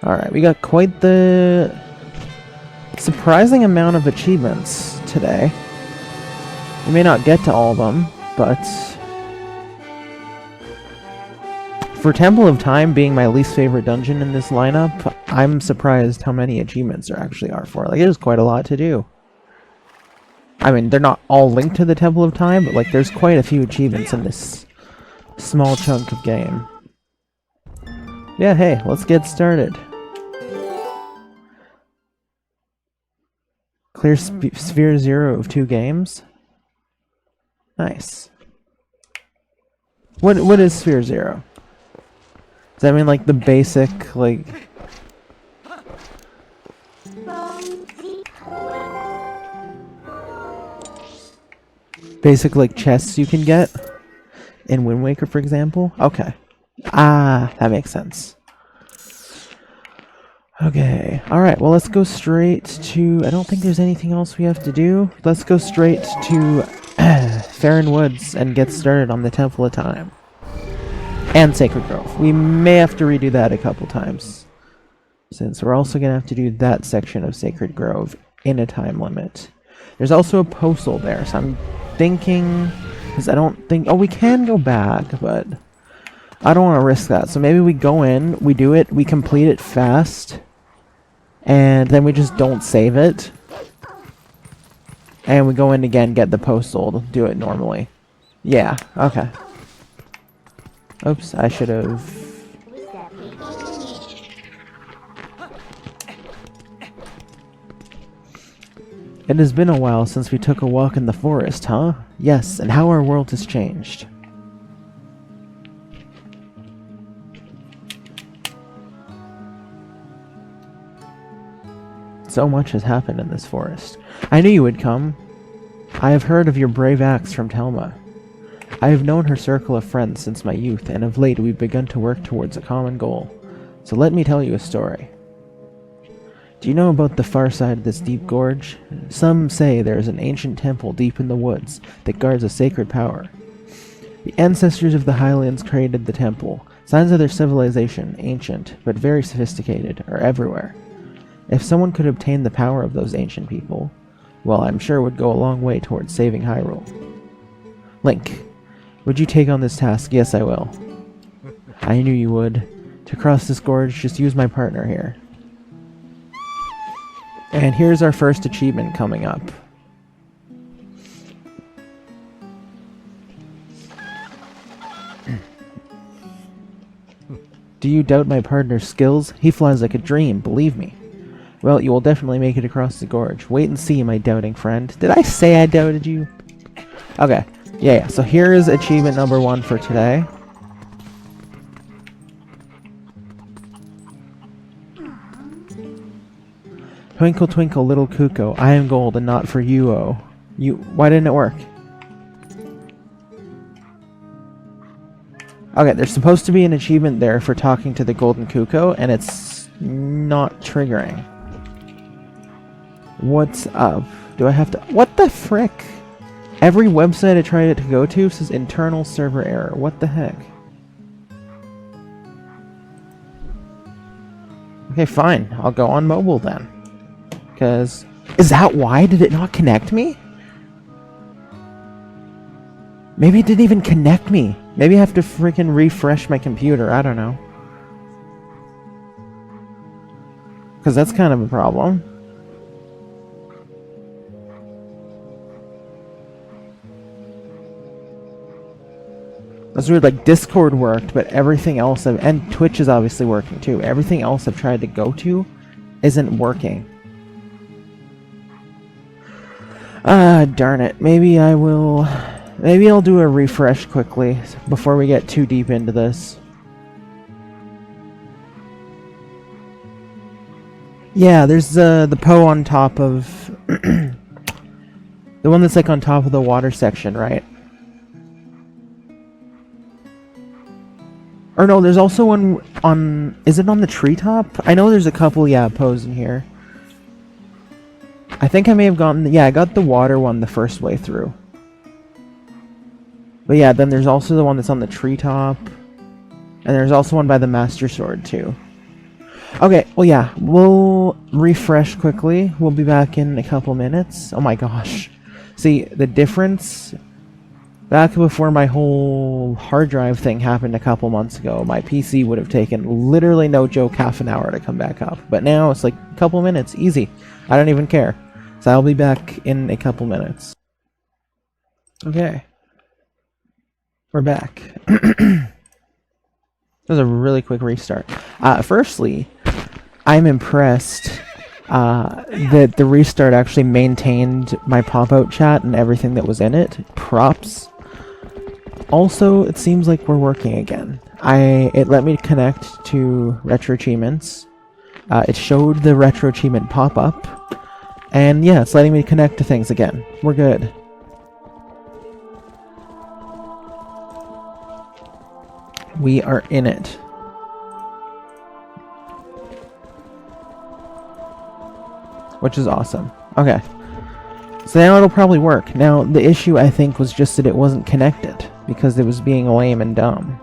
Alright, we got quite the surprising amount of achievements today. We may not get to all of them, but for Temple of Time being my least favorite dungeon in this lineup, I'm surprised how many achievements there actually are for it. Like, there's quite a lot to do. I mean, they're not all linked to the Temple of Time, but like, there's quite a few achievements in this small chunk of game. Yeah, hey, let's get started. Clear Sphere 0 of 2 games. Nice. What is Sphere 0? Does that mean like the basic, like... basic, like, chests you can get? In Wind Waker, for example? Okay. Ah, that makes sense. Okay, alright, well let's go straight to... I don't think there's anything else we have to do. Let's go straight to Farron Woods and get started on the Temple of Time. And Sacred Grove. We may have to redo that a couple times, since we're also going to have to do that section of Sacred Grove in a time limit. There's also a postal there, so I'm thinking... because I don't think... oh, we can go back, but I don't want to risk that. So maybe we go in, we do it, we complete it fast, and then we just don't save it. And we go in again, get the postal, do it normally. Yeah, okay. Oops, I should have... It has been a while since we took a walk in the forest, huh? Yes, and how our world has changed. So much has happened in this forest. I knew you would come. I have heard of your brave acts from Telma. I have known her circle of friends since my youth, and of late we've begun to work towards a common goal. So let me tell you a story. Do you know about the far side of this deep gorge? Some say there is an ancient temple deep in the woods that guards a sacred power. The ancestors of the Highlands created the temple. Signs of their civilization, ancient, but very sophisticated, are everywhere. If someone could obtain the power of those ancient people, well, I'm sure it would go a long way towards saving Hyrule. Link, would you take on this task? Yes, I will. I knew you would. To cross this gorge, just use my partner here. And here's our first achievement coming up. Do you doubt my partner's skills? He flies like a dream, believe me. Well, you will definitely make it across the gorge. Wait and see, my doubting friend. Did I say I doubted you? Okay. Yeah, so here is achievement number 1 for today. Twinkle, twinkle, little cuckoo, I am gold and not for you, oh. Why didn't it work? Okay, there's supposed to be an achievement there for talking to the golden cuckoo, and it's not triggering. What's up? Do I have to... what the frick? Every website I tried to go to says internal server error. What the heck? Okay, fine. I'll go on mobile then. Because... is that why? Did it not connect me? Maybe it didn't even connect me. Maybe I have to freaking refresh my computer. I don't know. Because that's kind of a problem. That's weird, like Discord worked, but everything else, and Twitch is obviously working too. Everything else I've tried to go to isn't working. Darn it. Maybe I'll do a refresh quickly before we get too deep into this. Yeah, there's the Poe on top of... the one that's like on top of the water section, right? Or no, there's also one on... is it on the treetop? I know there's a couple, yeah, Poes in here. I think I may have gotten... yeah, I got the water one the first way through. But yeah, then there's also the one that's on the treetop. And there's also one by the Master Sword, too. Okay, well yeah, we'll refresh quickly. We'll be back in a couple minutes. Oh my gosh. See, the difference... Back before my whole hard drive thing happened a couple months ago, my PC would have taken literally no joke half an hour to come back up. But now it's like a couple minutes, easy. I don't even care. So I'll be back in a couple minutes. Okay. We're back. It was a really quick restart. Firstly, I'm impressed that the restart actually maintained my pop-out chat and everything that was in it. Props. Also, it seems like we're working again. It let me connect to Retro Achievements. It showed the Retro Achievement pop up. And yeah, it's letting me connect to things again. We're good. We are in it. Which is awesome. Okay. So now it'll probably work. Now, the issue, I think, was just that it wasn't connected, because it was being lame and dumb.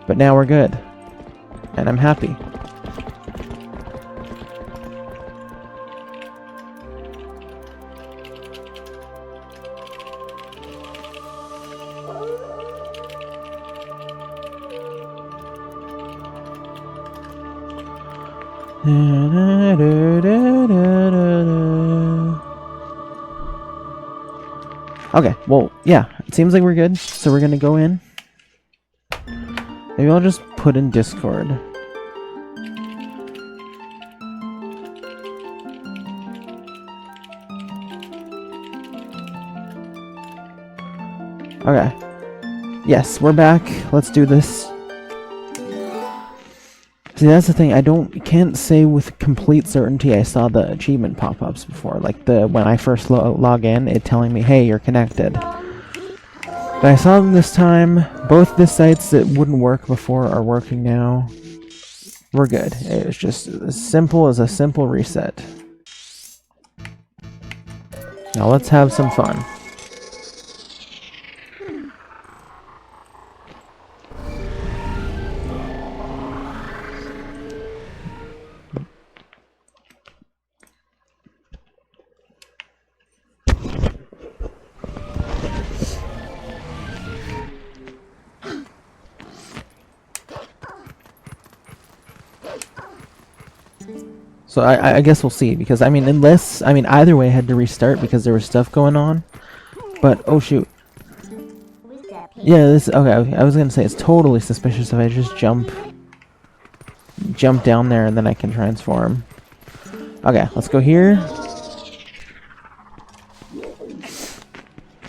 But now we're good. And I'm happy. Okay, well, yeah, it seems like we're good, so we're gonna go in. Maybe I'll just put in Discord. Okay. Yes, we're back. Let's do this. See, that's the thing. Can't say with complete certainty I saw the achievement pop-ups before. Like when I first log in, it telling me, "Hey, you're connected." But I saw them this time. Both the sites that wouldn't work before are working now. We're good. It's just as simple as a simple reset. Now let's have some fun. So I guess we'll see, because I mean, either way I had to restart because there was stuff going on. But oh shoot. Yeah, okay, I was gonna say it's totally suspicious if I just jump down there and then I can transform. Okay, let's go here.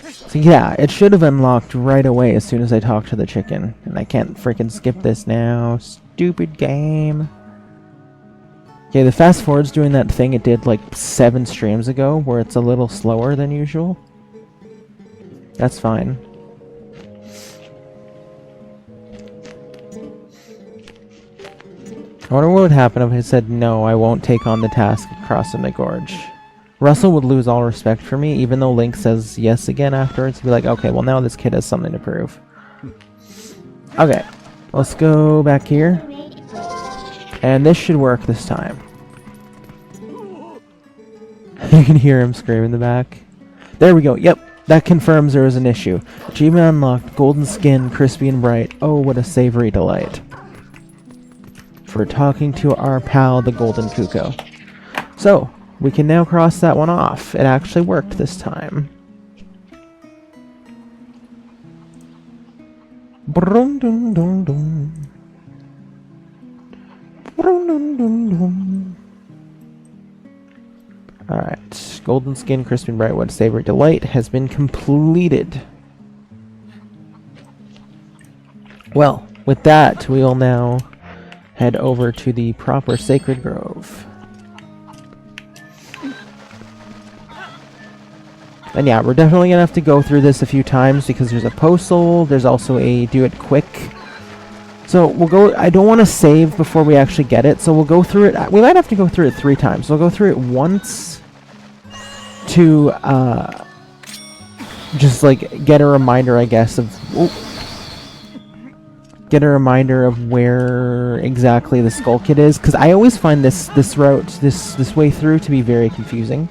So yeah, it should have unlocked right away as soon as I talked to the chicken. And I can't freaking skip this now. Stupid game. Okay, the fast forward's doing that thing it did like 7 streams ago, where it's a little slower than usual. That's fine. I wonder what would happen if I said, no, I won't take on the task of crossing the gorge. Russell would lose all respect for me, even though Link says yes again afterwards. He'd be like, okay, well now this kid has something to prove. Okay, let's go back here. And this should work this time. You can hear him scream in the back. There we go. Yep, that confirms there is an issue. Achievement unlocked. Golden skin, crispy and bright. Oh, what a savory delight. For talking to our pal, the Golden Cuckoo. So, we can now cross that one off. It actually worked this time. Brum dum dum dum. Brum dum dum dum. Alright, golden skin, crispy and bright, what savory delight has been completed. Well, with that, we will now head over to the proper Sacred Grove. And yeah, we're definitely gonna have to go through this a few times because there's a postal, there's also a do it quick. So we'll go, I don't want to save before we actually get it, so we'll go through it. We might have to go through it 3 times. We'll go through it once to just like get a reminder, I guess, of get a reminder of where exactly the skull kid is, because I always find this route, this way through, to be very confusing.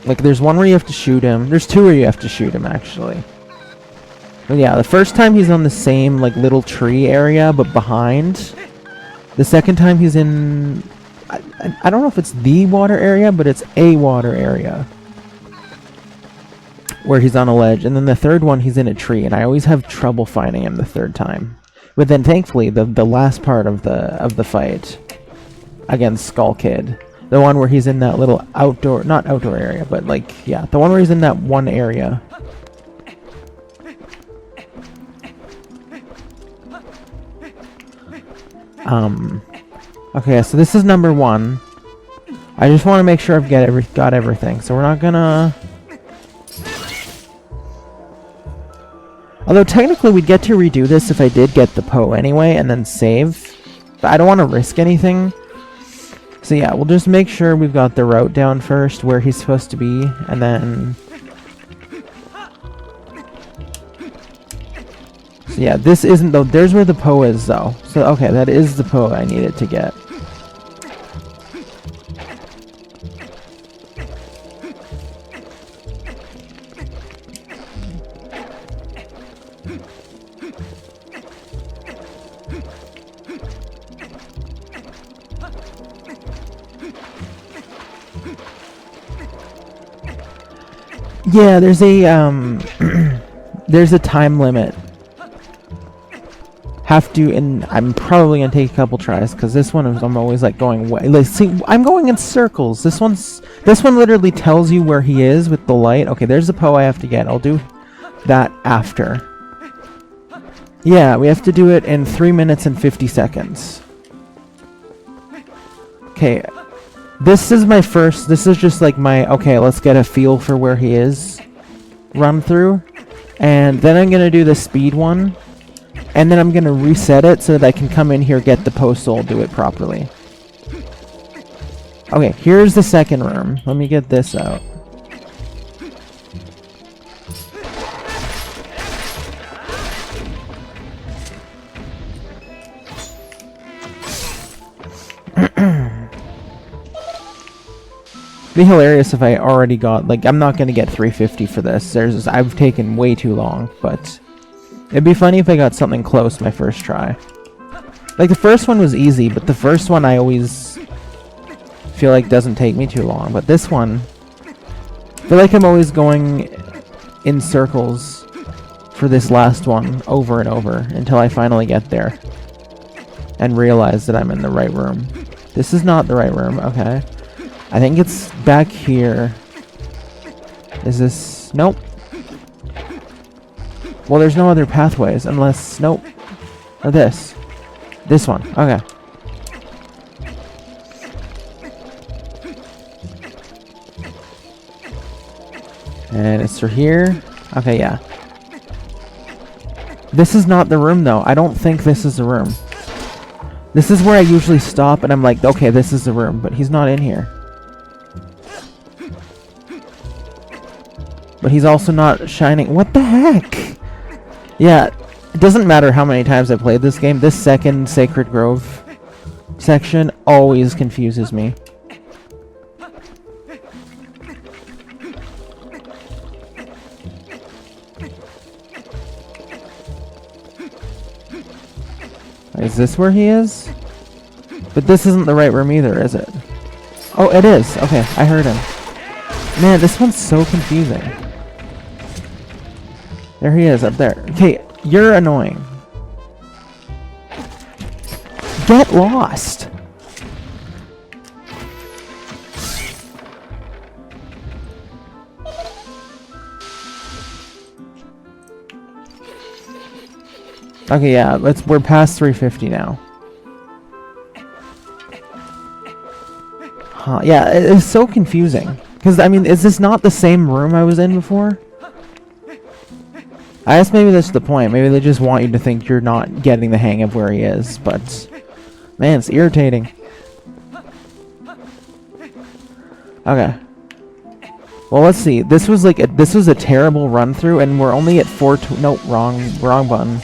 Like there's one where you have to shoot him. There's two where you have to shoot him, actually. But yeah, the first time he's on the same like little tree area, but behind. The second time he's in, I don't know if it's the water area, but it's a water area where he's on a ledge. And then the third one, he's in a tree, and I always have trouble finding him the third time. But then thankfully, the last part of the fight against Skull Kid, the one where he's in that little outdoor, not outdoor area, but like, yeah, the one where he's in that one area. Okay, so this is number 1. I just want to make sure I've got everything, so we're not gonna... Although technically we'd get to redo this if I did get the Poe anyway, and then save. But I don't want to risk anything. So yeah, we'll just make sure we've got the route down first, where he's supposed to be, and then... So yeah, this isn't though. There's where the Poe is though. So okay, that is the Poe I needed to get. Yeah, there's a there's a time limit. Have to, and I'm probably gonna take a couple tries because this one I'm always like going way. Like, see, I'm going in circles. This one literally tells you where he is with the light. Okay, there's the Poe I have to get. I'll do that after. Yeah, we have to do it in 3 minutes and 50 seconds. Okay, this is my first. This is just like my okay. Let's get a feel for where he is. Run through, and then I'm gonna do the speed one. And then I'm going to reset it so that I can come in here, get the Poe soul, do it properly. Okay, here's the second room. Let me get this out. It'd be hilarious if I already got, like, I'm not going to get 350 for this. I've taken way too long, but... It'd be funny if I got something close my first try. Like, the first one was easy, but the first one I always feel like doesn't take me too long. But this one, I feel like I'm always going in circles for this last one over and over until I finally get there and realize that I'm in the right room. This is not the right room, okay. I think it's back here. Is this... Nope. Well, there's no other pathways unless... Nope. Or this. This one. Okay. And it's through here. Okay, yeah. This is not the room, though. I don't think this is the room. This is where I usually stop, and I'm like, okay, this is the room. But he's not in here. But he's also not shining. What the heck? Yeah, it doesn't matter how many times I played this game. This second Sacred Grove section always confuses me. Is this where he is? But this isn't the right room either, is it? Oh, it is. Okay, I heard him. Man, this one's so confusing. There he is, up there. Okay, you're annoying. Get lost! Okay, yeah, we're past 350 now. Huh, yeah, it's so confusing. Because, I mean, is this not the same room I was in before? I guess maybe that's the point. Maybe they just want you to think you're not getting the hang of where he is, but... Man, it's irritating. Okay. Well, let's see. This was like this was a terrible run through, and we're only at no, wrong button.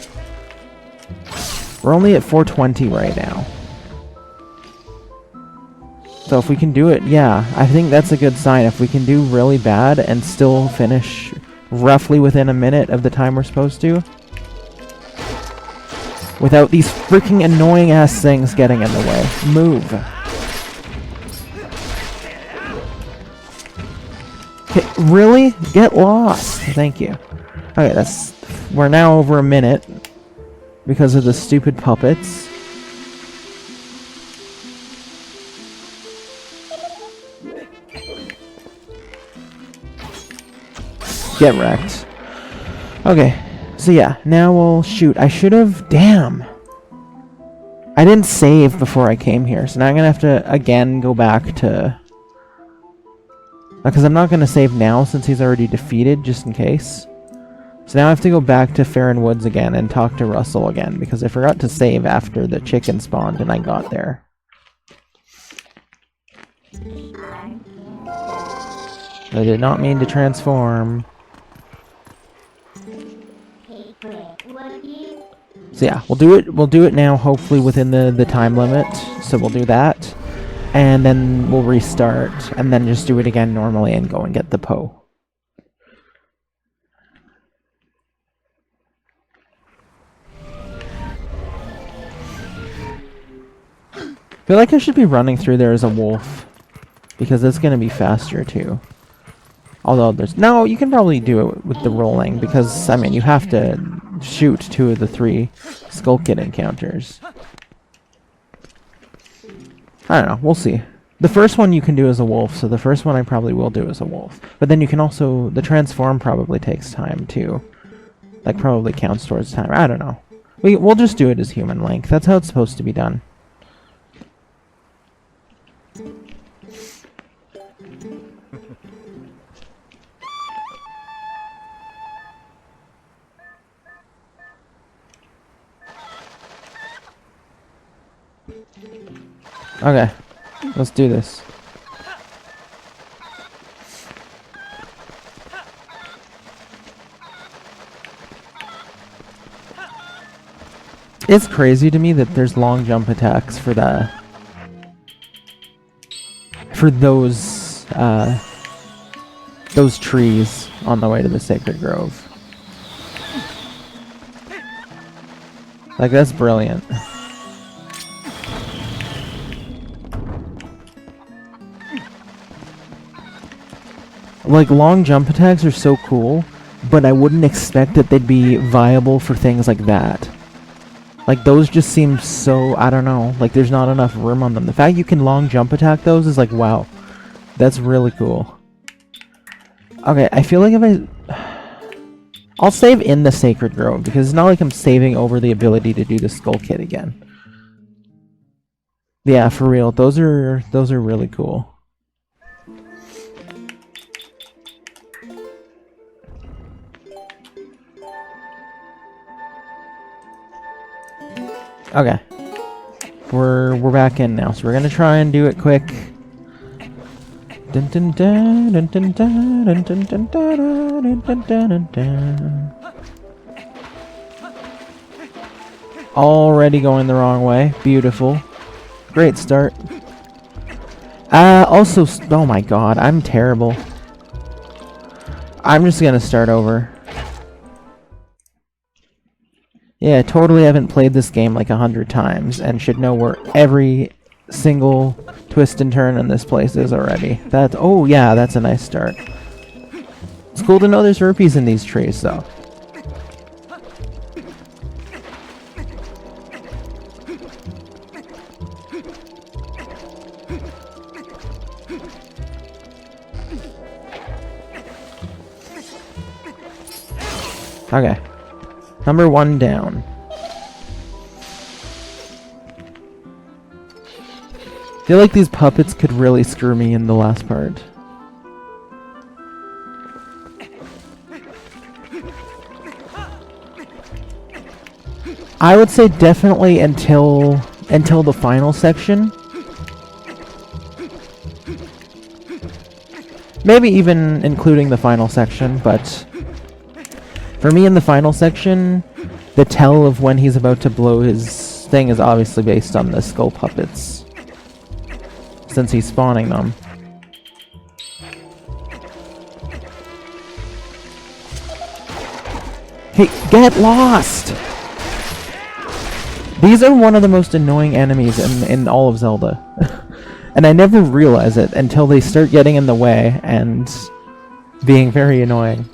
We're only at 420 right now. So if we can do it, yeah, I think that's a good sign. If we can do really bad and still finish roughly within a minute of the time we're supposed to, without these freaking annoying ass things getting in the way. Move. Okay, really? Get lost. Thank you. Okay, we're now over a minute because of the stupid puppets. Get wrecked. Okay, so yeah, now we'll shoot. I should have... Damn! I didn't save before I came here, so now I'm gonna have to, again, go back to... Because I'm not gonna save now since he's already defeated, just in case. So now I have to go back to Farron Woods again and talk to Russell again, because I forgot to save after the chicken spawned and I got there. I did not mean to transform. So yeah, we'll do it now, hopefully within the time limit. So we'll do that. And then we'll restart, and then just do it again normally and go and get the Poe. I feel like I should be running through there as a wolf, because it's going to be faster too. Although there's... No, you can probably do it with the rolling, because, I mean, you have to shoot 2 of the 3 Skull Kid encounters. I don't know, we'll see. The first one you can do as a wolf, so the first one I probably will do as a wolf. But then you can also... The transform probably takes time, too. Like, probably counts towards time. I don't know. We'll just do it as human Link. That's how it's supposed to be done. Okay, let's do this. It's crazy to me that there's long jump attacks for those trees on the way to the Sacred Grove. Like, that's brilliant. Like, long jump attacks are so cool, but I wouldn't expect that they'd be viable for things like that. Like, those just seem so, I don't know, like there's not enough room on them. The fact you can long jump attack those is like, wow, that's really cool. Okay, I feel like if I'll save in the Sacred Grove, because it's not like I'm saving over the ability to do the Skull Kid again. Yeah, for real, those are really cool. Okay, we're back in now, so we're gonna try and do it quick. Dun dun dun dun dun dun dun dun dun dun dun dun dun. Already going the wrong way. Beautiful, great start. Also, oh my god, I'm terrible. I'm just gonna start over. Yeah, I totally haven't played this game like 100 times and should know where every single twist and turn in this place is already. Oh yeah, that's a nice start. It's cool to know there's rupees in these trees though. Okay. Number 1 down. I feel like these puppets could really screw me in the last part. I would say definitely until the final section. Maybe even including the final section, but for me in the final section, the tell of when he's about to blow his thing is obviously based on the skull puppets, since he's spawning them. Hey, get lost! These are one of the most annoying enemies in all of Zelda. And I never realize it until they start getting in the way and being very annoying.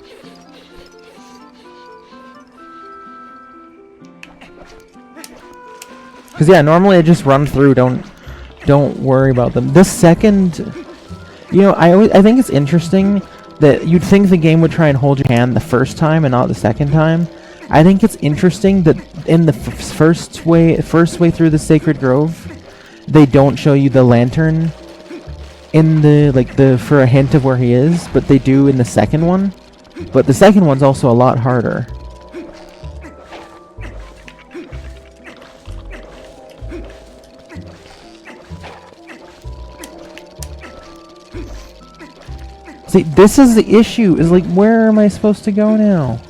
Because yeah, normally I just run through, don't worry about them. This second, you know, I think it's interesting that you'd think the game would try and hold your hand the first time and not the second time. I think it's interesting that in the first way through the Sacred Grove, they don't show you the lantern in the for a hint of where he is, but they do in the second one. But the second one's also a lot harder. See, this is the issue, is like, where am I supposed to go now?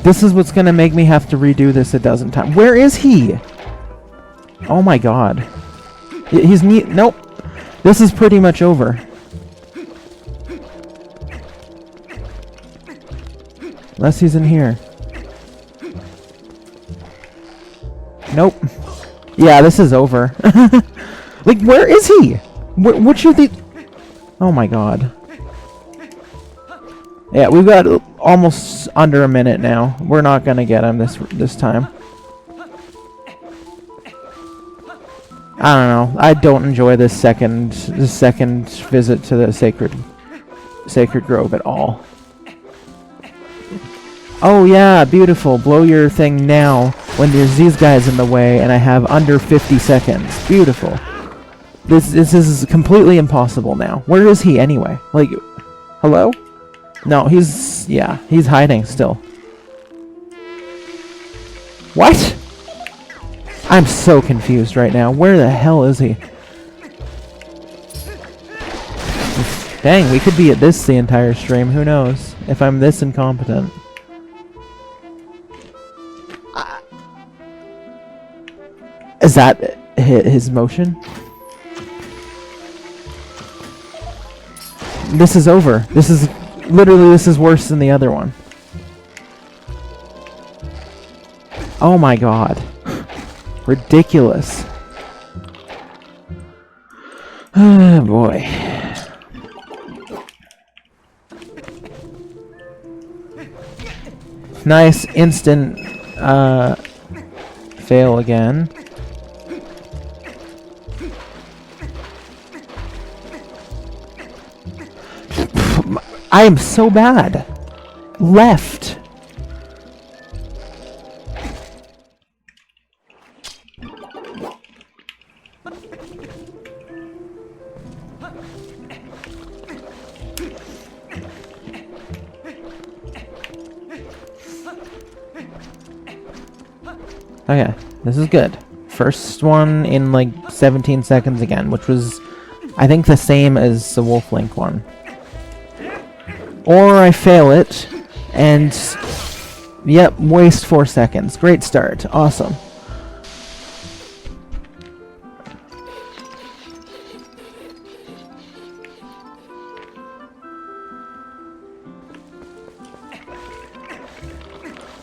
This is what's gonna make me have to redo this a dozen times. Where is he? Oh my god. He's nope. This is pretty much over. Unless he's in here. Nope. Yeah, this is over. Like, where is he? What should they... Oh my god. Yeah, we've got almost under a minute now. We're not gonna get him this time. I don't know. I don't enjoy this second visit to the Sacred Grove at all. Oh yeah, beautiful. Blow your thing now when there's these guys in the way and I have under 50 seconds. Beautiful. This is completely impossible now. Where is he anyway? Like, hello? No, he's hiding still. What? I'm so confused right now. Where the hell is he? Dang, we could be at this the entire stream. Who knows? If I'm this incompetent. Is that his motion? This is over. This is worse than the other one. Oh my god. Ridiculous. Oh boy. Nice instant fail again. I am so bad. Left. Okay, this is good. First one in like 17 seconds again, which was, I think, the same as the Wolf Link one. Or I fail it, and yep, waste 4 seconds. Great start. Awesome.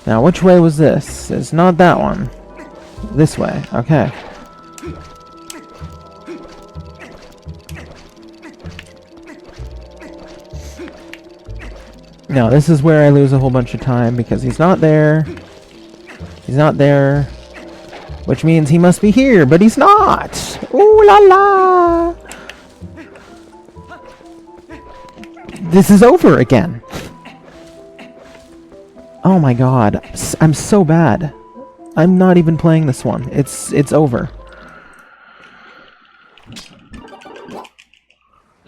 Now, which way was this? It's not that one. This way. Okay. No, this is where I lose a whole bunch of time because he's not there. He's not there. Which means he must be here, but he's not! Ooh la la! This is over again. Oh my god. I'm so bad. I'm not even playing this one. It's over.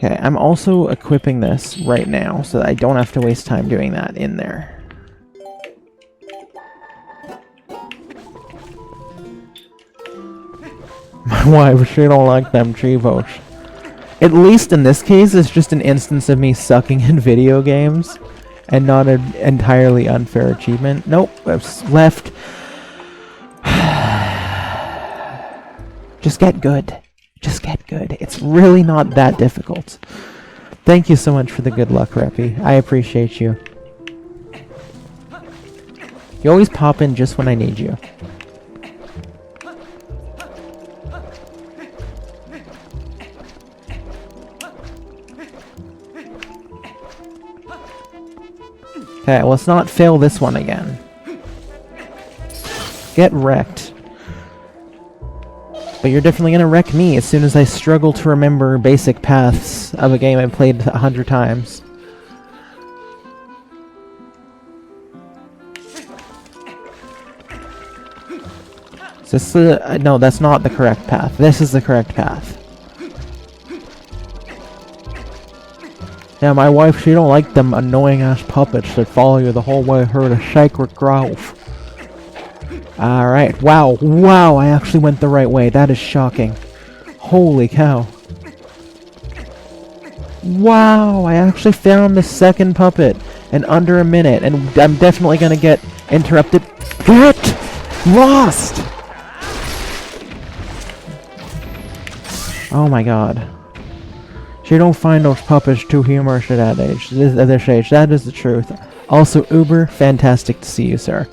Okay, I'm also equipping this right now so that I don't have to waste time doing that in there. My wife, she don't like them Chivos. At least in this case, it's just an instance of me sucking in video games and not an entirely unfair achievement. Nope, I've left. Just get good. Just get good. It's really not that difficult. Thank you so much for the good luck, Reppy. I appreciate you. You always pop in just when I need you. Okay, let's not fail this one again. Get wrecked. But you're definitely gonna wreck me as soon as I struggle to remember basic paths of a game I've played 100 times. Is this the... no, that's not the correct path. This is the correct path. Yeah, my wife, she don't like them annoying-ass puppets that follow you the whole way through the sacred grove. Alright, wow, wow, I actually went the right way. That is shocking. Holy cow. Wow, I actually found the second puppet in under a minute, and I'm definitely gonna get interrupted. Get lost! Oh my god. She don't find those puppets too humorous at this age. That is the truth. Also, Uber, fantastic to see you, sir.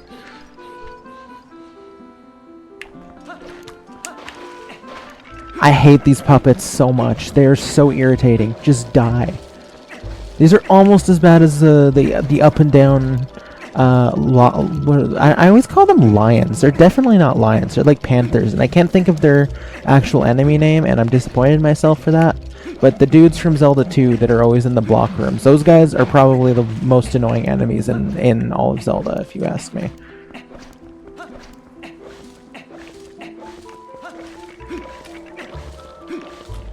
I hate these puppets so much. They are so irritating. Just die. These are almost as bad as the up and down. I always call them lions. They're definitely not lions. They're like panthers, and I can't think of their actual enemy name, and I'm disappointed in myself for that. But the dudes from Zelda 2 that are always in the block rooms, those guys are probably the most annoying enemies in all of Zelda, if you ask me.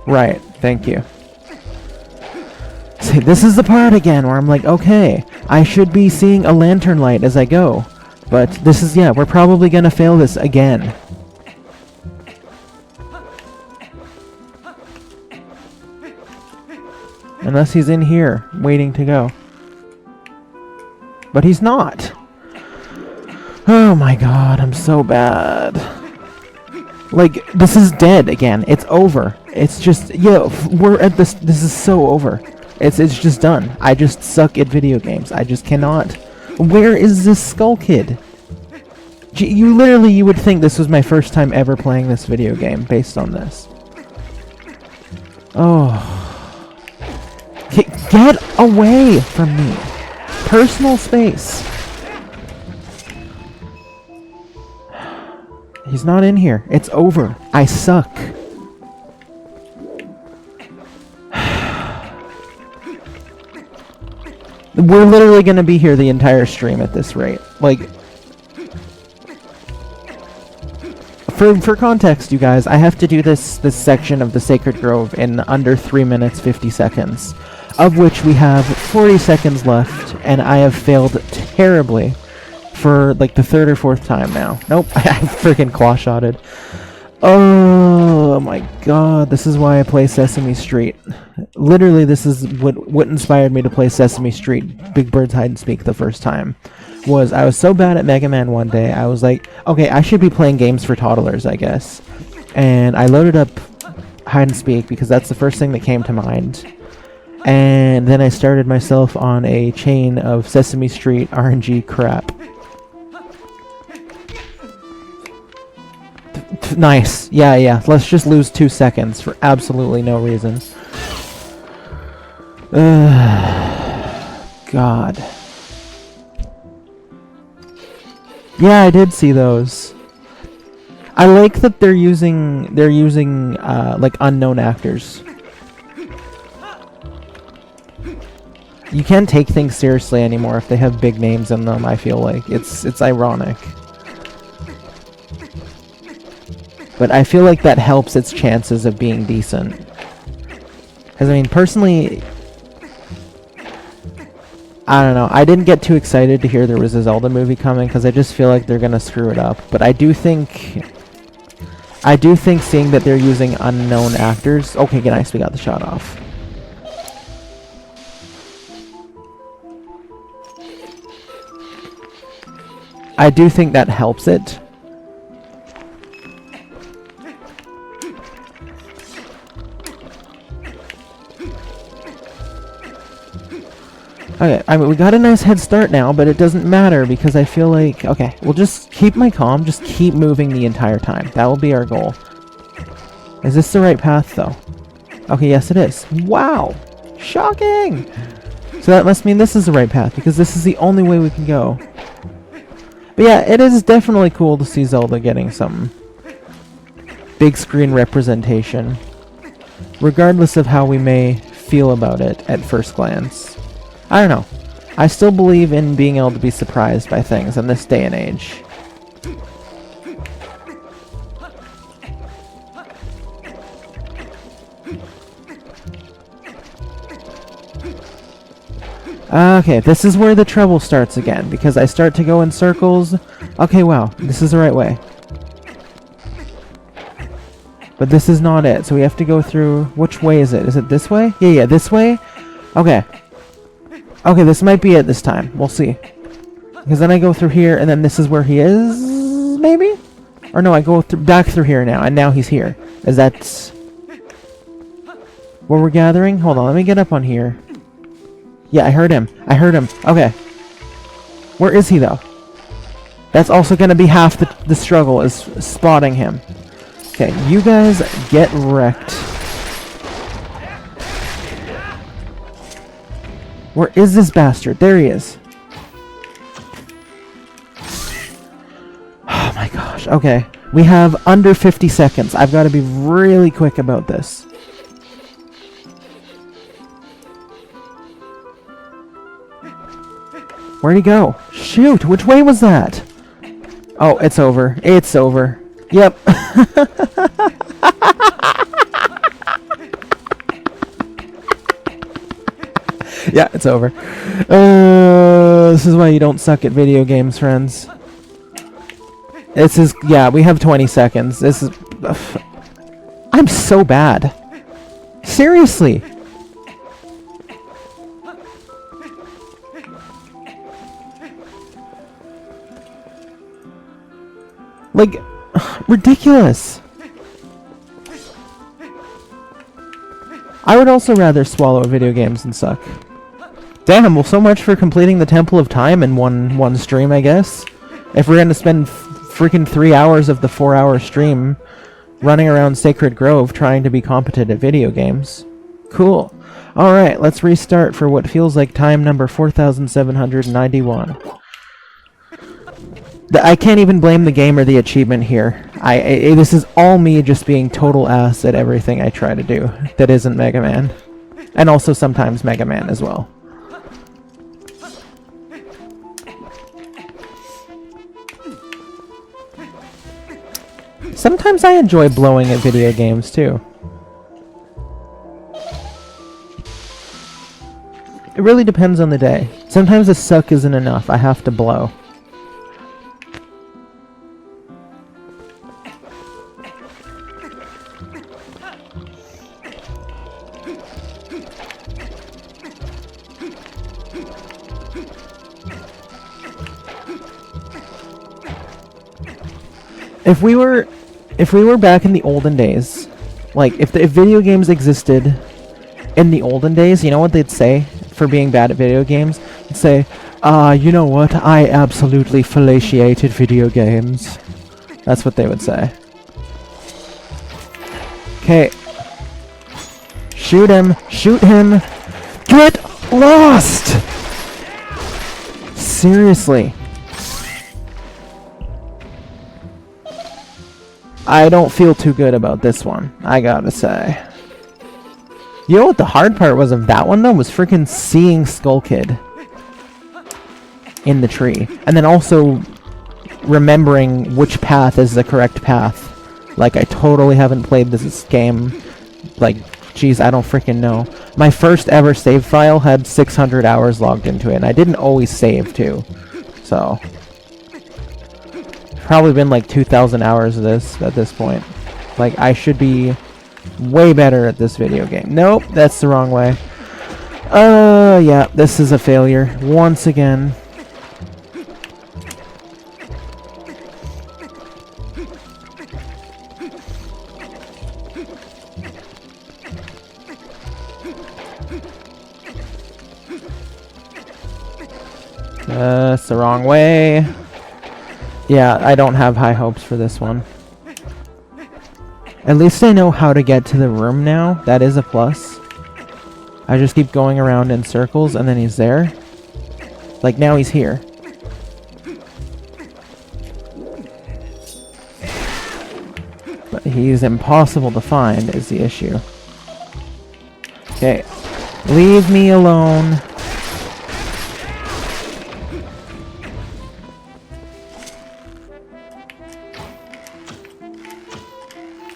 Right, thank you. See, this is the part again where I'm like, okay, I should be seeing a lantern light as I go. But this is, yeah, we're probably gonna fail this again. Unless he's in here, waiting to go. But he's not! Oh my god, I'm so bad. Like, this is dead again. It's over. It's just, yeah, we're at this is so over. It's just done. I just suck at video games. I just cannot. Where is this Skull Kid? You would think this was my first time ever playing this video game based on this. Oh. Get away from me. Personal space. He's not in here. It's over. I suck. We're literally gonna be here the entire stream at this rate. Like, for context, you guys, I have to do this section of the Sacred Grove in under 3 minutes 50 seconds, of which we have 40 seconds left, and I have failed terribly for like the third or fourth time now. Nope, I freaking claw-shotted. Oh my god, this is why I play Sesame Street. Literally, this is what inspired me to play Sesame Street, Big Bird's Hide and Speak the first time. I was so bad at Mega Man one day, I was like, okay, I should be playing games for toddlers, I guess. And I loaded up Hide and Speak because that's the first thing that came to mind. And then I started myself on a chain of Sesame Street RNG crap. Nice. Yeah. Let's just lose 2 seconds for absolutely no reason. God. Yeah, I did see those. I like that they're using like unknown actors. You can't take things seriously anymore if they have big names in them, I feel like. It's ironic. But I feel like that helps its chances of being decent. Because, I mean, personally, I don't know. I didn't get too excited to hear there was a Zelda movie coming, because I just feel like they're going to screw it up. But I do think I do think seeing that they're using unknown actors... Okay, nice, we got the shot off. I do think that helps it. Okay, I mean, we got a nice head start now, but it doesn't matter because I feel like... Okay, we'll just keep my calm, just keep moving the entire time. That will be our goal. Is this the right path, though? Okay, yes it is. Wow! Shocking! So that must mean this is the right path, because this is the only way we can go. But yeah, it is definitely cool to see Zelda getting some big screen representation, regardless of how we may feel about it at first glance. I don't know. I still believe in being able to be surprised by things in this day and age. Okay, this is where the trouble starts again, because I start to go in circles. Okay, wow, this is the right way. But this is not it, so we have to go through... Which way is it? Is it this way? Yeah, this way? Okay. Okay, this might be it this time. We'll see. Because then I go through here, and then this is where he is, maybe? Or no, I go back through here now, and now he's here. Is that where we're gathering? Hold on, let me get up on here. Yeah, I heard him. I heard him. Okay. Where is he, though? That's also going to be half the struggle, is spotting him. Okay, you guys get wrecked. Where is this bastard? There he is. Oh my gosh. Okay. We have under 50 seconds. I've got to be really quick about this. Where'd he go? Shoot! Which way was that? Oh, it's over. It's over. Yep. Yeah, it's over. This is why you don't suck at video games, friends. This is... Yeah, we have 20 seconds. This is... I'm so bad. Seriously. Like, ridiculous. I would also rather swallow video games than suck. Damn, well, so much for completing the Temple of Time in one stream, I guess. If we're going to spend freaking 3 hours of the 4-hour stream running around Sacred Grove trying to be competent at video games. Cool. Alright, let's restart for what feels like time number 4791. I can't even blame the game or the achievement here. This is all me just being total ass at everything I try to do that isn't Mega Man. And also sometimes Mega Man as well. Sometimes I enjoy blowing at video games too. It really depends on the day. Sometimes a suck isn't enough. I have to blow. If we were back in the olden days, like if video games existed in the olden days, you know what they'd say for being bad at video games? They'd say, you know what? I absolutely fellatiated video games. That's what they would say. Okay. Shoot him! Shoot him! Get lost! Seriously. I don't feel too good about this one, I gotta say. You know what the hard part was of that one, though? Was freaking seeing Skull Kid in the tree. And then also remembering which path is the correct path. Like, I totally haven't played this game. Like, geez, I don't freaking know. My first ever save file had 600 hours logged into it, and I didn't always save, too. So... probably been like 2,000 hours of this at this point. Like, I should be way better at this video game. Nope, that's the wrong way. Yeah, this is a failure. Once again. That's the wrong way. Yeah, I don't have high hopes for this one. At least I know how to get to the room now. That is a plus. I just keep going around in circles and then he's there. Like now he's here. But he's impossible to find is the issue. Okay. Leave me alone.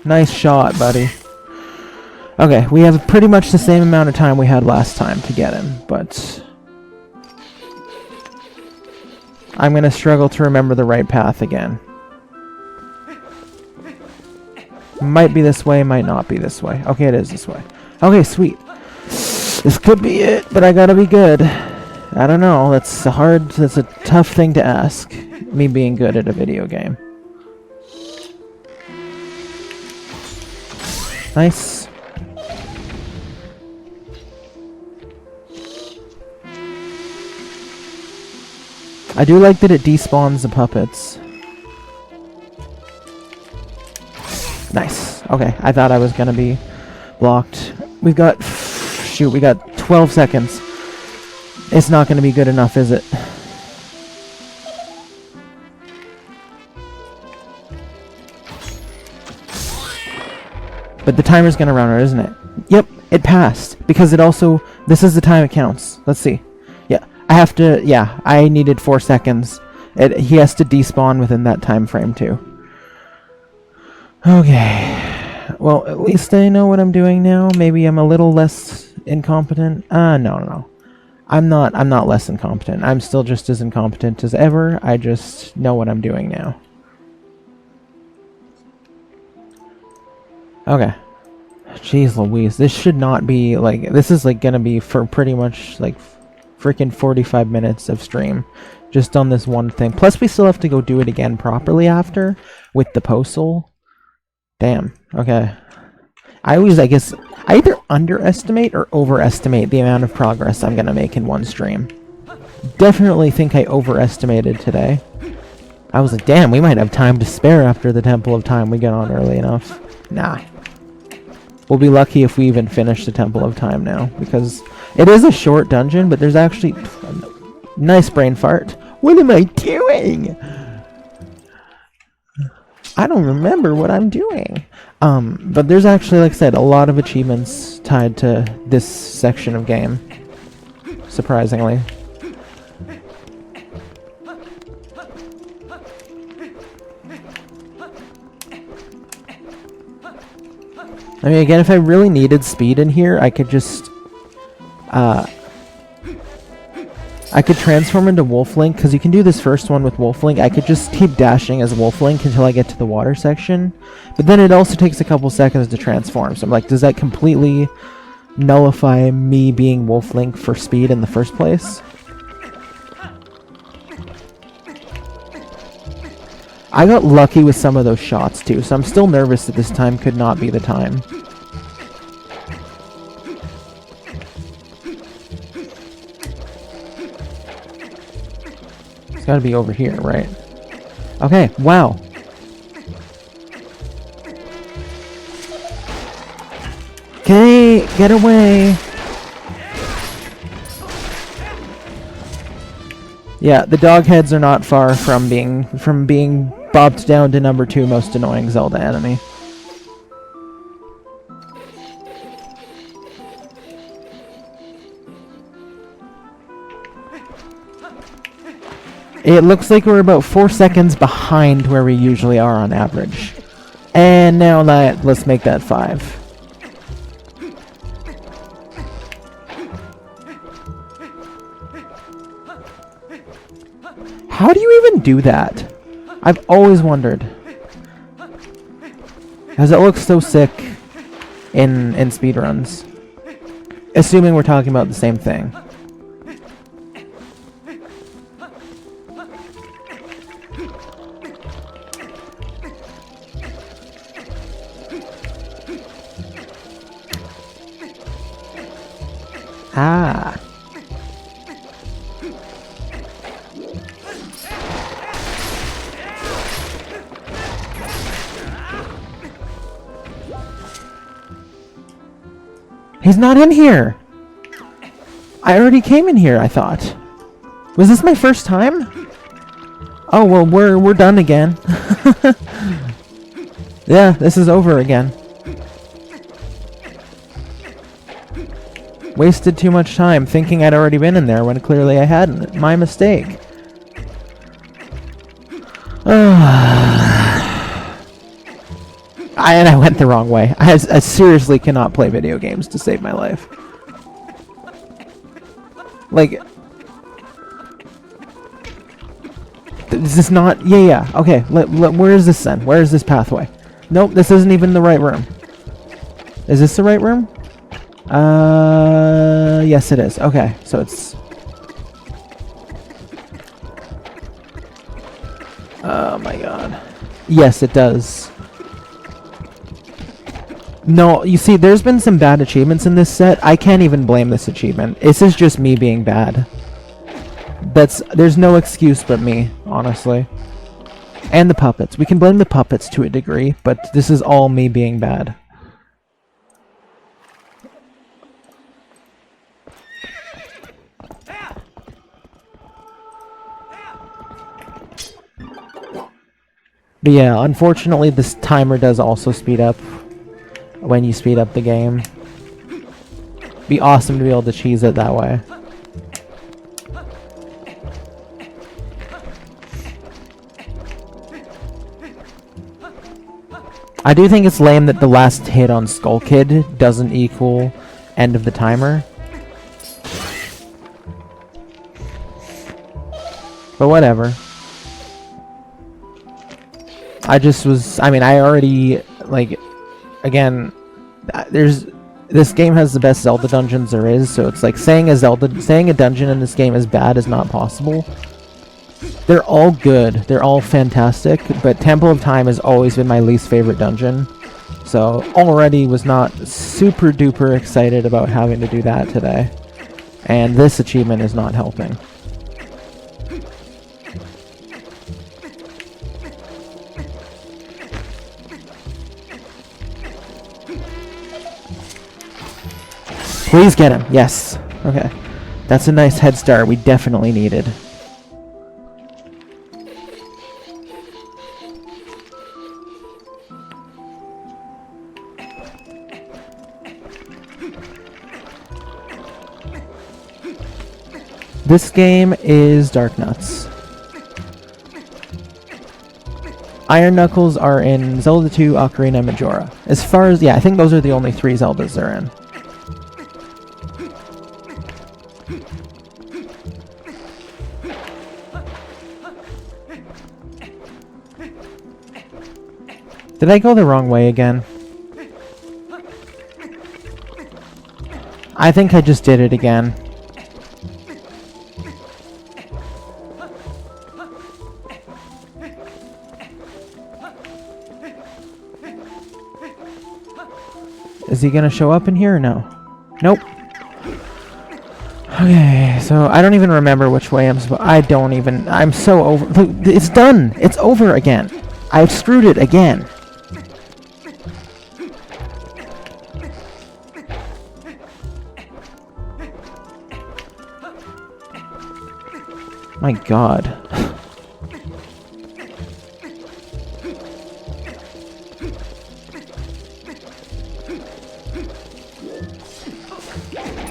Nice shot, buddy. Okay, we have pretty much the same amount of time we had last time to get him, but I'm gonna struggle to remember the right path again. Might be this way, might not be this way. Okay, it is this way. Okay, sweet. This could be it, but I gotta be good. I don't know, that's a tough thing to ask, me being good at a video game. Nice. I do like that it despawns the puppets. Nice. Okay, I thought I was gonna be blocked. We've got... Shoot, we got 12 seconds. It's not gonna be good enough, is it? But the timer's gonna run out, isn't it? Yep, it passed. Because it also... This is the time it counts. Let's see. Yeah, I have to... Yeah, I needed 4 seconds. He has to despawn within that time frame, too. Okay. Well, at least I know what I'm doing now. Maybe I'm a little less incompetent. No. I'm not less incompetent. I'm still just as incompetent as ever. I just know what I'm doing now. Okay. Jeez Louise, this should not be, like, this is, like, gonna be for pretty much, like, freaking 45 minutes of stream. Just on this one thing. Plus, we still have to go do it again properly after, with the postal. Damn. Okay. I always, I guess, I either underestimate or overestimate the amount of progress I'm gonna make in one stream. Definitely think I overestimated today. I was like, damn, we might have time to spare after the Temple of Time we get on early enough. Nah. We'll be lucky if we even finish the Temple of Time now, because it is a short dungeon, but there's actually... Nice brain fart. What am I doing? I don't remember what I'm doing. But there's actually, like I said, a lot of achievements tied to this section of game. Surprisingly. I mean, again, if I really needed speed in here, I could just, I could transform into Wolflink, because you can do this first one with Wolflink. I could just keep dashing as Wolflink until I get to the water section. But then it also takes a couple seconds to transform. So I'm like, does that completely nullify me being Wolflink for speed in the first place? I got lucky with some of those shots too, so I'm still nervous that this time could not be the time. It's gotta be over here, right? Okay, wow. Okay, get away. Yeah, the dog heads are not far from being bopped down to number 2 most annoying Zelda enemy. It looks like we're about 4 seconds behind where we usually are on average. And now let's make that 5. How do you even do that? I've always wondered. Because it looks so sick in speedruns. Assuming we're talking about the same thing. Ah. He's not in here! I already came in here, I thought. Was this my first time? Oh, well, we're done again. Yeah, this is over again. Wasted too much time thinking I'd already been in there when clearly I hadn't. My mistake. And I went the wrong way. I seriously cannot play video games to save my life. Like... Is this not... Yeah. Okay, where is this then? Where is this pathway? Nope, this isn't even the right room. Is this the right room? Yes it is. Okay, so it's... Oh my god. Yes, it does. No, you see, there's been some bad achievements in this set. I can't even blame this achievement. This is just me being bad. There's no excuse but me, honestly. And the puppets. We can blame the puppets to a degree, but this is all me being bad. But yeah, unfortunately this timer does also speed up when you speed up the game. Be awesome to be able to cheese it that way. I do think it's lame that the last hit on Skull Kid doesn't equal end of the timer. But whatever. I already, like, again, this game has the best Zelda dungeons there is, so it's like saying a dungeon in this game is bad is not possible. They're all good, they're all fantastic, but Temple of Time has always been my least favorite dungeon. So already was not super duper excited about having to do that today. And this achievement is not helping. Please get him. Yes. Okay. That's a nice head start we definitely needed. This game is Darknuts. Iron Knuckles are in Zelda 2, Ocarina, Majora. As far as, yeah, I think those are the only 3 Zeldas they're in. Did I go the wrong way again? I think I just did it again. Is he gonna show up in here or no? Nope. Okay, so I don't even remember which way I'm so over. Look, it's done! It's over again! I've screwed it again! My god.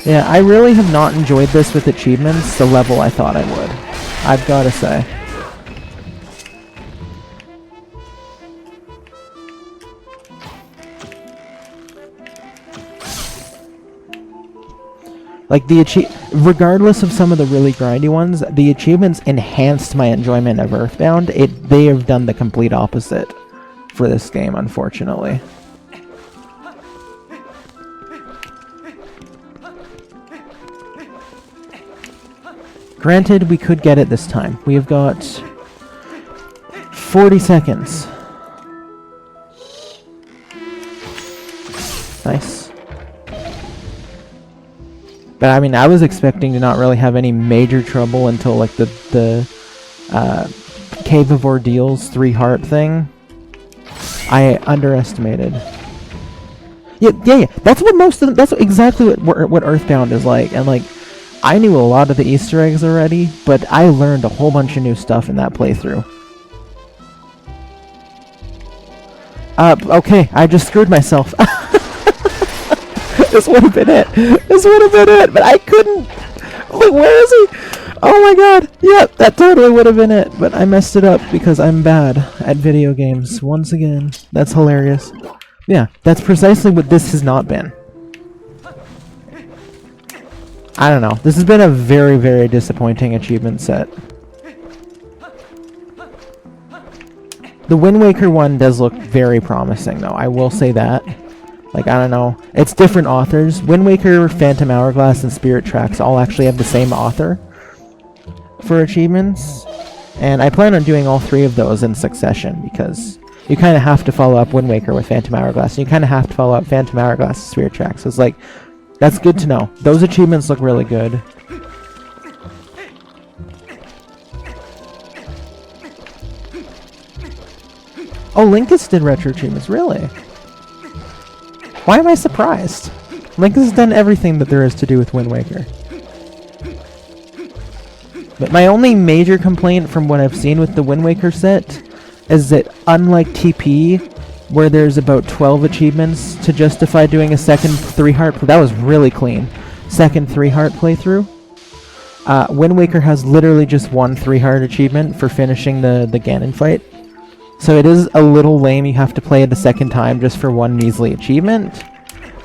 Yeah, I really have not enjoyed this with achievements the level I thought I would. I've gotta say. Like, regardless of some of the really grindy ones, the achievements enhanced my enjoyment of Earthbound. They have done the complete opposite for this game, unfortunately. Granted, we could get it this time. We have got 40 seconds. Nice. But I mean, I was expecting to not really have any major trouble until like the Cave of Ordeals 3 heart thing. I underestimated. Yeah. That's what most of them. That's exactly what Earthbound is like, and like. I knew a lot of the Easter eggs already, but I learned a whole bunch of new stuff in that playthrough. Okay, I just screwed myself. This would have been it. This would have been it, but I couldn't. Like, where is he? Oh my god. Yep, that totally would have been it, but I messed it up because I'm bad at video games. Once again. That's hilarious. Yeah, that's precisely what this has not been. I don't know. This has been a very, very disappointing achievement set. The Wind Waker one does look very promising, though. I will say that. Like, I don't know. It's different authors. Wind Waker, Phantom Hourglass, and Spirit Tracks all actually have the same author for achievements. And I plan on doing all 3 of those in succession, because you kind of have to follow up Wind Waker with Phantom Hourglass, and you kind of have to follow up Phantom Hourglass with Spirit Tracks. So it's like... That's good to know. Those achievements look really good. Oh, Linkus did retro achievements, really? Why am I surprised? Linkus has done everything that there is to do with Wind Waker. But my only major complaint from what I've seen with the Wind Waker set is that unlike TP, where there's about 12 achievements to justify doing a second 3-heart... That was really clean. Second 3-heart playthrough. Wind Waker has literally just one 3-heart achievement for finishing the Ganon fight. So it is a little lame you have to play it a second time just for one measly achievement.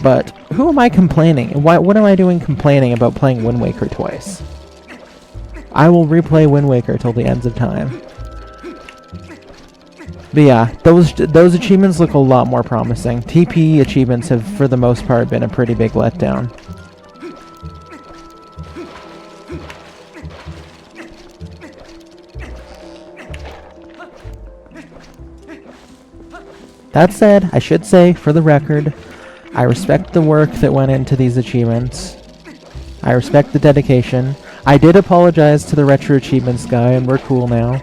But who am I complaining? What am I doing complaining about playing Wind Waker twice? I will replay Wind Waker till the ends of time. But yeah, those achievements look a lot more promising. TP achievements have, for the most part, been a pretty big letdown. That said, I should say, for the record, I respect the work that went into these achievements. I respect the dedication. I did apologize to the Retro Achievements guy, and we're cool now.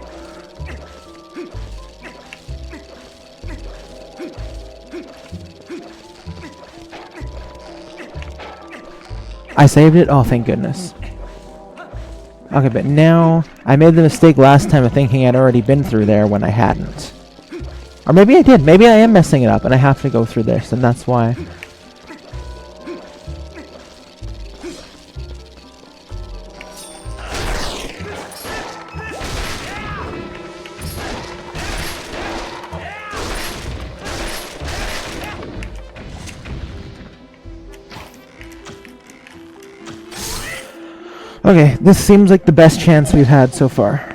I saved it? Oh, thank goodness. Okay, but now... I made the mistake last time of thinking I'd already been through there when I hadn't. Or maybe I did. Maybe I am messing it up and I have to go through this, and that's why. Okay, this seems like the best chance we've had so far.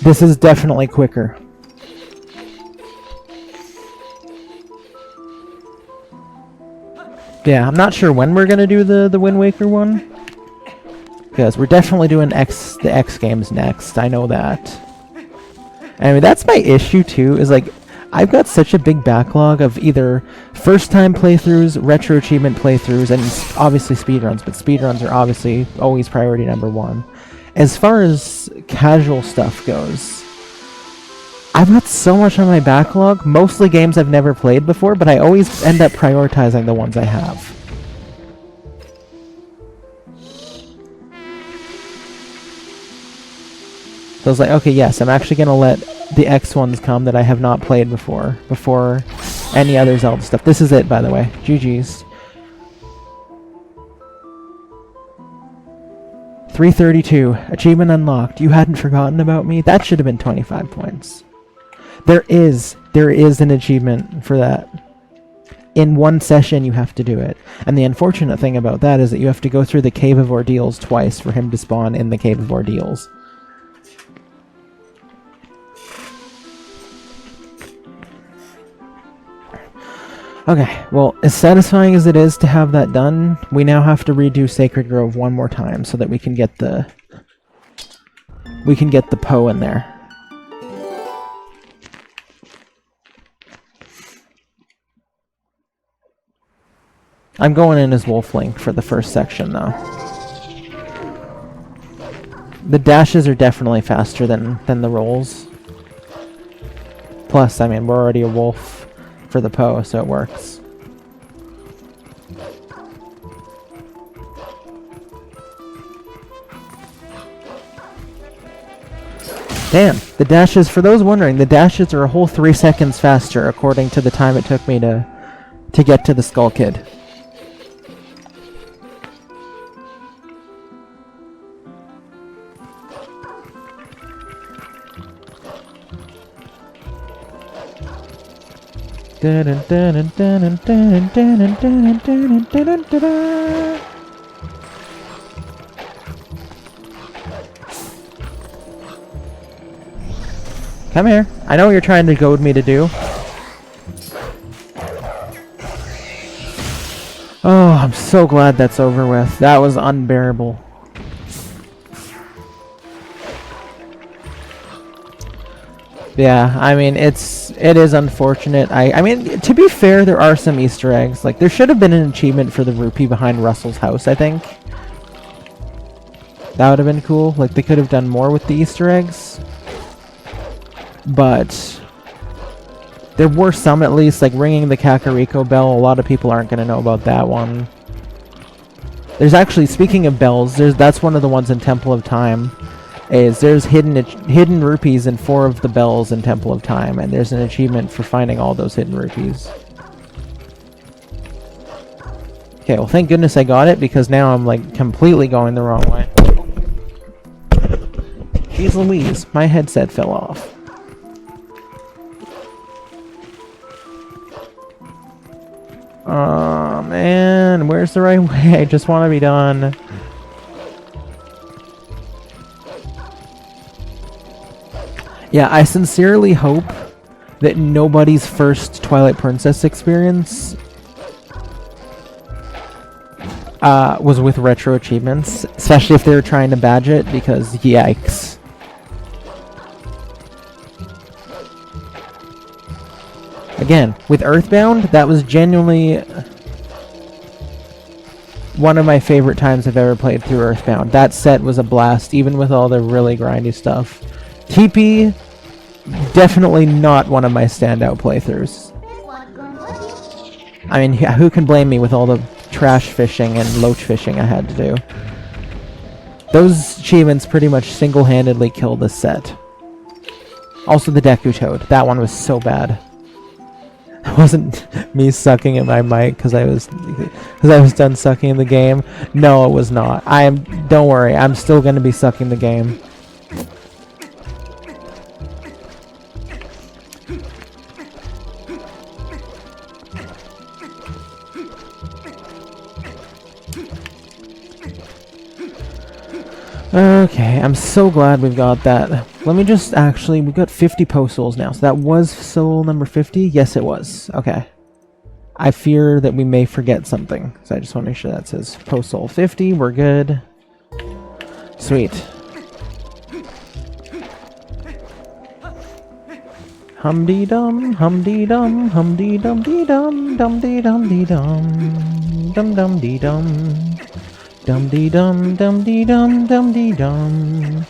This is definitely quicker. Yeah, I'm not sure when we're gonna do the Wind Waker one. Because we're definitely doing the X games next, I know that. I mean, that's my issue too, is like, I've got such a big backlog of either first-time playthroughs, retro achievement playthroughs, and obviously speedruns, but speedruns are obviously always priority number 1. As far as casual stuff goes, I've got so much on my backlog, mostly games I've never played before, but I always end up prioritizing the ones I have. So I was like, okay, yes, I'm actually going to let the X ones come that I have not played before any other Zelda stuff. This is it, by the way. GG's. 332. Achievement unlocked. You hadn't forgotten about me? That should have been 25 points. There is an achievement for that. In one session, you have to do it. And the unfortunate thing about that is that you have to go through the Cave of Ordeals twice for him to spawn in the Cave of Ordeals. Okay, well, as satisfying as it is to have that done, we now have to redo Sacred Grove one more time so that we can get the Poe in there. I'm going in as Wolflink for the first section, though. The dashes are definitely faster than the rolls. Plus, I mean, we're already a wolf for the Poe, so it works. Damn, the dashes, for those wondering, the dashes are a whole 3 seconds faster according to the time it took me to get to the Skull Kid. Come here. I know what you're trying to goad me to do. Oh, I'm so glad that's over with. That was unbearable. Yeah, I mean, it is unfortunate. I mean, to be fair, there are some Easter eggs. Like, there should have been an achievement for the rupee behind Russell's house, I think. That would have been cool. Like, they could have done more with the Easter eggs. But there were some, at least, like ringing the Kakariko bell. A lot of people aren't going to know about that one. There's actually, speaking of bells, that's one of the ones in Temple of Time. There's hidden rupees in 4 of the bells in Temple of Time, and there's an achievement for finding all those hidden rupees. Okay, well, thank goodness I got it, because now I'm like completely going the wrong way. Jeez Louise, my headset fell off. Oh man, where's the right way? I just want to be done. Yeah, I sincerely hope that nobody's first Twilight Princess experience was with retro achievements, especially if they were trying to badge it, because yikes. Again, with Earthbound, that was genuinely one of my favorite times I've ever played through Earthbound. That set was a blast, even with all the really grindy stuff. TP, definitely not one of my standout playthroughs. I mean, who can blame me with all the trash fishing and loach fishing I had to do? Those achievements pretty much single-handedly killed this set. Also the Deku Toad. That one was so bad. It wasn't me sucking at my mic because I was done sucking in the game. No, it was not. Don't worry, I'm still going to be sucking the game. Okay, I'm so glad we've got that. Let me just actually, we've got 50 post souls now. So that was soul number 50? Yes, it was. Okay. I fear that we may forget something. So I just want to make sure that says post soul 50. We're good. Sweet. Hum-dee-dum, hum-dee-dum, hum-dee-dum-dee-dum, dum-dee-dum-dee-dum, dum-dum-dee-dum. Dum dee dum dum dee dum dum dee dum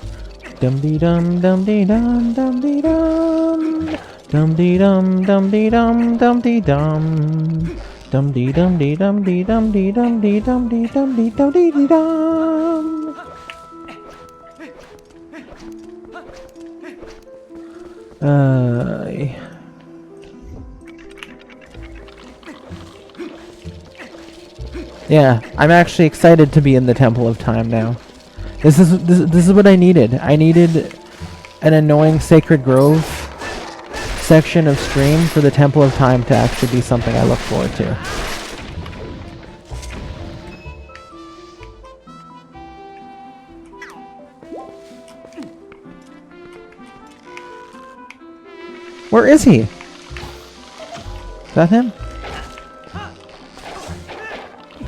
dum dee dum dum dee dum dum dee dum dum dee dum dum dee dum dum dee dum dum dee dum dee dum dee dum dee dum dee dum dee dum dee dum dee dee dum. Yeah, I'm actually excited to be in the Temple of Time now. This is what I needed. I needed an annoying Sacred Grove section of stream for the Temple of Time to actually be something I look forward to. Where is he? Is that him?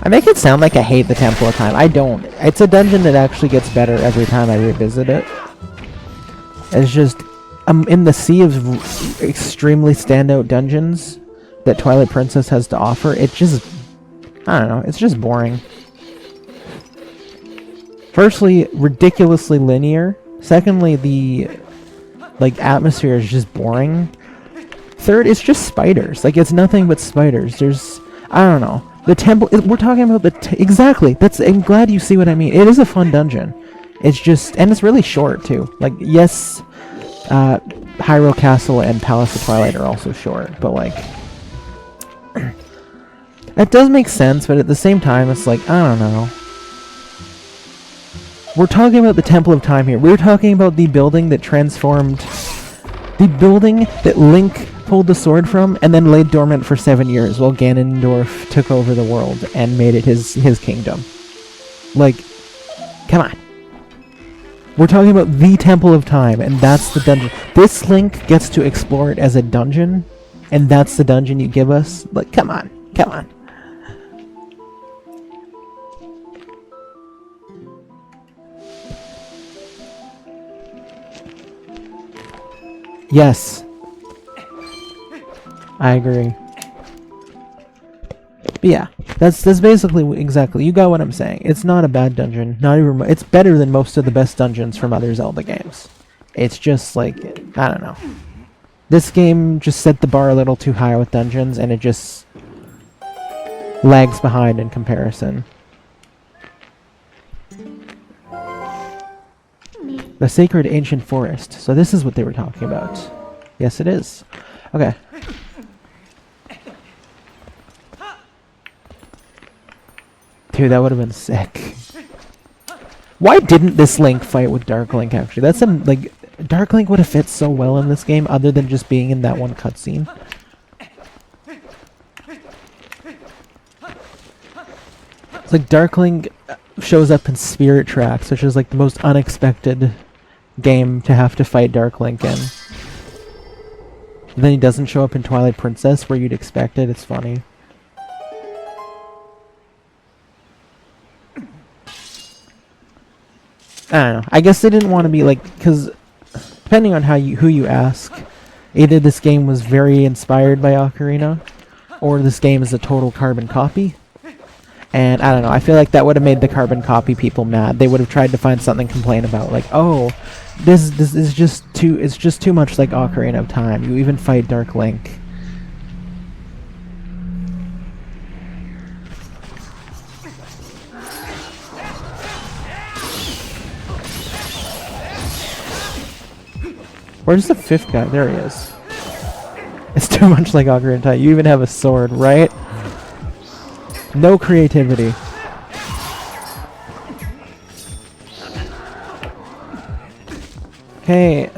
I make it sound like I hate the Temple of Time. I don't. It's a dungeon that actually gets better every time I revisit it. It's just, in the sea of extremely standout dungeons that Twilight Princess has to offer, it just, I don't know, it's just boring. Firstly, ridiculously linear. Secondly, the, like, atmosphere is just boring. Third, it's just spiders. Like, it's nothing but spiders. There's, I don't know. The temple, we're talking about the, exactly. I'm glad you see what I mean. It is a fun dungeon. It's just, and it's really short, too. Like, yes, Hyrule Castle and Palace of Twilight are also short, but, like, that does make sense, but at the same time, it's like, I don't know. We're talking about the Temple of Time here. We're talking about the building that transformed, the building that Link pulled the sword from and then laid dormant for 7 years while Ganondorf took over the world and made it his kingdom. Like, come on. We're talking about the Temple of Time, and that's the dungeon. This Link gets to explore it as a dungeon, and that's the dungeon you give us? Like, come on. Come on. Yes. I agree. But yeah, that's basically exactly. You got what I'm saying. It's not a bad dungeon. Not even. It's better than most of the best dungeons from other Zelda games. It's just like, I don't know. This game just set the bar a little too high with dungeons, and it just lags behind in comparison. The Sacred Ancient Forest. So this is what they were talking about. Yes, it is. Okay. Dude, that would have been sick. Why didn't this Link fight with Dark Link, actually? That's like, Dark Link would have fit so well in this game, other than just being in that one cutscene. It's like Dark Link shows up in Spirit Tracks, which is like the most unexpected game to have to fight Dark Link in. And then he doesn't show up in Twilight Princess, where you'd expect it. It's funny. I don't know. I guess they didn't want to be like, because depending on who you ask, either this game was very inspired by Ocarina, or this game is a total carbon copy. And I don't know. I feel like that would have made the carbon copy people mad. They would have tried to find something to complain about, like, oh, this is just too. It's just too much like Ocarina of Time. You even fight Dark Link. Where's the fifth guy? There he is. It's too much like Ocarina of Time. You even have a sword, right? No creativity. Okay.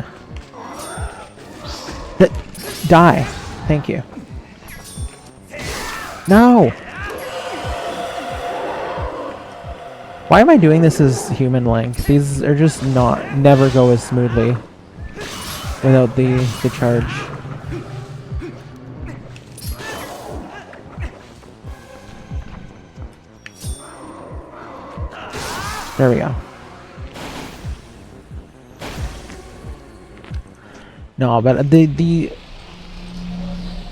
Die. Thank you. No! Why am I doing this as human Link? These are just never go as smoothly without the charge. There we go. No, but the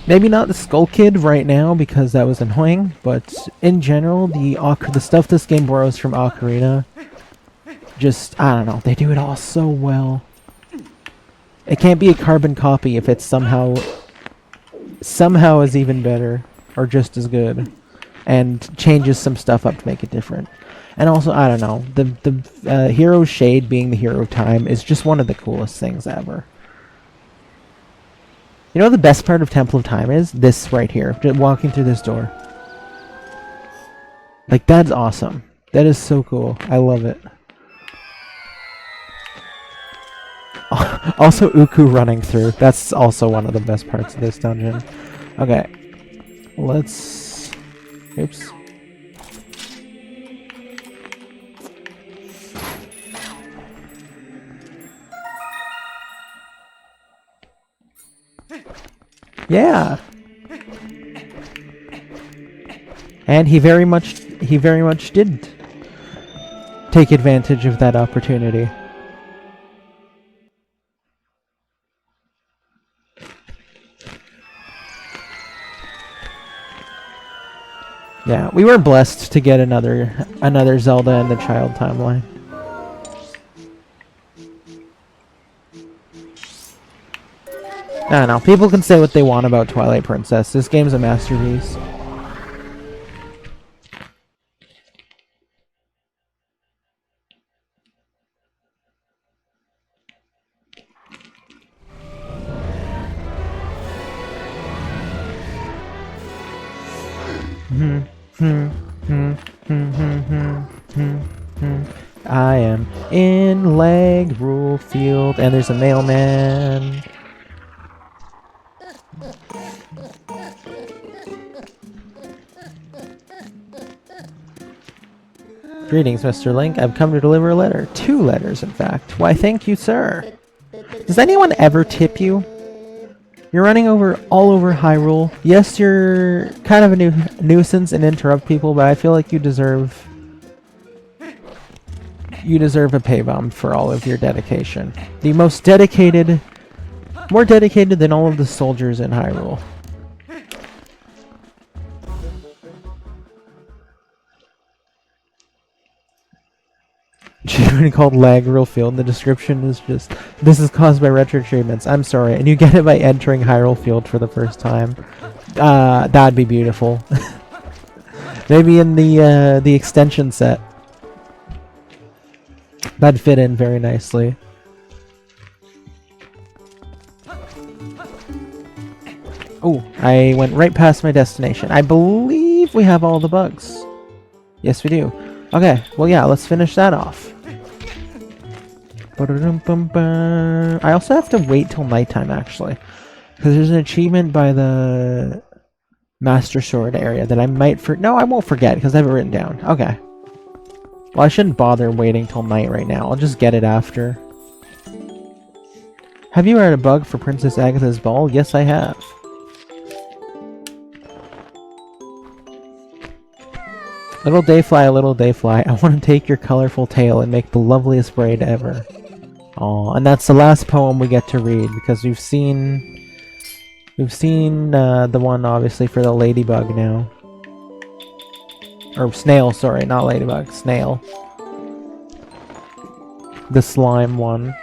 maybe not the Skull Kid right now because that was annoying, but in general, the stuff this game borrows from Ocarina, just, I don't know, they do it all so well. It can't be a carbon copy if it's somehow is even better or just as good, and changes some stuff up to make it different. And also, I don't know, the Hero Shade being the hero of time is just one of the coolest things ever. You know what the best part of Temple of Time is? This right here, just walking through this door. Like, that's awesome. That is so cool. I love it. Also, Uku running through. That's also one of the best parts of this dungeon. Okay. Let's... Oops. Yeah! And he very much he very much did take advantage of that opportunity. Yeah, we were blessed to get another Zelda in the child timeline. I don't know. People can say what they want about Twilight Princess. This game's a masterpiece. I am in Leg Rule Field, and there's a mailman. Greetings, Mr. Link. I've come to deliver a letter. 2 letters, in fact. Why, thank you, sir. Does anyone ever tip you? You're running all over Hyrule. Yes, you're kind of a nuisance and interrupt people, but I feel like you deserve a pay bump for all of your dedication. The most dedicated, more dedicated than all of the soldiers in Hyrule. Achievement called Lag Real Field. The description is just, this is caused by retro treatments. I'm sorry. And you get it by entering Hyrule Field for the first time. That'd be beautiful. Maybe in the extension set. That'd fit in very nicely. Oh, I went right past my destination. I believe we have all the bugs. Yes, we do. Okay, well yeah, let's finish that off. I also have to wait till nighttime, actually. Because there's an achievement by the Master Sword area that I might no, I won't forget, because I have it written down. Okay. Well, I shouldn't bother waiting till night right now. I'll just get it after. Have you had a bug for Princess Agatha's ball? Yes, I have. Little dayfly, I want to take your colorful tail and make the loveliest braid ever. Aw, and that's the last poem we get to read, because we've seen the one, obviously, for the ladybug now. Or snail, sorry, not ladybug, snail. The slime one.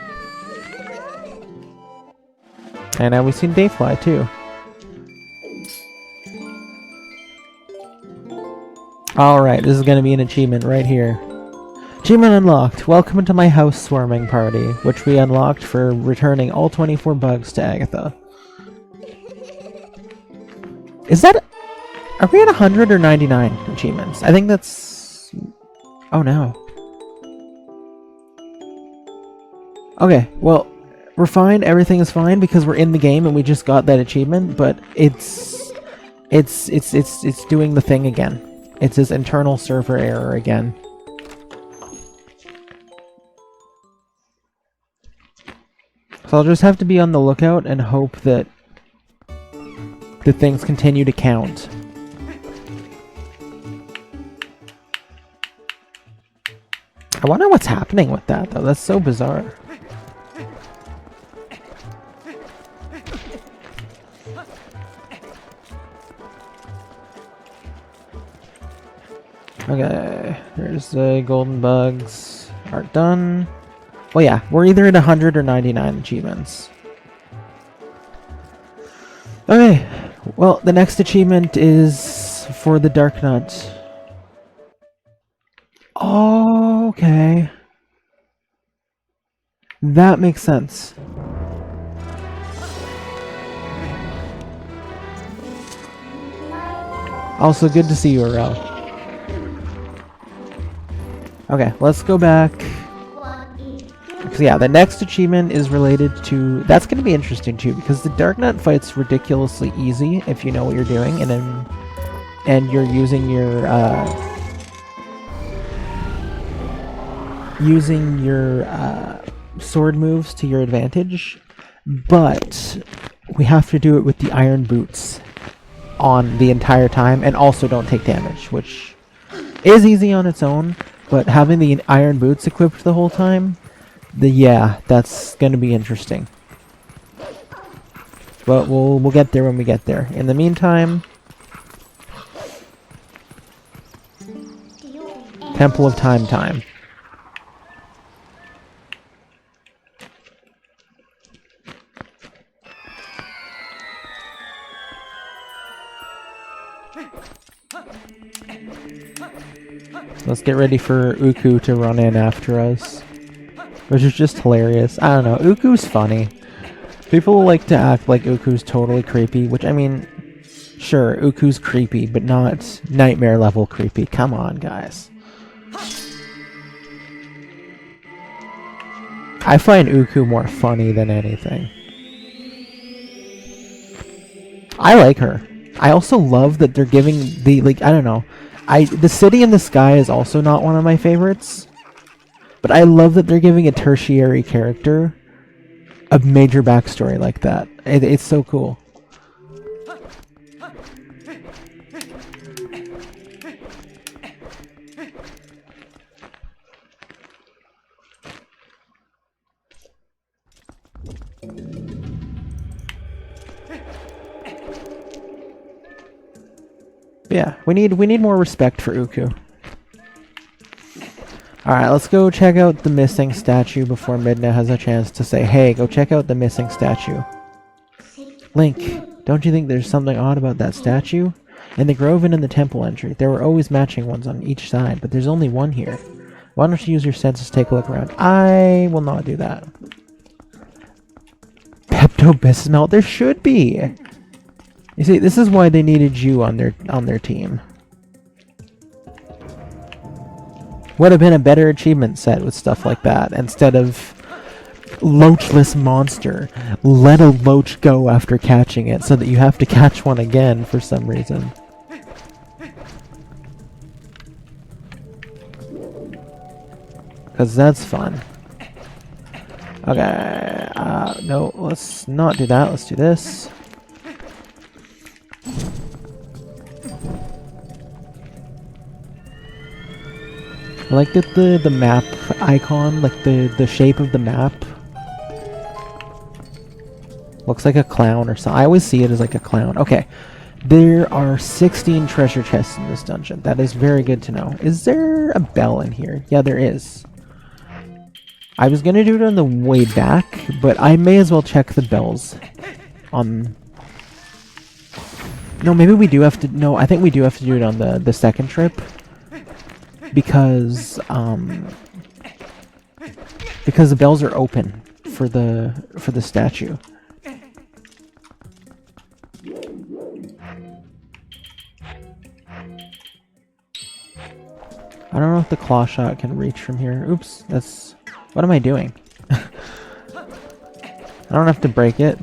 And now we've seen dayfly, too. Alright, this is going to be an achievement right here. Achievement unlocked. Welcome to my house swarming party, which we unlocked for returning all 24 bugs to Agatha. Is that... Are we at 100 or 99 achievements? I think that's... Oh no. Okay, well, we're fine. Everything is fine because we're in the game and we just got that achievement, but it's doing the thing again. It's his internal server error again. So I'll just have to be on the lookout and hope that the things continue to count. I wonder what's happening with that, though. That's so bizarre. Okay, here's the golden bugs. Art done. Well, yeah, we're either at 100 or 99 achievements. Okay, well, the next achievement is for the Darknut. Oh, okay. That makes sense. Also, good to see you, Aurel. Okay, let's go back. So yeah, the next achievement is related to... That's going to be interesting too, because the Darknut fight's ridiculously easy if you know what you're doing, and you're using your sword moves to your advantage. But we have to do it with the iron boots on the entire time, and also don't take damage, which is easy on its own, but having the iron boots equipped the whole time, yeah, that's gonna be interesting. But we'll get there when we get there. In the meantime, Temple of Time. Let's get ready for Uku to run in after us. Which is just hilarious. I don't know, Uku's funny. People like to act like Uku's totally creepy, which, I mean, sure, Uku's creepy, but not nightmare level creepy. Come on, guys. I find Uku more funny than anything. I like her. I also love that they're giving the, like, I don't know. The City in the Sky is also not one of my favorites. But I love that they're giving a tertiary character a major backstory like that. It's so cool. Yeah, we need more respect for Uku. Alright, let's go check out the missing statue before Midna has a chance to say, hey, go check out the missing statue. Link, don't you think there's something odd about that statue? In the grove and in the temple entry, there were always matching ones on each side, but there's only one here. Why don't you use your senses to take a look around? I will not do that. Pepto-Bismol, there should be! You see, this is why they needed you on their team. Would have been a better achievement set with stuff like that, instead of Loachless monster. Let a loach go after catching it, so that you have to catch one again for some reason. Because that's fun. Okay, no, let's not do that, let's do this. I like that the map icon, like the shape of the map, looks like a clown or something. I always see it as like a clown. Okay, there are 16 treasure chests in this dungeon. That is very good to know. Is there a bell in here? Yeah, there is. I was gonna do it on the way back, but I may as well check the bells on... No, maybe we do have to... No, I think we do have to do it on the second trip. Because the bells are open for the statue. I don't know if the claw shot can reach from here. Oops, that's... What am I doing? I don't have to break it.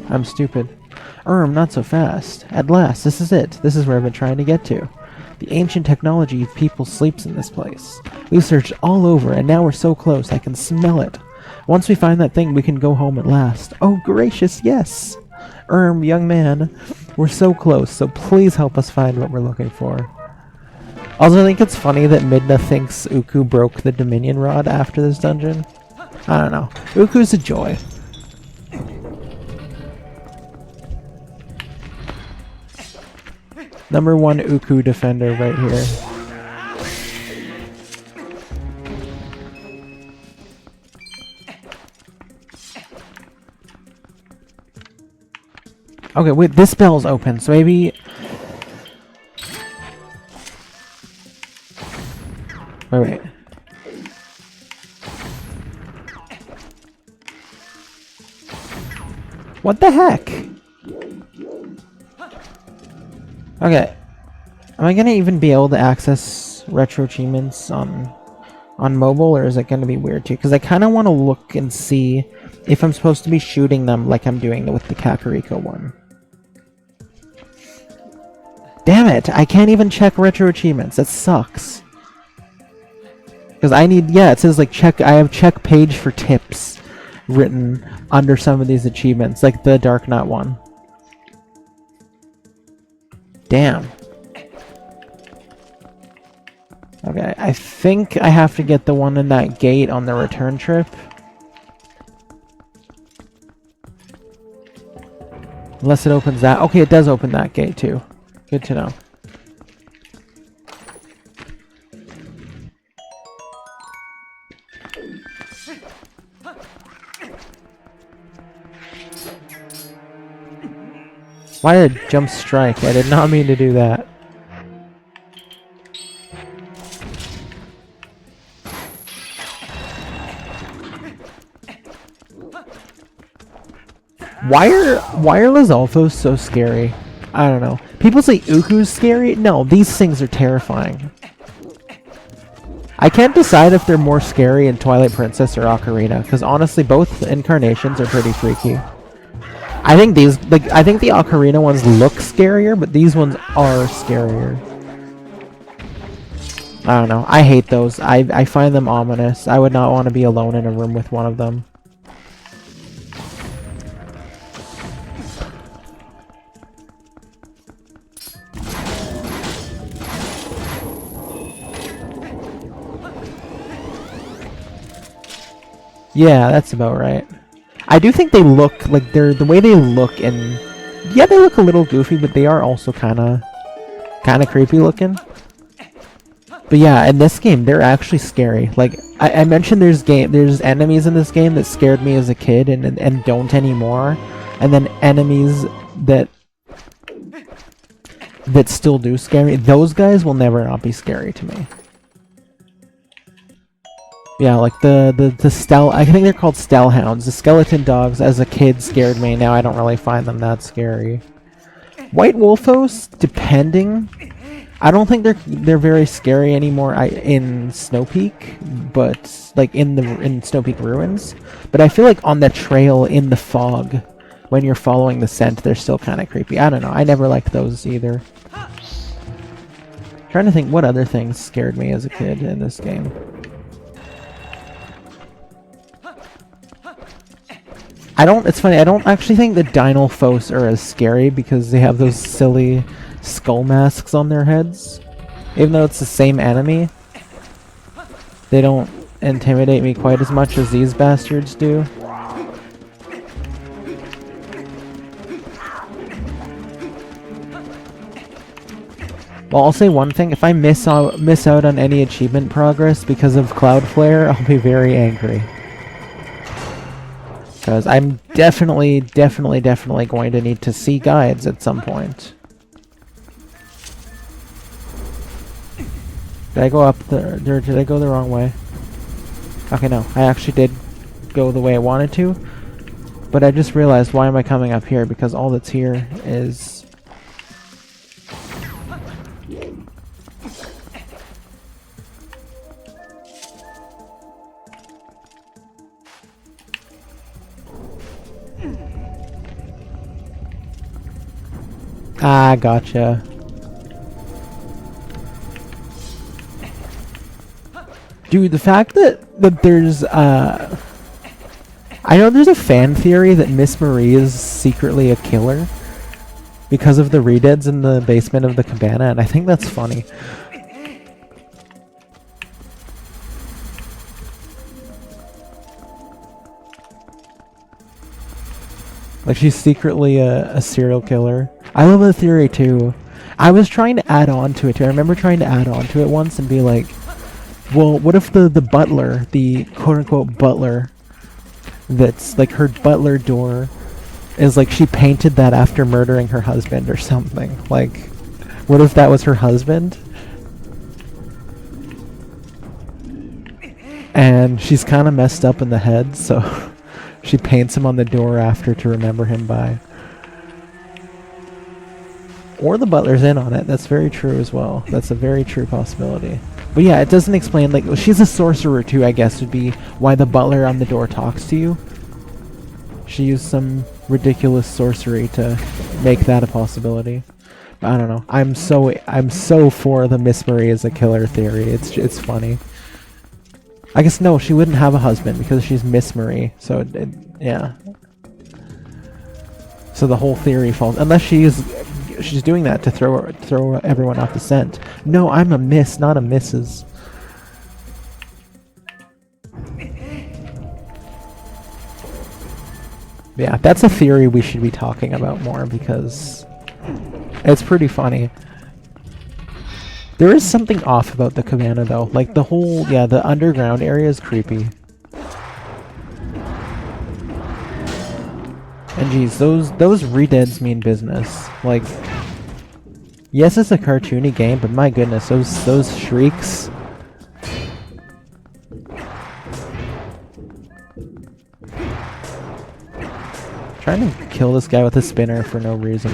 I'm stupid. Not so fast. At last, this is it. This is where I've been trying to get to. The ancient technology of people sleeps in this place. We've searched all over, and now we're so close, I can smell it. Once we find that thing, we can go home at last. Oh, gracious, yes! Young man, we're so close, so please help us find what we're looking for. Also, I think it's funny that Midna thinks Uku broke the Dominion Rod after this dungeon. I don't know. Uku's a joy. Number 1 Uku defender right here. Okay, wait, this bell's open, so maybe... Wait. What the heck? Okay. Am I gonna even be able to access retro achievements on mobile, or is it gonna be weird too? Because I kind of want to look and see if I'm supposed to be shooting them like I'm doing with the Kakariko one. Damn it! I can't even check retro achievements. That sucks. Because I need, yeah, it says like check, I have check page for tips written under some of these achievements, like the Darknut one. Damn. Okay, I think I have to get the one in that gate on the return trip. Unless it opens that. Okay, it does open that gate too. Good to know. Why did I jump strike? I did not mean to do that. Why are Lizalfos so scary? I don't know. People say Uku's scary. No, these things are terrifying. I can't decide if they're more scary in Twilight Princess or Ocarina, because honestly, both incarnations are pretty freaky. I think the Ocarina ones look scarier, but these ones are scarier. I don't know. I hate those. I find them ominous. I would not want to be alone in a room with one of them. Yeah, that's about right. I do think they look like the way they look, and yeah, they look a little goofy, but they are also kind of creepy looking. But yeah, in this game, they're actually scary. Like I mentioned, there's enemies in this game that scared me as a kid and don't anymore, and then enemies that still do scare me. Those guys will never not be scary to me. Yeah, like the I think they're called Stellhounds. The skeleton dogs as a kid scared me. Now I don't really find them that scary. White Wolfos, depending. I don't think they're very scary anymore in Snow Peak, but like in Snow Peak Ruins. But I feel like on the trail in the fog, when you're following the scent, they're still kind of creepy. I don't know. I never liked those either. Trying to think what other things scared me as a kid in this game. It's funny, I don't actually think the Dynalphos are as scary because they have those silly skull masks on their heads. Even though it's the same enemy, they don't intimidate me quite as much as these bastards do. Well, I'll say one thing, if I miss out on any achievement progress because of Cloudflare, I'll be very angry. Because I'm definitely going to need to see guides at some point. Did I go up there? Did I go the wrong way? Okay, no. I actually did go the way I wanted to. But I just realized, why am I coming up here? Because all that's here is... Ah, gotcha. Dude, the fact that there's, I know there's a fan theory that Miss Marie is secretly a killer because of the redeads in the basement of the cabana, and I think that's funny. Like, she's secretly a serial killer. I love the theory, too. I was trying to add on to it, too. I remember trying to add on to it once and be like, well, what if the butler, the quote-unquote butler, that's, like, her butler door, is, like, she painted that after murdering her husband or something? Like, what if that was her husband? And she's kind of messed up in the head, so she paints him on the door after to remember him by. Or the butler's in on it. That's very true as well. That's a very true possibility. But yeah, it doesn't explain, like, she's a sorcerer too, I guess, would be why the butler on the door talks to you. She used some ridiculous sorcery to make that a possibility. But I don't know. I'm so for the Miss Marie as a killer theory. It's funny. I guess no, she wouldn't have a husband because she's Miss Marie. So yeah. So the whole theory falls, unless she's doing that to throw everyone off the scent. No, I'm a miss, not a Mrs. Yeah, that's a theory we should be talking about more because it's pretty funny. There is something off about the cabana though. Like the whole, yeah, the underground area is creepy. And geez, those redeads mean business. Like, yes, it's a cartoony game, but my goodness, those shrieks. Trying to kill this guy with a spinner for no reason.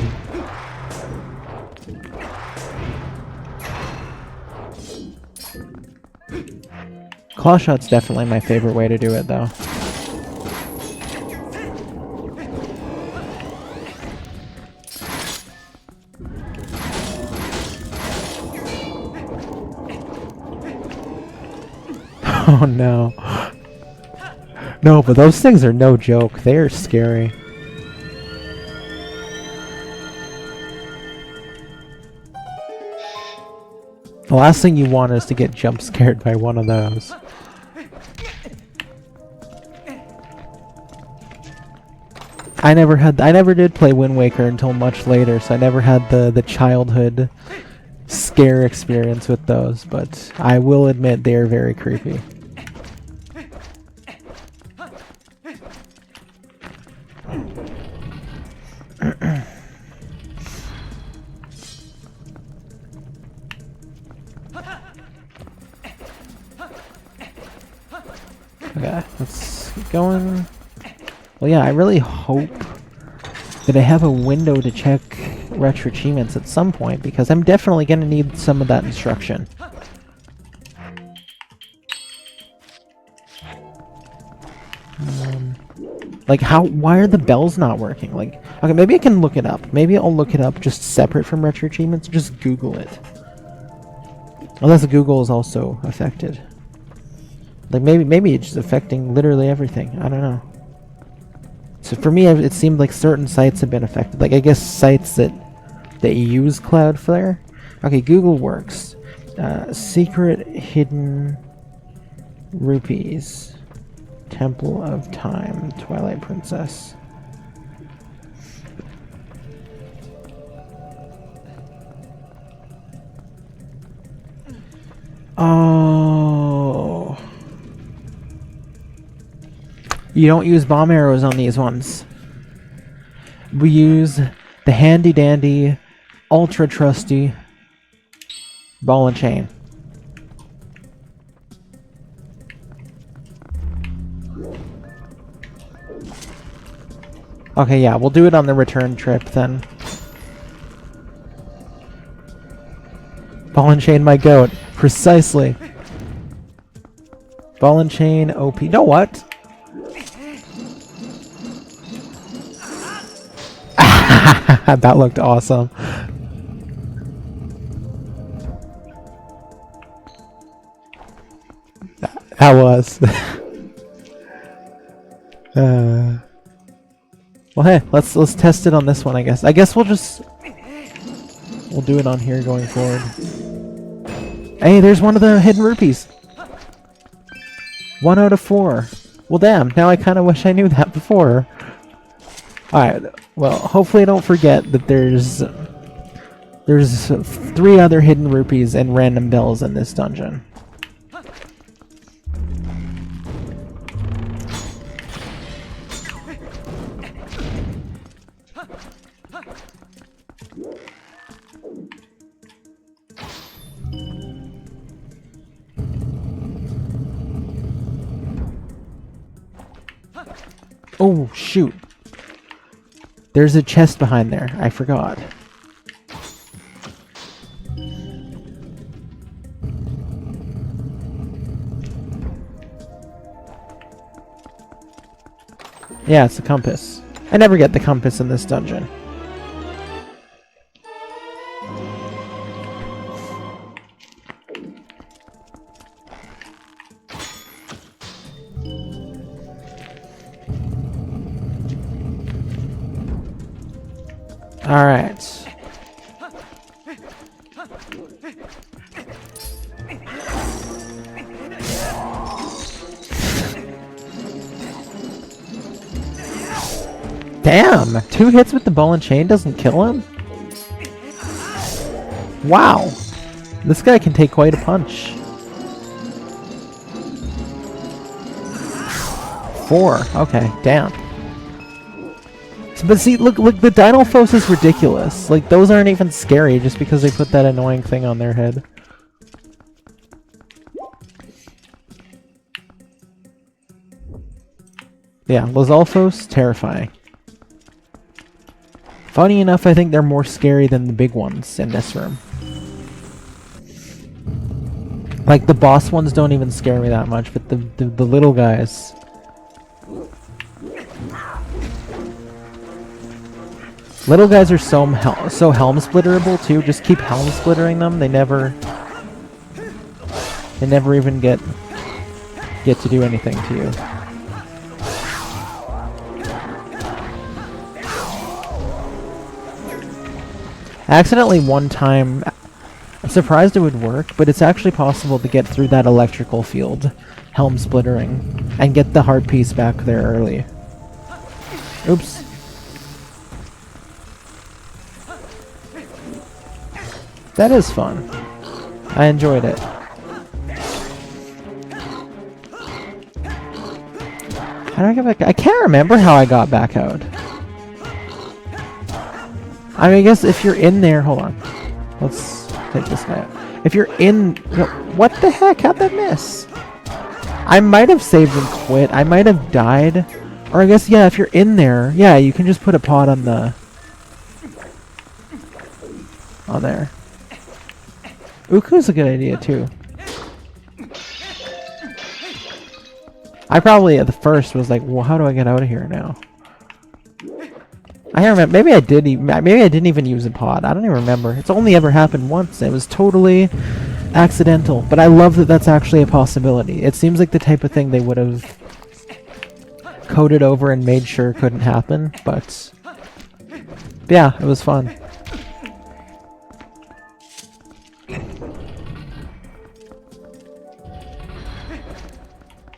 Claw shot's definitely my favorite way to do it, though. Oh no. No, but those things are no joke. They are scary. The last thing you want is to get jump scared by one of those. I never did play Wind Waker until much later, so I never had the childhood scare experience with those, but I will admit they are very creepy. Okay, let's keep going. Well, yeah, I really hope that I have a window to check retro achievements at some point, because I'm definitely going to need some of that instruction. Like, why are the bells not working? Like, okay, maybe I can look it up. Maybe I'll look it up just separate from retro achievements. Just Google it. Unless Google is also affected. Like, maybe it's just affecting literally everything. I don't know. So for me, it seemed like certain sites have been affected. Like, I guess sites that use Cloudflare. Okay, Google works. Secret hidden rupees. Temple of Time. Twilight Princess. Oh. You don't use bomb arrows on these ones. We use the handy dandy, ultra trusty ball and chain. Okay, yeah, we'll do it on the return trip then. Ball and chain, my goat. Precisely. Ball and chain, OP. You know what? That looked awesome. That was. Well, hey, let's test it on this one, I guess. I guess we'll do it on here going forward. Hey, there's one of the hidden rupees. 1 out of 4. Well, damn. Now I kind of wish I knew that before. Alright, well, hopefully I don't forget that there's 3 other hidden rupees and random bells in this dungeon. Oh, shoot. There's a chest behind there. I forgot. Yeah, it's a compass. I never get the compass in this dungeon. All right. Damn! 2 hits with the ball and chain doesn't kill him? Wow! This guy can take quite a punch. 4. Okay, damn. But see, look, the Dinolphos is ridiculous. Like, those aren't even scary just because they put that annoying thing on their head. Yeah, Lizalfos, terrifying. Funny enough, I think they're more scary than the big ones in this room. Like, the boss ones don't even scare me that much, but the little guys... Little guys are so helm splitterable too. Just keep helm splittering them. They never even get to do anything to you. Accidentally one time, I'm surprised it would work, but it's actually possible to get through that electrical field, helm splittering, and get the heart piece back there early. Oops. That is fun. I enjoyed it. How do I get back? I can't remember how I got back out. I mean, I guess if you're in there, hold on. Let's take this guy out. If you're in, what the heck? How'd that miss? I might have saved and quit. I might have died. Or I guess, yeah, if you're in there, yeah, you can just put a pot on the... on there. Uku's a good idea, too. I probably, at the first, was like, well, how do I get out of here now? I remember, maybe I didn't even use a pod. I don't even remember. It's only ever happened once. It was totally accidental. But I love that that's actually a possibility. It seems like the type of thing they would have coded over and made sure couldn't happen. But yeah, it was fun.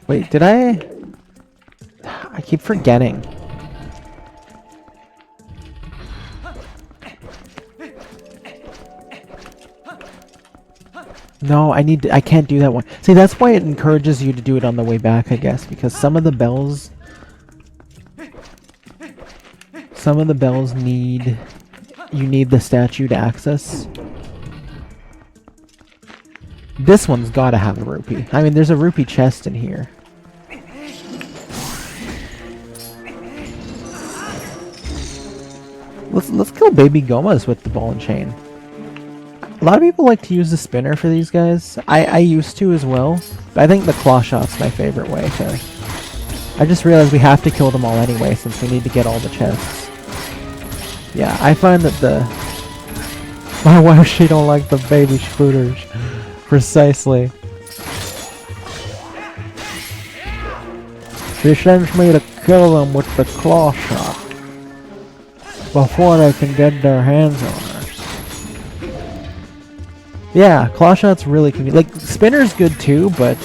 Wait, did I keep forgetting. No, I can't do that one. See, that's why it encourages you to do it on the way back, I guess, because some of the bells need the statue to access. This one's gotta have a rupee. I mean, there's a rupee chest in here. Let's kill baby Gomas with the ball and chain. A lot of people like to use the spinner for these guys. I used to as well, but I think the claw shot's my favorite way to... I just realized we have to kill them all anyway since we need to get all the chests. Yeah, I find that my wife, she don't like the baby spooters. Precisely. She sends me to kill them with the claw shot before they can get their hands on her. Yeah, claw shot's really convenient. Like, spinner's good too, but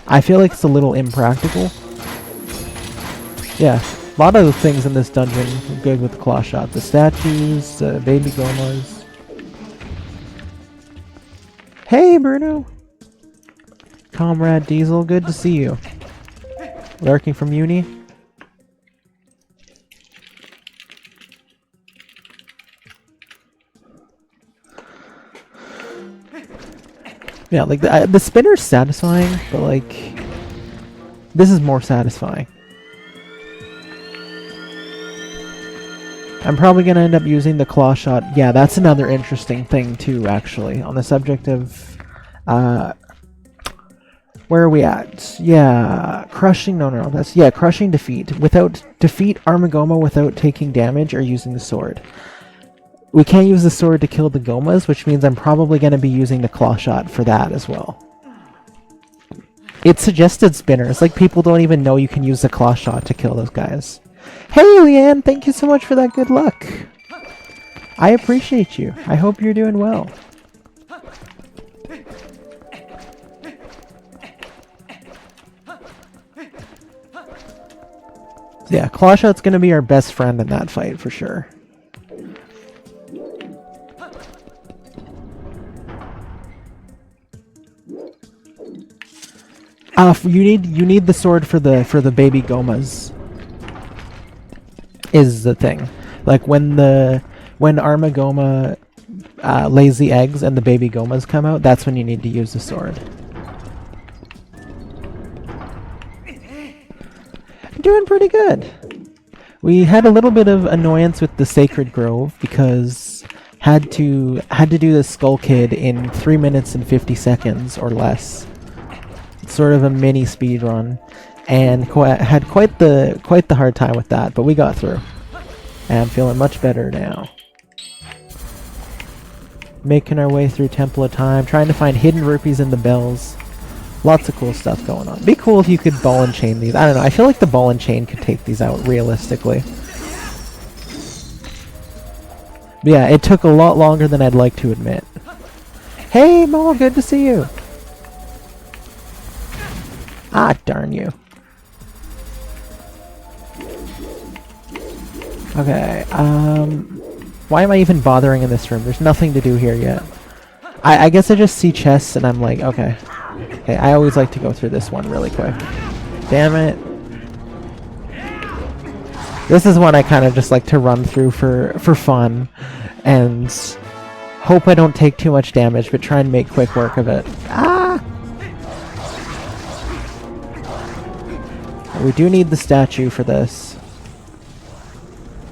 I feel like it's a little impractical. Yeah, a lot of the things in this dungeon are good with the claw shot. The statues, baby Gomas. Hey, Bruno! Comrade Diesel, good to see you. Lurking from uni? Yeah, like, the spinner's satisfying, but, like, this is more satisfying. I'm probably going to end up using the claw shot. Yeah, that's another interesting thing, too, actually. On the subject of, where are we at? Yeah, crushing, no, that's, yeah, crushing defeat. Defeat Armagoma without taking damage or using the sword. We can't use the sword to kill the Gomas, which means I'm probably going to be using the claw shot for that as well. It suggested spinners, like people don't even know you can use the claw shot to kill those guys. Hey, Leanne, thank you so much for that good luck. I appreciate you. I hope you're doing well. Yeah, Clawshot's gonna be our best friend in that fight for sure. You need the sword for the baby Gomas. Is the thing. Like when Armagoma lays the eggs and the baby Gomas come out, that's when you need to use the sword. Doing pretty good. We had a little bit of annoyance with the Sacred Grove because had to do the Skull Kid in 3 minutes and 50 seconds or less. It's sort of a mini speed run, and had quite the hard time with that, but we got through. And I'm feeling much better now. Making our way through Temple of Time, trying to find hidden rupees in the bells. Lots of cool stuff going on. Be cool if you could ball and chain these. I don't know, I feel like the ball and chain could take these out realistically. But yeah, it took a lot longer than I'd like to admit. Hey Mo, good to see you! Ah, darn you. Okay, why am I even bothering in this room? There's nothing to do here yet. I guess I just see chests and I'm like, okay. Okay, I always like to go through this one really quick. Damn it. This is one I kind of just like to run through for fun and hope I don't take too much damage, but try and make quick work of it. Ah! We do need the statue for this.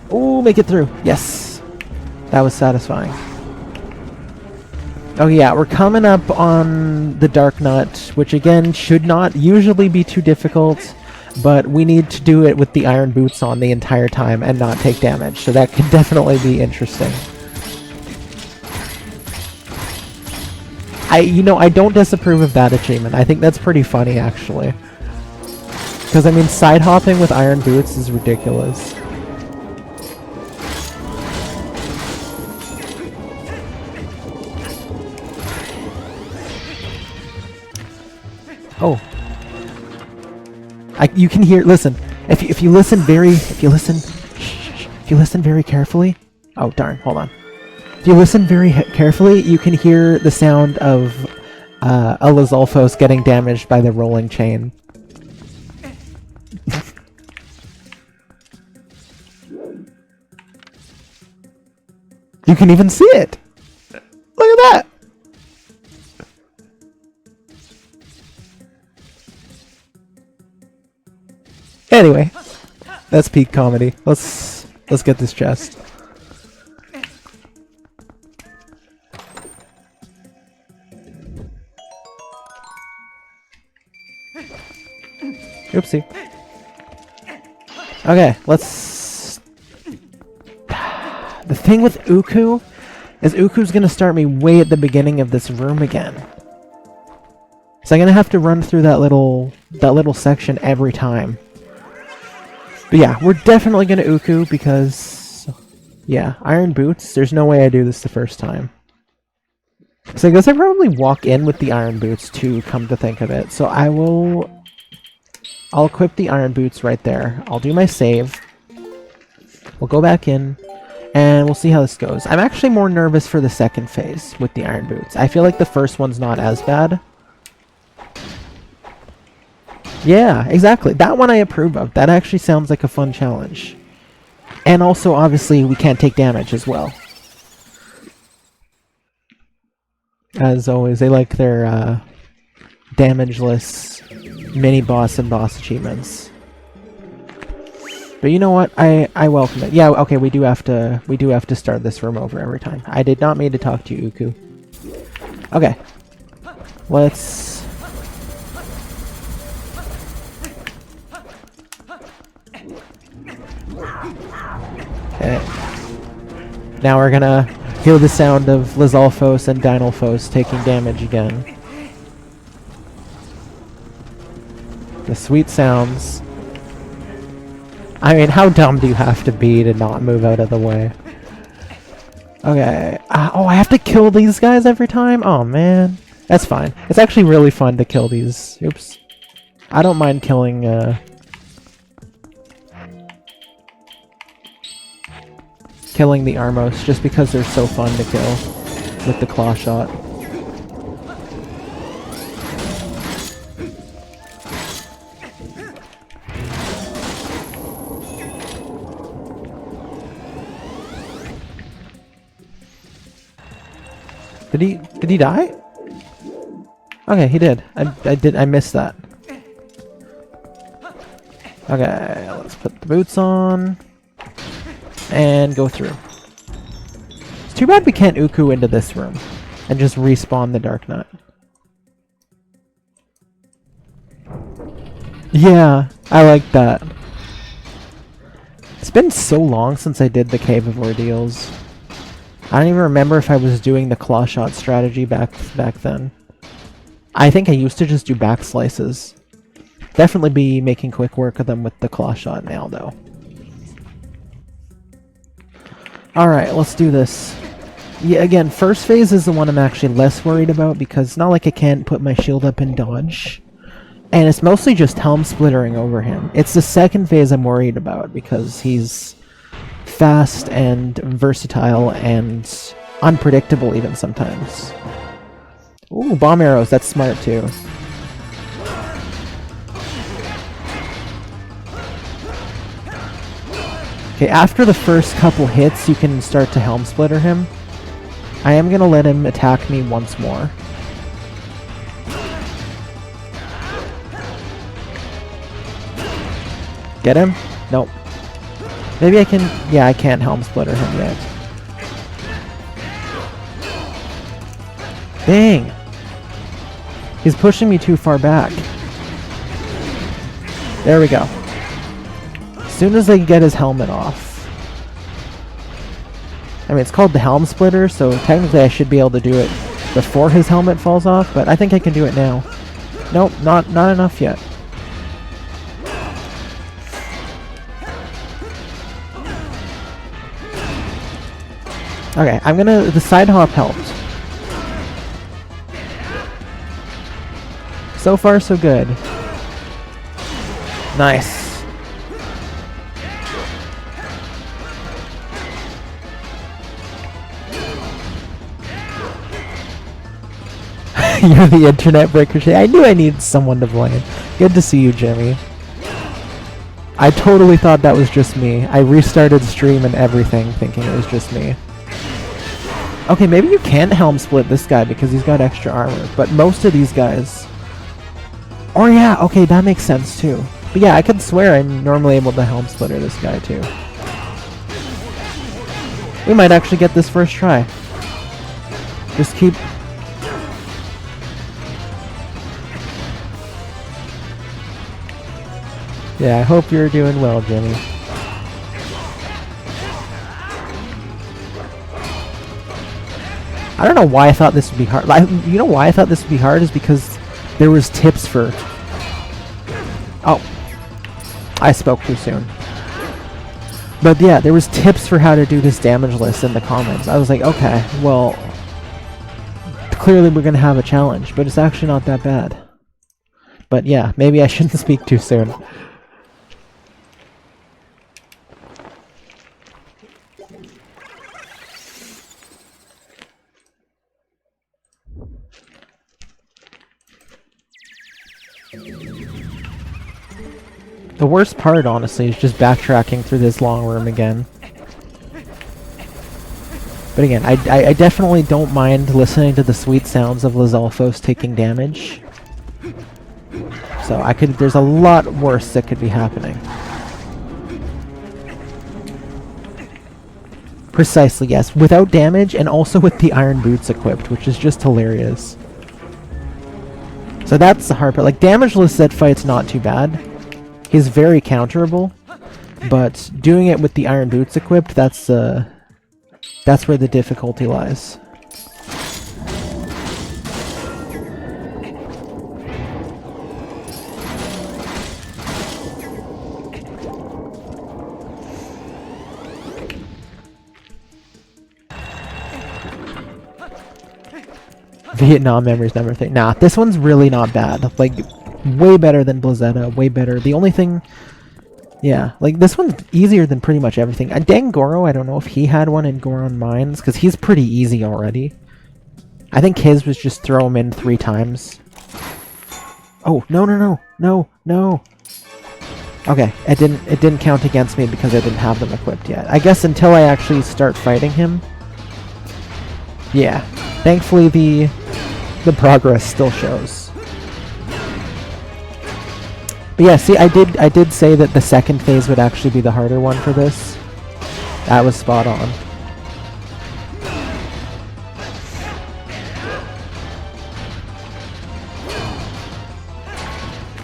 Oh, make it through. Yes. That was satisfying. Oh yeah, we're coming up on the Darknut, which again should not usually be too difficult, but we need to do it with the iron boots on the entire time and not take damage, so that could definitely be interesting. I don't disapprove of that achievement. I think that's pretty funny, actually. Because, I mean, side hopping with iron boots is ridiculous. Oh. You can hear, listen, if you listen very carefully, oh darn, hold on. If you listen very carefully, you can hear the sound of a Lizalfos getting damaged by the rolling chain. You can even see it! Look at that! Anyway, that's peak comedy. Let's get this chest. Oopsie. Okay, let's... The thing with Uku is Uku's gonna start me way at the beginning of this room again. So I'm gonna have to run through that little section every time. But yeah, we're definitely gonna Uku because... Yeah, iron boots. There's no way I do this the first time. So I guess I probably walk in with the iron boots too, come to think of it. So I'll equip the iron boots right there. I'll do my save. We'll go back in, and we'll see how this goes. I'm actually more nervous for the second phase with the iron boots. I feel like the first one's not as bad. Yeah, exactly. That one I approve of. That actually sounds like a fun challenge. And also, obviously, we can't take damage as well. As always, they like their damageless mini-boss and boss achievements. But you know what? I welcome it. Yeah, okay, we do have to start this room over every time. I did not mean to talk to you, Uku. Okay. Let's... Okay. Now we're gonna hear the sound of Lizalfos and Dynalfos taking damage again. The sweet sounds. I mean, how dumb do you have to be to not move out of the way? Okay. Oh, I have to kill these guys every time? Oh, man. That's fine. It's actually really fun to kill these. Oops. I don't mind killing, killing the Armos just because they're so fun to kill with the claw shot. Did he die? Okay, he did. I missed that. Okay, let's put the boots on and go through. It's too bad we can't Uku into this room and just respawn the Darknut. Yeah, I like that. It's been so long since I did the Cave of Ordeals. I don't even remember if I was doing the claw shot strategy back then. I think I used to just do back slices. Definitely be making quick work of them with the claw shot now, though. Alright, let's do this. Yeah, again, first phase is the one I'm actually less worried about because it's not like I can't put my shield up and dodge. And it's mostly just helm splittering over him. It's the second phase I'm worried about because he's fast and versatile and unpredictable even sometimes. Ooh, bomb arrows, that's smart too. Okay, after the first couple hits you can start to helm splitter him. I am gonna let him attack me once more. Get him? Nope. Maybe I can... Yeah, I can't helm splitter him yet. Dang! He's pushing me too far back. There we go. As soon as I get his helmet off. I mean, it's called the helm splitter, so technically I should be able to do it before his helmet falls off, but I think I can do it now. Nope, not enough yet. Okay, I'm gonna... The side hop helped. So far, so good. Nice. You're the internet breaker. I knew I needed someone to blame. Good to see you, Jimmy. I totally thought that was just me. I restarted stream and everything thinking it was just me. Okay, maybe you can't helm split this guy because he's got extra armor, but most of these guys... Oh yeah, okay, that makes sense too. But yeah, I could swear I'm normally able to helm splitter this guy too. We might actually get this first try. Just keep... Yeah, I hope you're doing well, Jimmy. I don't know why I thought this would be hard. You know why I thought this would be hard is because there was tips for... Oh. I spoke too soon. But yeah, there was tips for how to do this damage list in the comments. I was like, okay, well... Clearly we're going to have a challenge, but it's actually not that bad. But yeah, maybe I shouldn't speak too soon. The worst part, honestly, is just backtracking through this long room again. But again, I definitely don't mind listening to the sweet sounds of Lizalfos taking damage. So there's a lot worse that could be happening. Precisely, yes. Without damage, and also with the iron boots equipped, which is just hilarious. So that's the hard part. Like, damageless Zed fight's not too bad. He's very counterable, but doing it with the iron boots equipped, that's where the difficulty lies. Vietnam memories number 3. Nah, this one's really not bad. Like, way better than Blizzetta, way better. The only thing Yeah, like this one's easier than pretty much everything. Dang Goro, I don't know if he had one in Goron Mines, because he's pretty easy already. I think his was just throw him in 3 times. Oh, no, no, no, no, no. Okay, it didn't count against me because I didn't have them equipped yet. I guess until I actually start fighting him. Yeah, thankfully the progress still shows. But yeah, see, I did say that the second phase would actually be the harder one for this. That was spot on.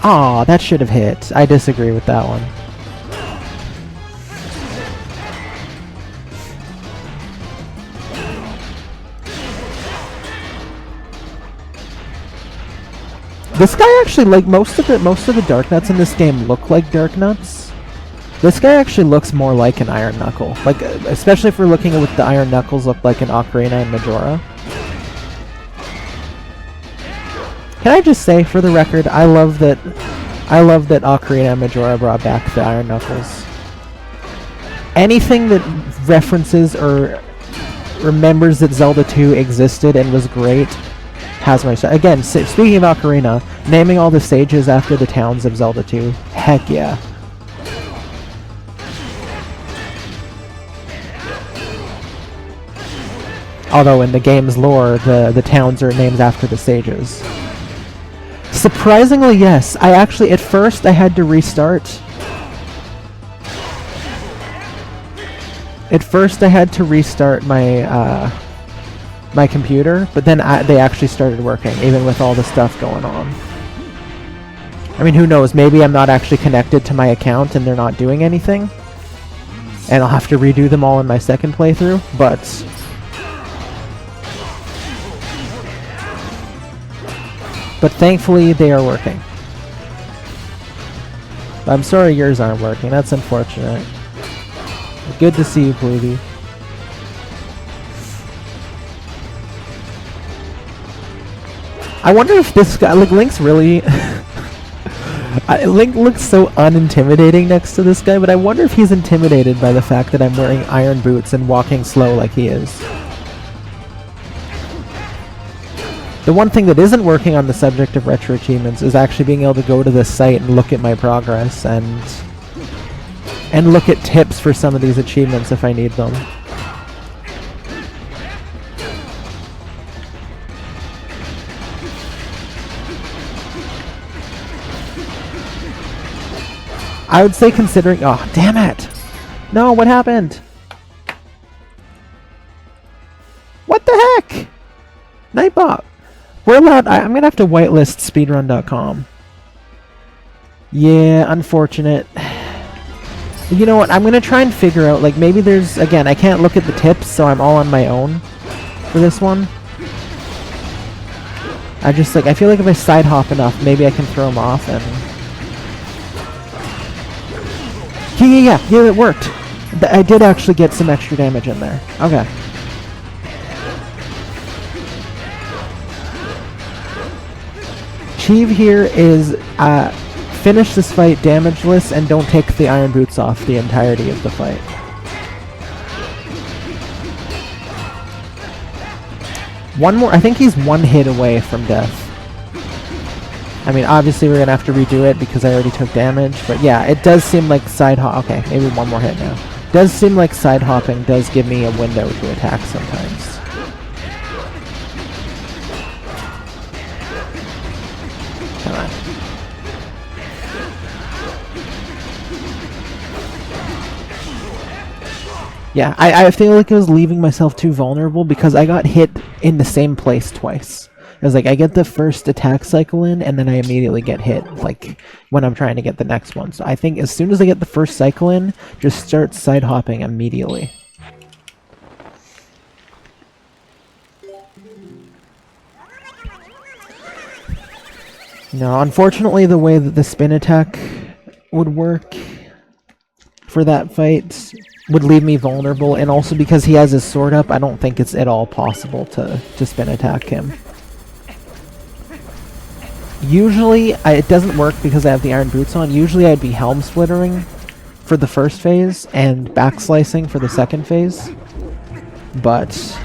Aw, that should have hit. I disagree with that one. This guy actually, like, most of the Darknuts in this game look like Darknuts. This guy actually looks more like an Iron Knuckle. Like, especially if we're looking at what the Iron Knuckles look like in Ocarina and Majora. Can I just say, for the record, I love that Ocarina and Majora brought back the Iron Knuckles. Anything that references or remembers that Zelda 2 existed and was great has my star. Again, speaking of Ocarina, naming all the stages after the towns of Zelda 2, heck yeah. Although in the game's lore, the towns are named after the stages. Surprisingly, yes. I actually, at first, I had to restart. At first, I had to restart my my computer, but then they actually started working, even with all the stuff going on. I mean, who knows? Maybe I'm not actually connected to my account and they're not doing anything, and I'll have to redo them all in my second playthrough. But thankfully, they are working. I'm sorry yours aren't working. That's unfortunate. Good to see you, Pluby. I wonder if this guy, like, Link's really... Link looks so unintimidating next to this guy, but I wonder if he's intimidated by the fact that I'm wearing iron boots and walking slow like he is. The one thing that isn't working on the subject of retro achievements is actually being able to go to this site and look at my progress and look at tips for some of these achievements if I need them. I would say considering... Oh, damn it! No, what happened? What the heck? Nightbot! We're allowed... I'm gonna have to whitelist speedrun.com. Yeah, unfortunate. You know what? I'm gonna try and figure out, like, maybe there's... Again, I can't look at the tips, so I'm all on my own for this one. I just, like, I feel like if I side hop enough, maybe I can throw him off and... Yeah, it worked. I did actually get some extra damage in there. Okay. Achieve here is finish this fight damageless and don't take the iron boots off the entirety of the fight. One more. I think he's one hit away from death. I mean, obviously we're gonna have to redo it because I already took damage, but yeah, it does seem like side hop. Okay, maybe one more hit now. Does seem like side hopping does give me a window to attack sometimes. Come on. Yeah, I feel like I was leaving myself too vulnerable because I got hit in the same place twice. It was like, I get the first attack cycle in, and then I immediately get hit, like, when I'm trying to get the next one. So I think as soon as I get the first cycle in, just start side hopping immediately. No, unfortunately the way that the spin attack would work for that fight would leave me vulnerable, and also because he has his sword up, I don't think it's at all possible to spin attack him. Usually, it doesn't work because I have the iron boots on. Usually I'd be helm splittering, for the first phase and backslicing for the second phase, but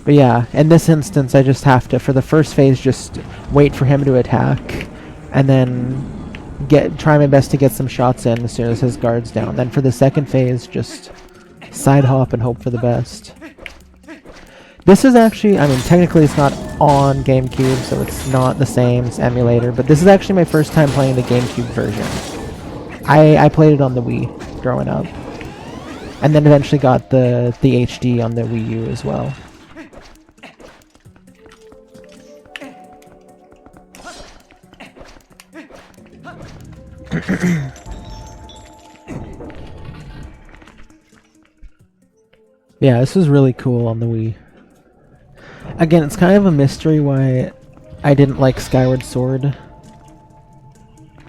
yeah, in this instance I just have to, for the first phase, just wait for him to attack and then try my best to get some shots in as soon as his guard's down. Then for the second phase, just side hop and hope for the best. This is actually, I mean, technically it's not on GameCube, so it's not the same, it's emulator, but this is actually my first time playing the GameCube version. I played it on the Wii growing up, and then eventually got the HD on the Wii U as well. Yeah, this was really cool on the Wii. Again, it's kind of a mystery why I didn't like Skyward Sword.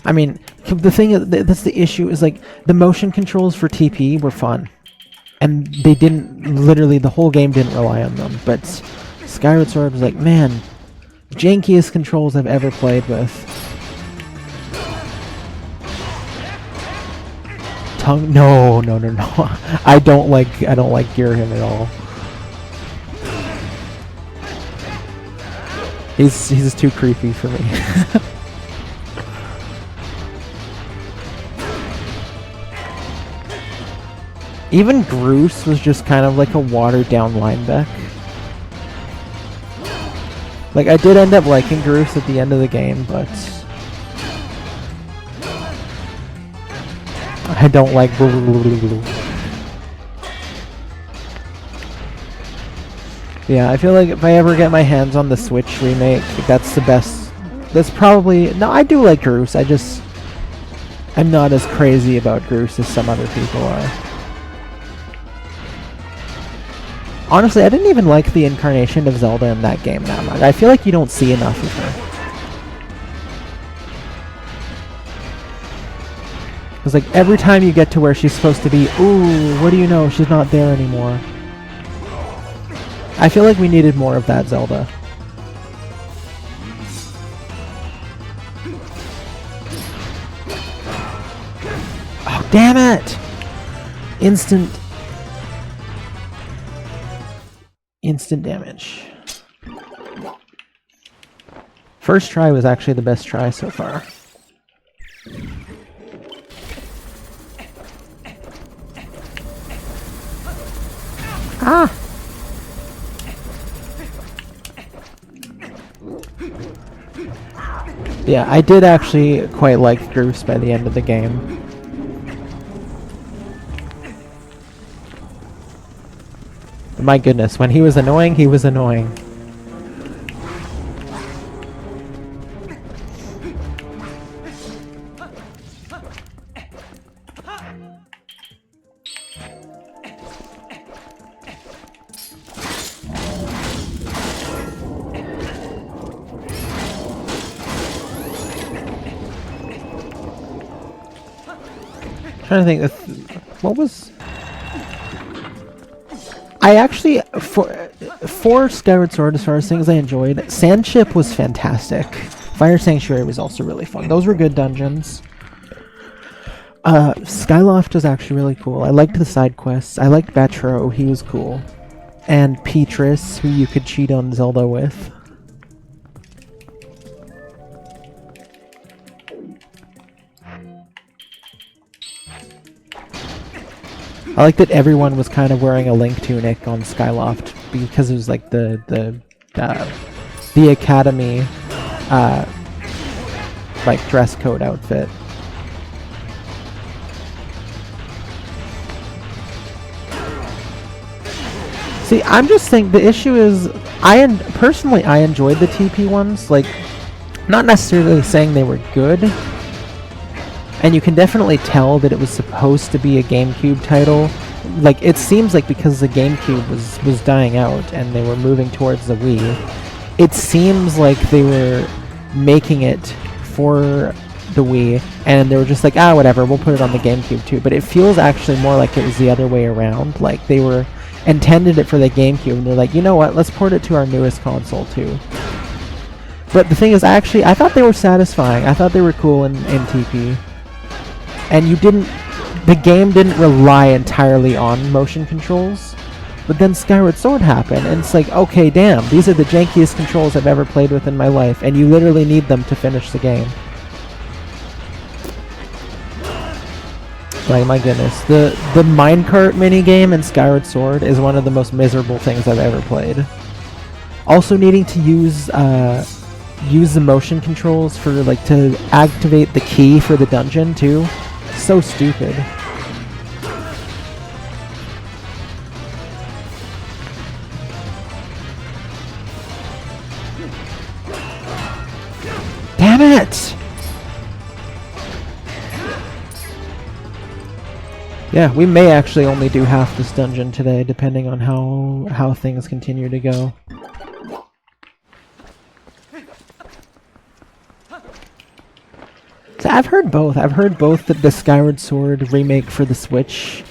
I mean, the thing is, that's the issue, is like, the motion controls for TP were fun. And they didn't, literally, the whole game didn't rely on them. But Skyward Sword was like, man, jankiest controls I've ever played with. No. I don't like Girahim at all. He's too creepy for me. Even Groose was just kind of like a watered down Linebeck. Like, I did end up liking Groose at the end of the game, but I don't like Yeah, I feel like if I ever get my hands on the Switch remake, that's the best. That's probably... No, I do like Groose, I'm not as crazy about Groose as some other people are. Honestly, I didn't even like the incarnation of Zelda in that game that much. I feel like you don't see enough of her. It's like every time you get to where she's supposed to be, ooh, what do you know, she's not there anymore. I feel like we needed more of that Zelda. Oh, damn it! Instant damage. First try was actually the best try so far. Ah! Yeah, I did actually quite like Groose by the end of the game. My goodness, when he was annoying, he was annoying. Trying to think of what was... I actually, for Skyward Sword, as far as things I enjoyed, Sandship was fantastic. Fire Sanctuary was also really fun. Those were good dungeons. Skyloft was actually really cool. I liked the side quests. I liked Batro, he was cool. And Petrus, who you could cheat on Zelda with. I like that everyone was kind of wearing a Link tunic on Skyloft because it was like the Academy like dress code outfit. See, I'm just saying the issue is personally I enjoyed the TP ones, like not necessarily saying they were good. And you can definitely tell that it was supposed to be a GameCube title. Like, it seems like because the GameCube was dying out and they were moving towards the Wii, it seems like they were making it for the Wii, and they were just like, ah, whatever, we'll put it on the GameCube too. But it feels actually more like it was the other way around. Like, they were intended it for the GameCube, and they're like, you know what, let's port it to our newest console too. But the thing is, I thought they were satisfying. I thought they were cool in TP. And the game didn't rely entirely on motion controls. But then Skyward Sword happened, and it's like, okay, damn, these are the jankiest controls I've ever played with in my life, and you literally need them to finish the game. Like, my goodness. The minecart minigame in Skyward Sword is one of the most miserable things I've ever played. Also needing to use the motion controls for, like, to activate the key for the dungeon, too. So stupid. Damn it! Yeah, we may actually only do half this dungeon today, depending on how things continue to go. So I've heard both. I've heard both that the Skyward Sword remake for the Switch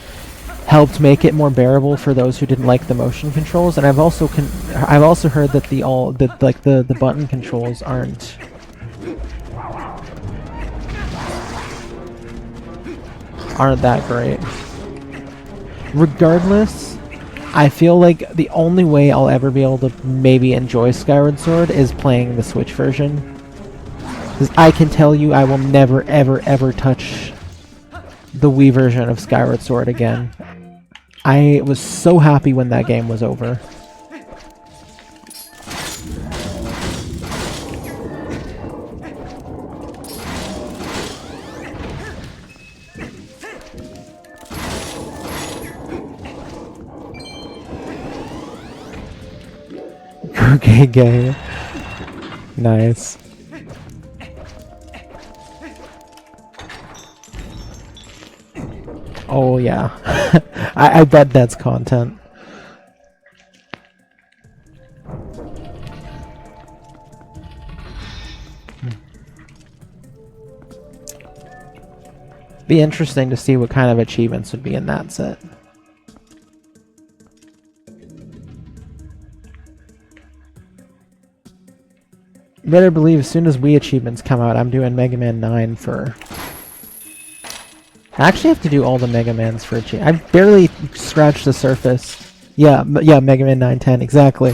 helped make it more bearable for those who didn't like the motion controls, and I've also heard that the button controls aren't that great. Regardless, I feel like the only way I'll ever be able to maybe enjoy Skyward Sword is playing the Switch version. Because I can tell you I will never, ever, ever touch the Wii version of Skyward Sword again. I was so happy when that game was over. Okay, gay. Nice. Oh yeah. I bet that's content. Be interesting to see what kind of achievements would be in that set. You better believe as soon as Wii achievements come out, I'm doing Mega Man 9 for... I actually have to do all the Mega Mans for achievement. I barely scratched the surface. Yeah, Mega Man 910, exactly.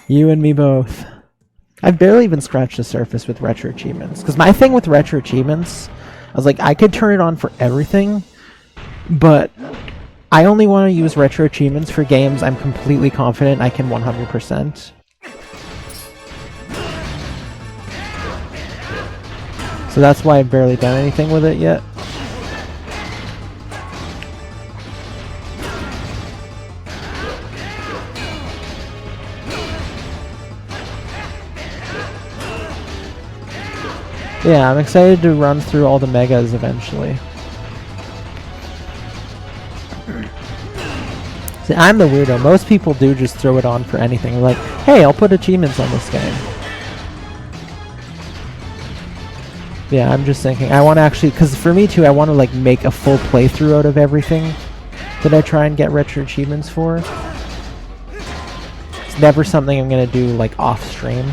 You and me both. I've barely even scratched the surface with retro achievements. Because my thing with retro achievements, I was like, I could turn it on for everything, but I only want to use retro achievements for games I'm completely confident I can 100%. So that's why I've barely done anything with it yet. Yeah, I'm excited to run through all the megas eventually. See, I'm the weirdo. Most people do just throw it on for anything. Like, hey, I'll put achievements on this game. Yeah, I'm just thinking, I want to actually, because for me too, I want to like make a full playthrough out of everything that I try and get retro achievements for. It's never something I'm going to do like off stream.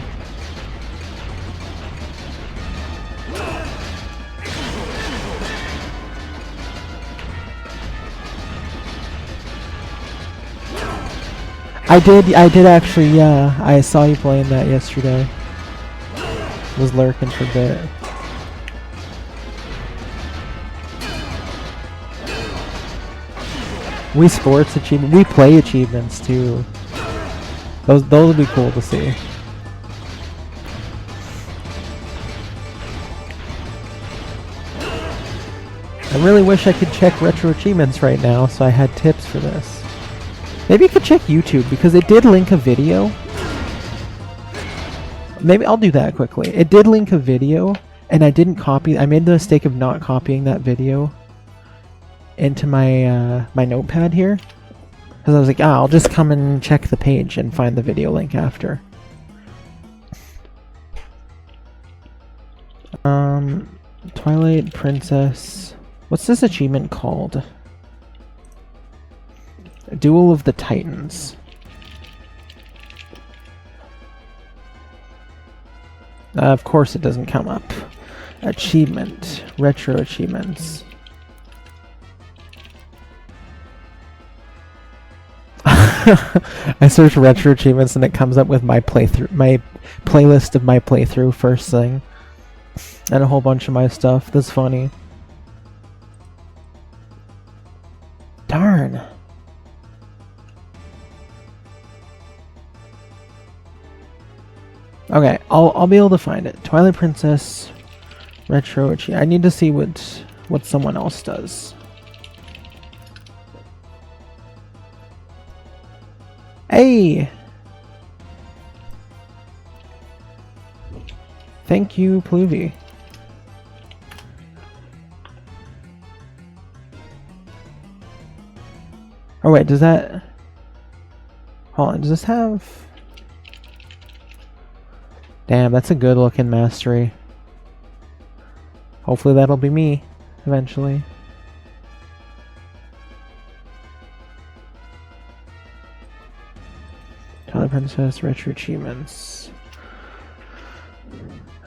I did actually, yeah. I saw you playing that yesterday. Was lurking for a bit. Wii Sports achievement. We play achievements too. Those would be cool to see. I really wish I could check retro achievements right now, so I had tips for this. Maybe you could check YouTube because it did link a video. Maybe I'll do that quickly. It did link a video, and I didn't copy. I made the mistake of not copying that video into my my notepad here, because I was like, I'll just come and check the page and find the video link after. Twilight Princess. What's this achievement called? Duel of the Titans. Of course it doesn't come up. Achievement. Retro achievements. I search retro achievements and it comes up with my playthrough, my playlist of my playthrough first thing. And a whole bunch of my stuff. That's funny. Darn. Okay, I'll be able to find it. Twilight Princess retro achievement. I need to see what someone else does. Hey! Thank you, Pluvy. Oh wait, does that... Hold on, does this have... Damn, that's a good looking mastery. Hopefully that'll be me, eventually. Twilight Princess, retro achievements.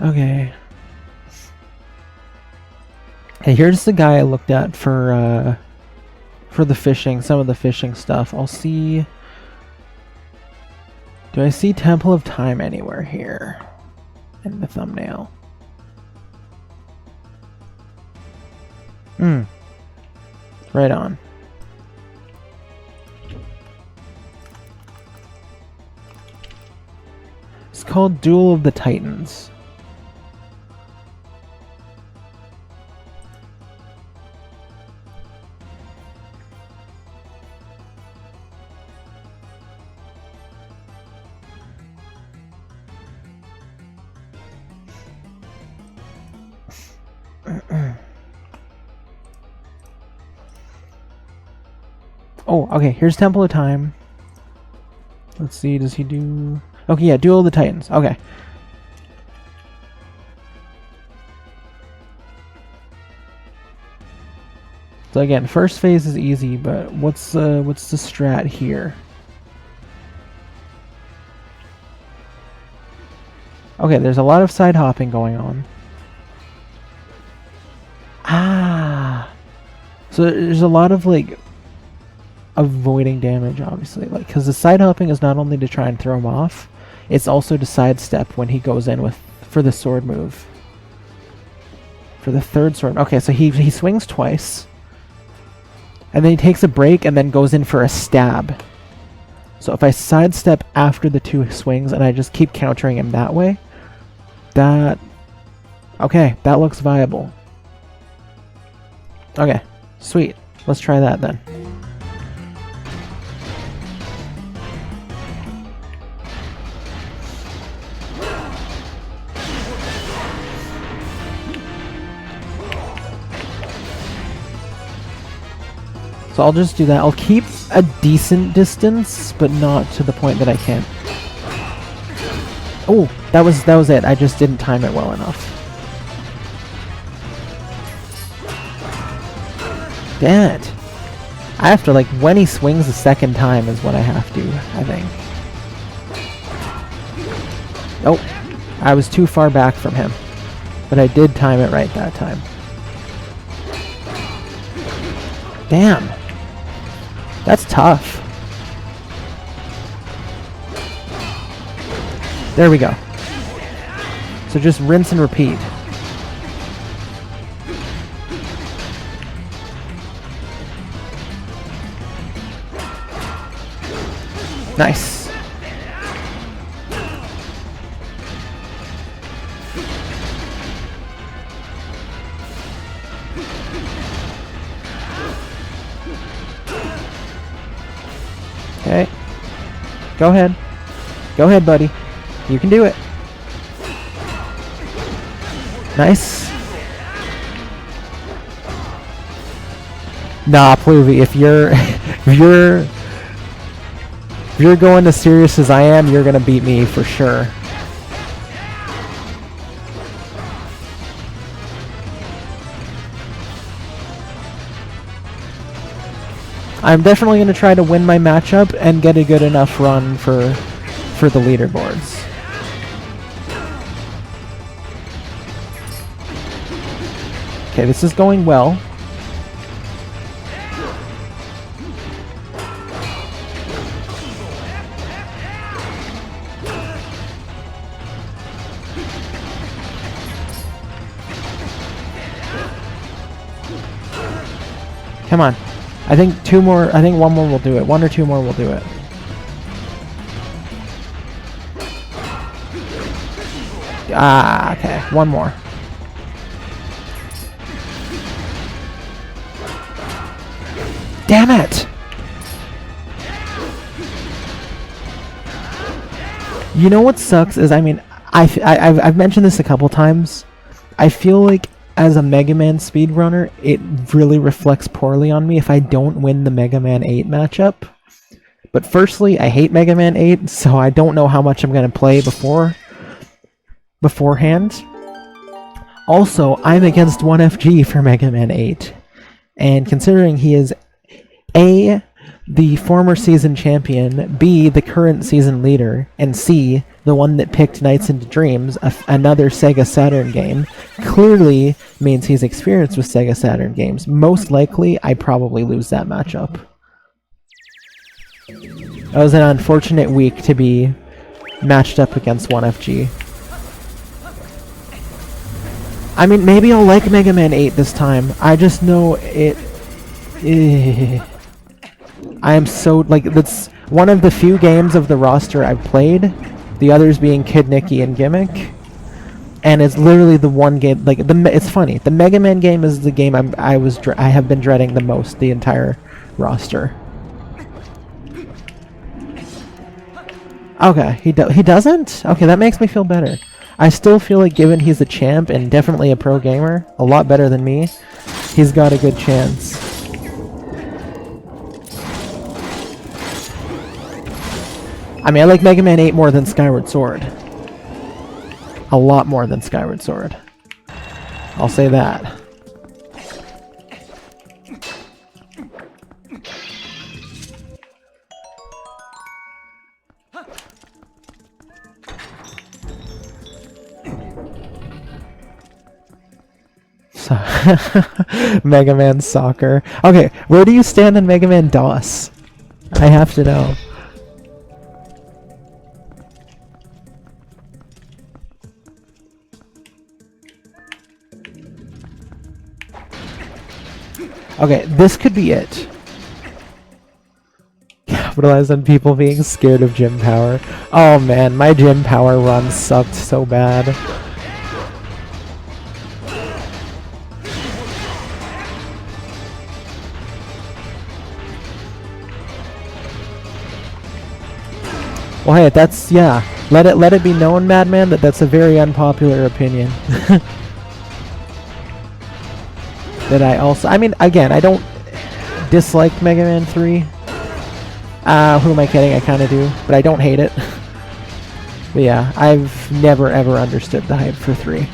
Okay. Hey, here's the guy I looked at for the fishing, some of the fishing stuff. I'll see... Do I see Temple of Time anywhere here in the thumbnail? Right on. It's called Duel of the Titans. Oh, okay, here's Temple of Time. Let's see, does he do... Okay, yeah, Duel of the Titans. Okay. So again, first phase is easy, but what's the strat here? Okay, there's a lot of side hopping going on. Ah! So there's a lot of, like, avoiding damage, obviously. Like, because the side hopping is not only to try and throw him off, it's also to sidestep when he goes in for the sword move. For the third sword. Okay, so he swings twice. And then he takes a break and then goes in for a stab. So if I sidestep after the two swings and I just keep countering him that way, that... Okay, that looks viable. Okay, sweet. Let's try that then. So I'll just do that. I'll keep a decent distance, but not to the point that I can't. Oh, that was it. I just didn't time it well enough. Damn it. I have to, like, when he swings the second time is when I have to, I think. Oh, I was too far back from him. But I did time it right that time. Damn. That's tough. There we go. So just rinse and repeat. Nice. Okay. Go ahead. Go ahead, buddy. You can do it. Nice. Nah, Pluvy, if you're going as serious as I am, you're gonna beat me for sure. I'm definitely going to try to win my matchup and get a good enough run for the leaderboards. Okay, this is going well. Come on. I think one more will do it. One or two more will do it. Ah, okay. One more. Damn it! You know what sucks is, I mean, I've mentioned this a couple times. I feel like as a Mega Man speedrunner, it really reflects poorly on me if I don't win the Mega Man 8 matchup. But firstly, I hate Mega Man 8, so I don't know how much I'm going to play beforehand. Also, I'm against 1FG for Mega Man 8. And considering he is A, the former season champion, B, the current season leader, and C, the one that picked Nights into Dreams, another Sega Saturn game, clearly means he's experienced with Sega Saturn games. Most likely, I probably lose that matchup. That was an unfortunate week to be matched up against 1FG. I mean, maybe I'll like Mega Man 8 this time. I just know it... I am so... like, that's one of the few games of the roster I've played. The others being Kid Nicky and Gimmick. And it's literally the one game... like, it's funny. The Mega Man game is the game I have been dreading the most, the entire roster. Okay, he doesn't? Okay, that makes me feel better. I still feel like, given he's a champ and definitely a pro gamer, a lot better than me, he's got a good chance. I mean, I like Mega Man 8 more than Skyward Sword. A lot more than Skyward Sword. I'll say that. Mega Man Soccer. Okay, where do you stand in Mega Man DOS? I have to know. Okay, this could be it. Capitalize on people being scared of gym power. Oh man, my gym power run sucked so bad. Well, hey, that's, yeah. Let it be known, Madman, that that's a very unpopular opinion. That I also, I mean, again, I don't dislike Mega Man 3. Who am I kidding? I kind of do, but I don't hate it. But yeah, I've never ever understood the hype for 3.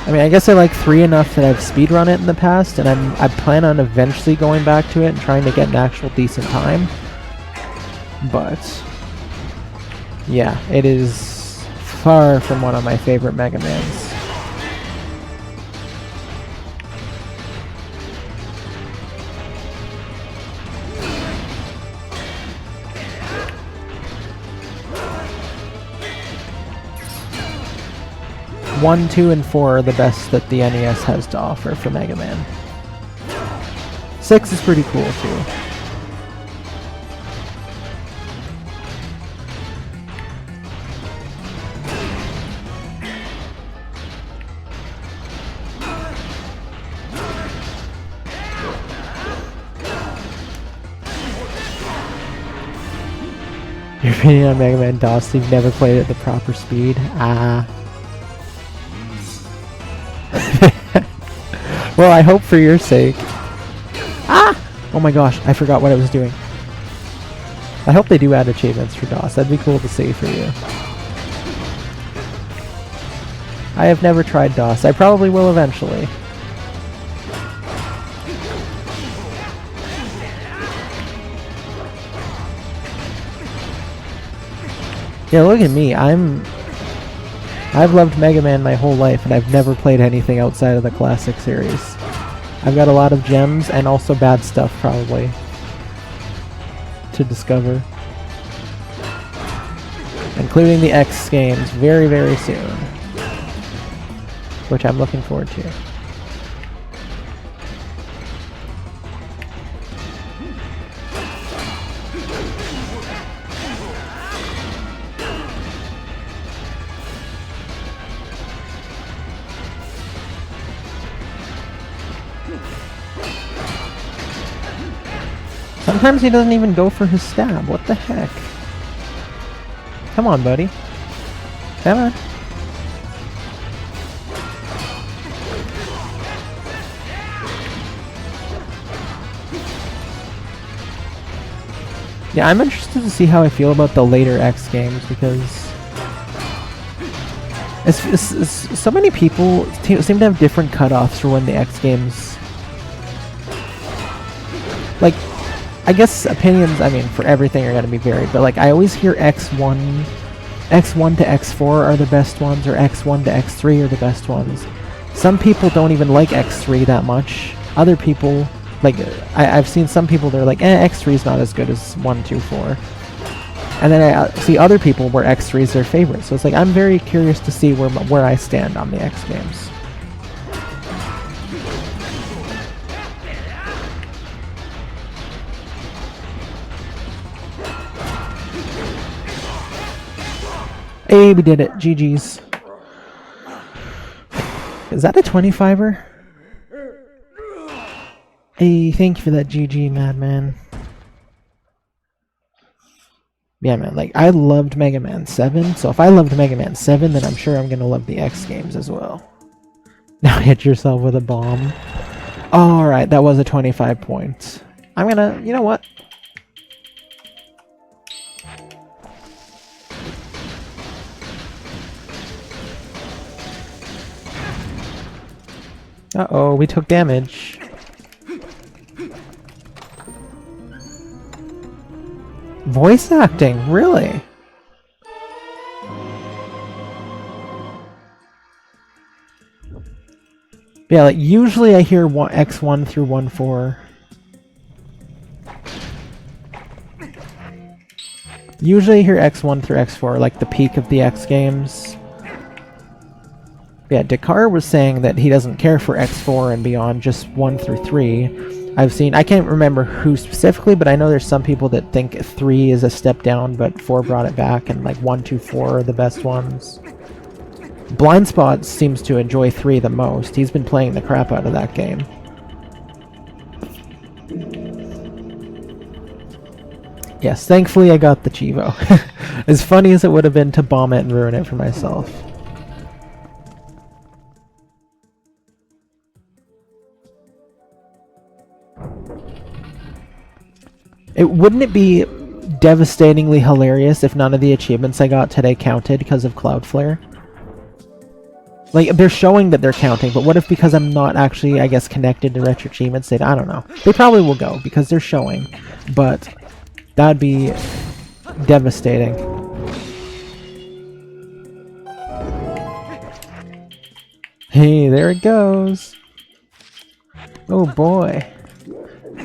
I mean, I guess I like 3 enough that I've speedrun it in the past, and I plan on eventually going back to it and trying to get an actual decent time. But yeah, it is far from one of my favorite Mega Mans. One, 2, and 4 are the best that the NES has to offer for Mega Man. 6 is pretty cool too. Your opinion on Mega Man DOS, you've never played it at the proper speed? Ah. Well, I hope for your sake. Ah! Oh my gosh, I forgot what I was doing. I hope they do add achievements for DOS. That'd be cool to see for you. I have never tried DOS. I probably will eventually. Yeah, look at me. I've loved Mega Man my whole life, and I've never played anything outside of the classic series. I've got a lot of gems, and also bad stuff, probably, to discover. Including the X games very, very soon. Which I'm looking forward to. Sometimes he doesn't even go for his stab. What the heck? Come on, buddy. Come on. Yeah, I'm interested to see how I feel about the later X games, because so many people seem to have different cutoffs for when the X games... Like, I guess opinions, I mean, for everything are going to be varied, but like, I always hear X1 to X4 are the best ones, or X1 to X3 are the best ones. Some people don't even like X3 that much. Other people... Like, I've seen some people that are like, X3 is not as good as 1, 2, 4. And then I see other people where X3 is their favorite. So it's like, I'm very curious to see where I stand on the X games. Hey, we did it. GG's. Is that a 25er? Hey, thank you for that GG, Madman. Yeah, man, like, I loved Mega Man 7, so if I loved Mega Man 7, then I'm sure I'm gonna love the X games as well. Now hit yourself with a bomb. Alright, that was a 25 points. I'm gonna... You know what? Uh-oh, we took damage. Voice acting, really? Yeah, like usually I hear X1 through 1.4. Usually I hear X1 through X4, like the peak of the X games. Yeah, Dakar was saying that he doesn't care for X4 and beyond, just 1 through 3. I've seen, I can't remember who specifically, but I know there's some people that think 3 is a step down, but 4 brought it back, and like 1, 2, 4 are the best ones. Blind Spot seems to enjoy 3 the most. He's been playing the crap out of that game. Yes, thankfully I got the Chivo. As funny as it would have been to bomb it and ruin it for myself. Wouldn't it be devastatingly hilarious if none of the achievements I got today counted because of Cloudflare? Like, they're showing that they're counting, but what if because I'm not actually, I guess, connected to Retro Achievements, I don't know. They probably will go, because they're showing, but that'd be devastating. Hey, there it goes! Oh boy.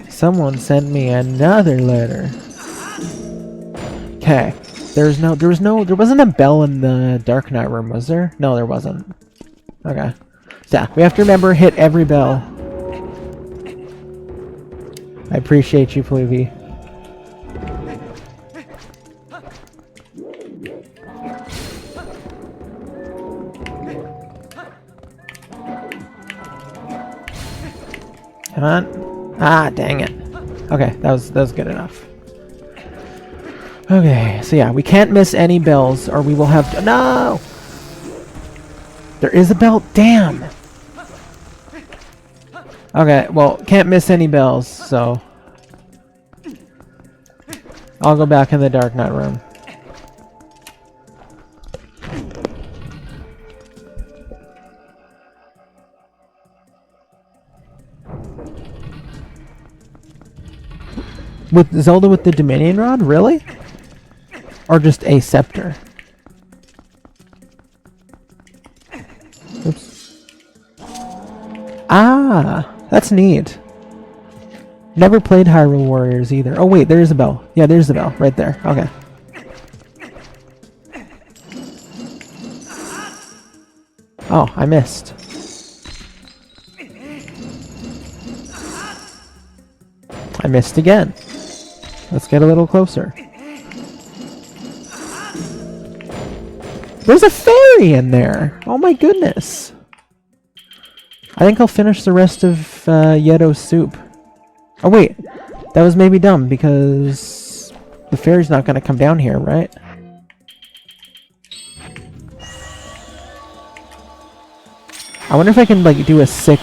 Someone sent me another letter. Okay. There wasn't a bell in the Darknut room, was there? No, there wasn't. Okay. So yeah, we have to remember, hit every bell. I appreciate you, Pluvy. Come on. Ah, dang it. Okay, that was good enough. Okay, so yeah, we can't miss any bells or we will have to— No! There is a bell. Damn! Okay, well, can't miss any bells, so I'll go back in the Darknut room. With Zelda with the Dominion Rod? Really? Or just a scepter? Oops. Ah! That's neat. Never played Hyrule Warriors either. Oh wait, there's a bell. Yeah, there's the bell. Right there. Okay. Oh, I missed. I missed again. Let's get a little closer. There's a fairy in there! Oh my goodness! I think I'll finish the rest of Yeto's soup. Oh wait, that was maybe dumb because the fairy's not gonna come down here, right? I wonder if I can like do a sick...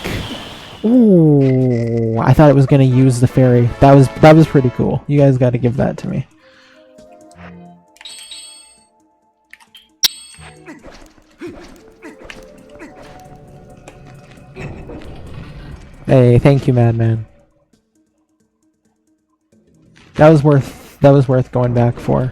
Ooh, I thought it was gonna use the fairy. That was pretty cool. You guys gotta give that to me. Hey, thank you, Madman. That was worth going back for.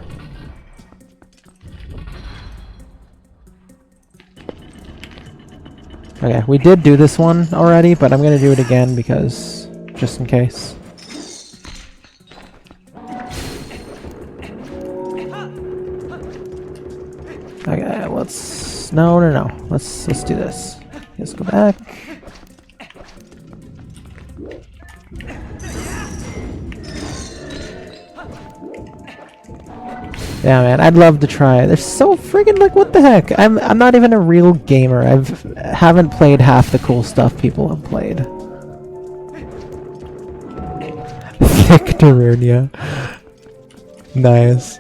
Okay, we did do this one already, but I'm gonna do it again because just in case. Okay, let's no. Let's do this. Let's go back. Yeah, man, I'd love to try. They're so friggin' like, what the heck? I'm not even a real gamer. Haven't played half the cool stuff people have played. Thick Darunia. Nice.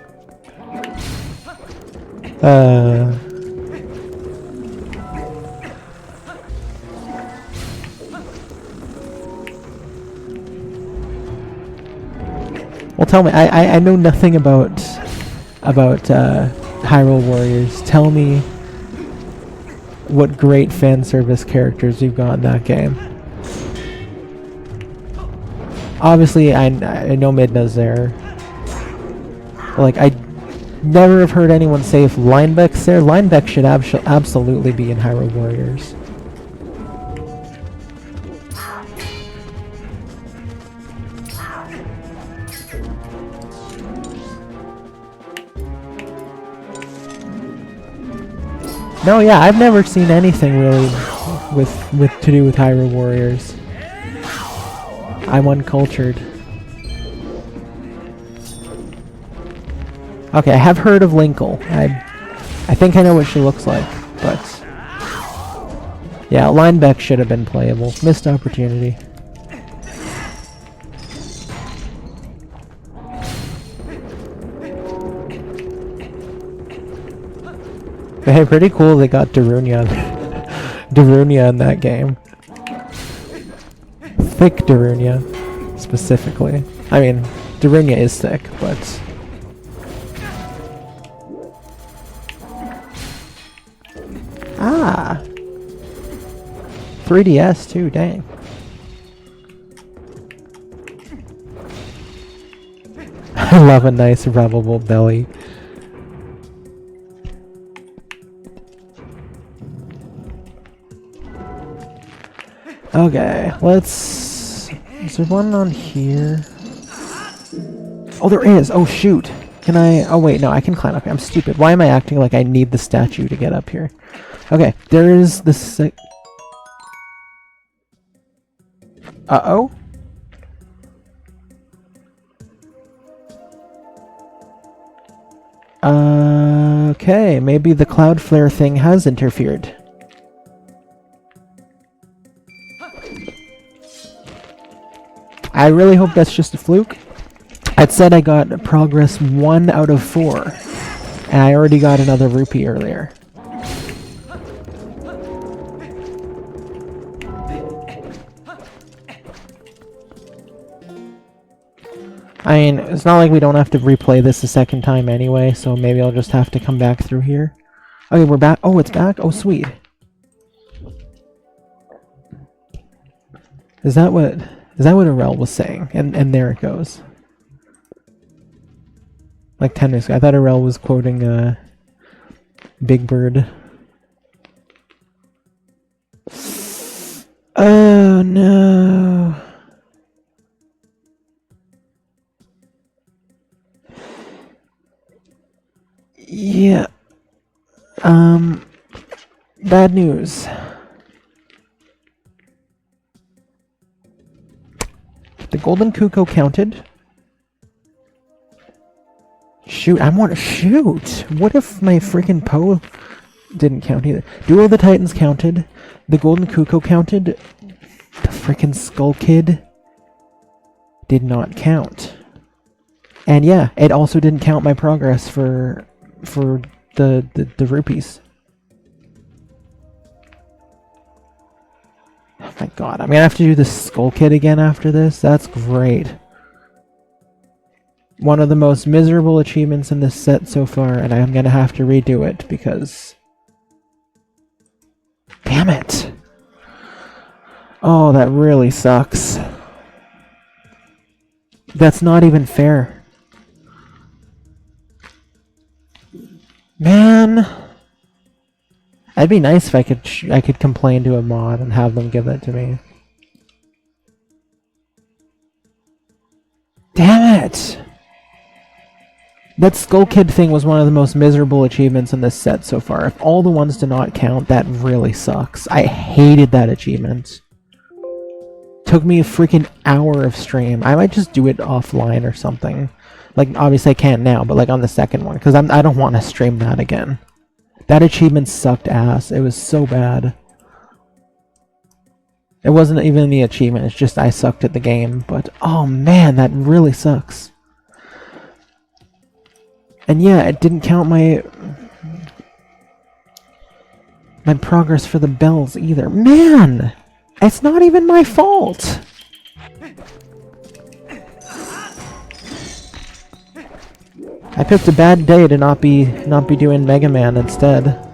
Well, tell me. I know nothing about Hyrule Warriors. Tell me what great fan service characters you've got in that game. Obviously, I know Midna's there. Like, I never have heard anyone say if Linebeck's there. Linebeck should absolutely be in Hyrule Warriors. No, yeah, I've never seen anything really to do with Hyrule Warriors. I'm uncultured. Okay, I have heard of Linkle. I think I know what she looks like, but yeah, Linebeck should have been playable. Missed opportunity. But hey, pretty cool they got Darunia in that game. Thick Darunia, specifically. I mean, Darunia is thick, but... Ah! 3DS too, dang. I love a nice rubbable belly. Okay, let's... Is there one on here? Oh, there is! Oh, shoot! Can I... Oh, wait, no, I can climb up here. I'm stupid. Why am I acting like I need the statue to get up here? Okay, there is the... Uh-oh? Okay, maybe the Cloudflare thing has interfered. I really hope that's just a fluke. It said I got progress 1 out of 4, and I already got another rupee earlier. I mean, it's not like we don't have to replay this a second time anyway, so maybe I'll just have to come back through here. Okay, we're back. Oh, it's back? Oh, sweet. Is that what Arel was saying? And there it goes. Like 10 minutes ago. I thought Arel was quoting Big Bird. Oh no. Yeah. Bad news. The golden cuckoo counted. Shoot, I want to shoot. What if my freaking Poe didn't count either? Duel of the Titans counted. The golden cuckoo counted. The freaking Skull Kid did not count. And yeah, it also didn't count my progress for the rupees. Oh my god, I'm gonna have to do the Skull Kid again after this? That's great. One of the most miserable achievements in this set so far, and I'm gonna have to redo it because... Damn it! Oh, that really sucks. That's not even fair. Man! That'd be nice if I could complain to a mod and have them give it to me. Damn it! That Skull Kid thing was one of the most miserable achievements in this set so far. If all the ones do not count, that really sucks. I hated that achievement. Took me a freaking hour of stream. I might just do it offline or something. Like, obviously I can't now, but like on the second one, because I don't want to stream that again. That achievement sucked ass. It was so bad. It wasn't even the achievement, it's just I sucked at the game, but oh man, that really sucks. And yeah, it didn't count my progress for the bells either. Man! It's not even my fault! I picked a bad day to not be doing Mega Man instead,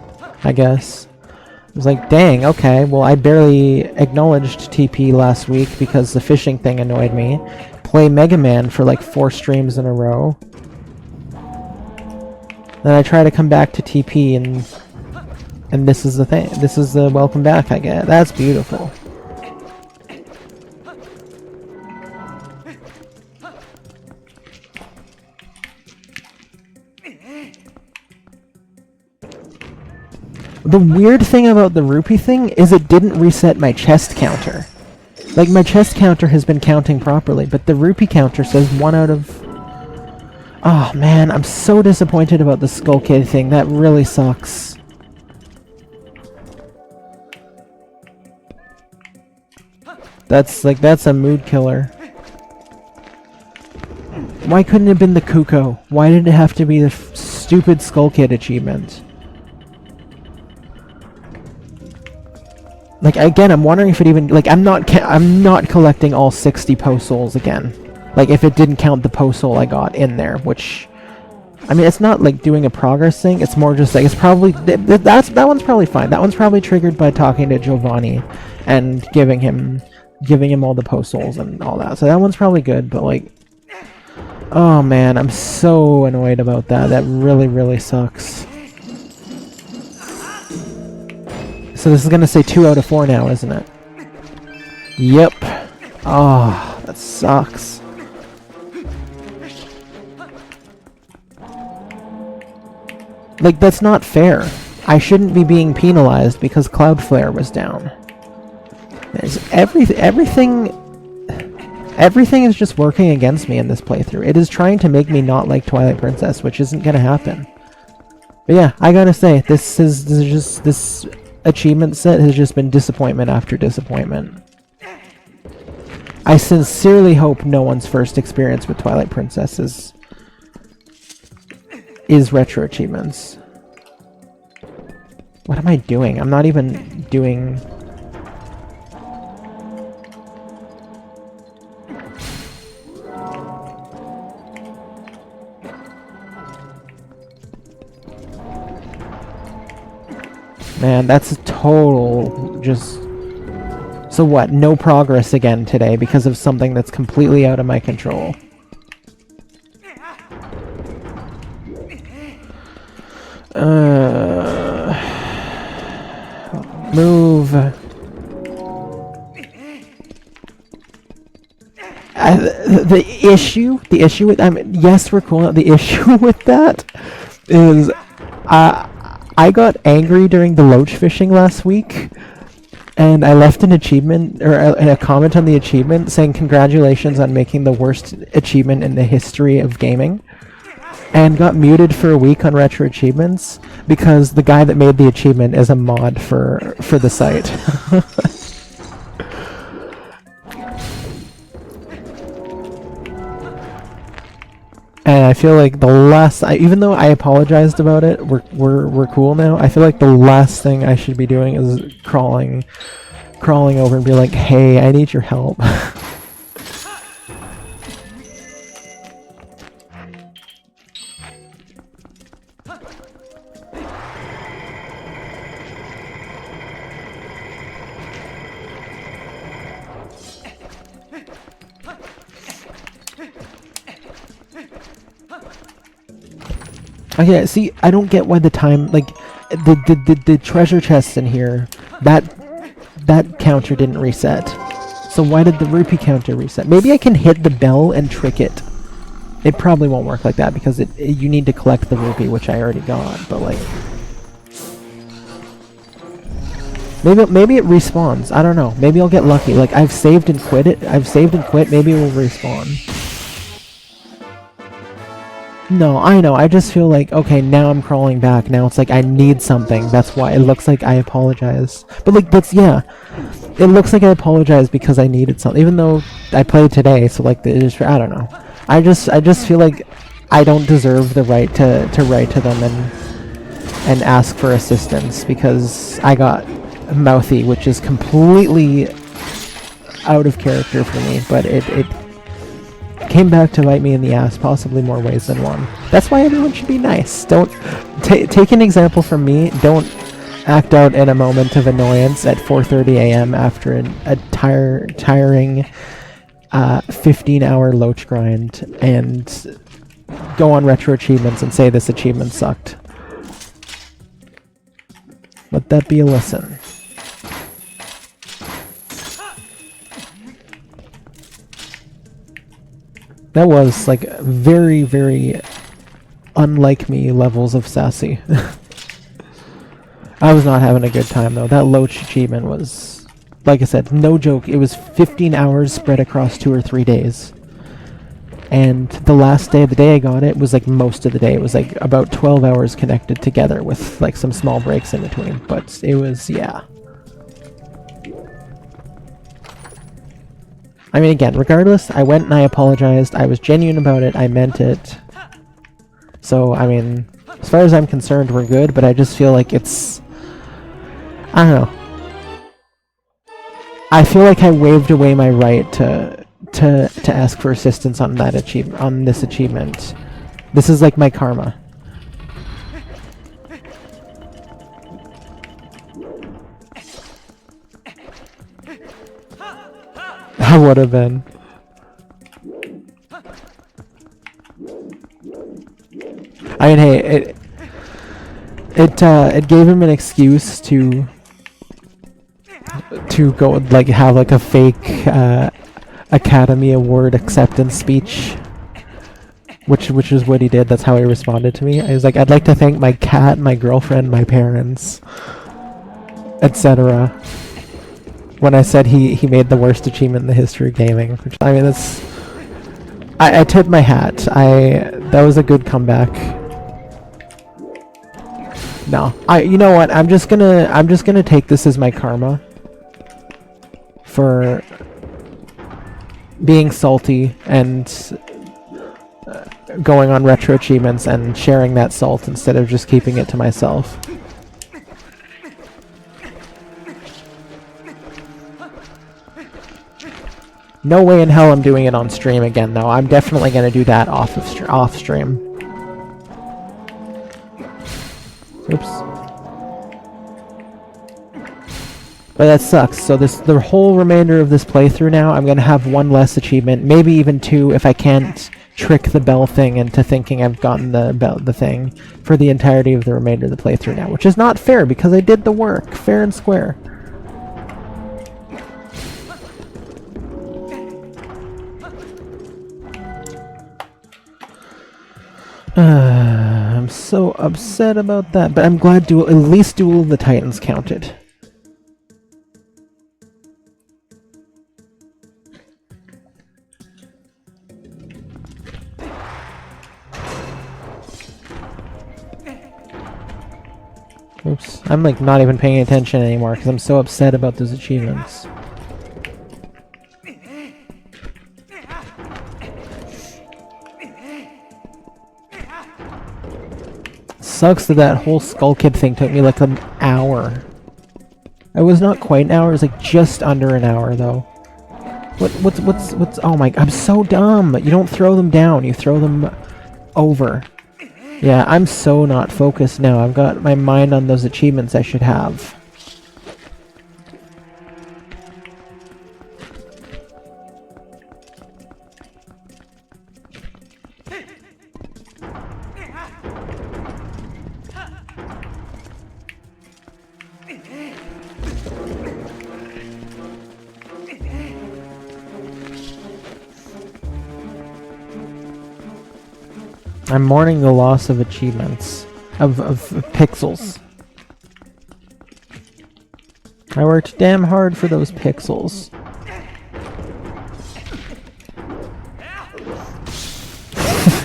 I guess. I was like, dang, okay, well I barely acknowledged TP last week because the fishing thing annoyed me. Play Mega Man for like 4 streams in a row. Then I try to come back to TP and this is the thing. This is the welcome back I get. That's beautiful. The weird thing about the rupee thing is it didn't reset my chest counter. Like, my chest counter has been counting properly, but the rupee counter says 1 out of... Oh man, I'm so disappointed about the Skull Kid thing. That really sucks. That's a mood killer. Why couldn't it have been the Kuko? Why did it have to be the stupid Skull Kid achievement? Like, again, I'm wondering if it even... Like, I'm not collecting all 60 Poe Souls again. Like, if it didn't count the Poe Soul I got in there, which... I mean, it's not, like, doing a progress thing. It's more just, like, it's probably... That one's probably fine. That one's probably triggered by talking to Giovanni and giving him all the Poe Souls and all that. So that one's probably good, but, like... Oh, man, I'm so annoyed about that. That really, really sucks. So this is gonna say 2 out of 4 now, isn't it? Yep. Ah, oh, that sucks. Like, that's not fair. I shouldn't be being penalized because Cloudflare was down. Everything is just working against me in this playthrough. It is trying to make me not like Twilight Princess, which isn't gonna happen. But yeah, I gotta say, this achievement set has just been disappointment after disappointment. I sincerely hope no one's first experience with Twilight Princess is retro achievements. What am I doing? I'm not even doing... Man, that's a total just... So what? No progress again today because of something that's completely out of my control. Move. The issue with, yes, we're cool. The issue with that is, I got angry during the loach fishing last week, and I left an achievement, or a comment on the achievement saying congratulations on making the worst achievement in the history of gaming, and got muted for a week on Retro Achievements because the guy that made the achievement is a mod for the site. And I feel like the last, even though I apologized about it, we're cool now. I feel like the last thing I should be doing is crawling over and be like, hey, I need your help. Okay, see, I don't get why the time, like, the treasure chests in here, that counter didn't reset. So why did the rupee counter reset? Maybe I can hit the bell and trick it. It probably won't work like that because you need to collect the rupee, which I already got, but like... Maybe it respawns, I don't know. Maybe I'll get lucky. Like, I've saved and quit, maybe it will respawn. No, I know, I just feel like, okay, now I'm crawling back, now it's like I need something, that's why it looks like I apologize. But like, that's, yeah, it looks like I apologize because I needed something, even though I played today, so like, I don't know. I just feel like I don't deserve the right to write to them and ask for assistance, because I got mouthy, which is completely out of character for me, but it came back to bite me in the ass, possibly more ways than one. That's why everyone should be nice. Don't take an example from me. Don't act out in a moment of annoyance at 4:30 a.m. after a tiring 15-hour loach grind and go on Retro Achievements and say this achievement sucked. Let that be a lesson. That was, like, very, very unlike me levels of sassy. I was not having a good time, though. That Loach achievement was, like I said, no joke. It was 15 hours spread across 2 or 3 days. And the last day of the day I got it was, like, most of the day. It was, like, about 12 hours connected together with, like, some small breaks in between. But it was, yeah. I mean, again, regardless, I went and I apologized. I was genuine about it. I meant it. So, I mean, as far as I'm concerned, we're good, but I just feel like it's... I don't know. I feel like I waved away my right to ask for assistance on that achievement, on this achievement. This is like my karma. I would have been. I mean, hey, it gave him an excuse to go like have like a fake Academy Award acceptance speech, which is what he did. That's how he responded to me. I was like, I'd like to thank my cat, my girlfriend, my parents, etc. When I said he made the worst achievement in the history of gaming, which, I mean, that's... I tip my hat. That was a good comeback. No, you know what? I'm just gonna take this as my karma for being salty and going on Retro Achievements and sharing that salt instead of just keeping it to myself. No way in hell I'm doing it on stream again, though. I'm definitely going to do that off stream. Oops. But that sucks. So the whole remainder of this playthrough now, I'm gonna have one less achievement, maybe even two if I can't trick the bell thing into thinking I've gotten the thing for the entirety of the remainder of the playthrough now, which is not fair because I did the work, fair and square. I'm so upset about that, but I'm glad at least Duel of the Titans counted. Oops, I'm like not even paying attention anymore because I'm so upset about those achievements. Sucks that whole Skull Kid thing took me like an hour. It was not quite an hour, it was like just under an hour though. What's, oh my, I'm so dumb! You don't throw them down, you throw them over. Yeah, I'm so not focused now. I've got my mind on those achievements I should have. I'm mourning the loss of achievements. Of pixels. I worked damn hard for those pixels.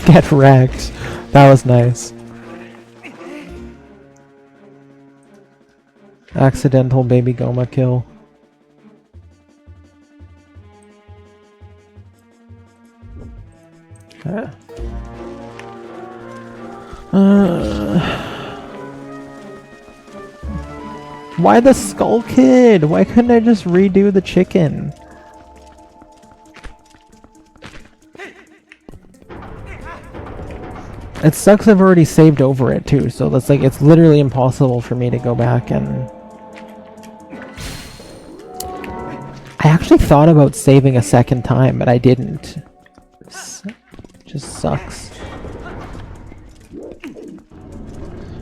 Get wrecked. That was nice. Accidental baby Goma kill. Why the Skull Kid? Why couldn't I just redo the chicken? It sucks I've already saved over it too, so that's like, it's literally impossible for me to go back and... I actually thought about saving a second time, but I didn't. It just sucks.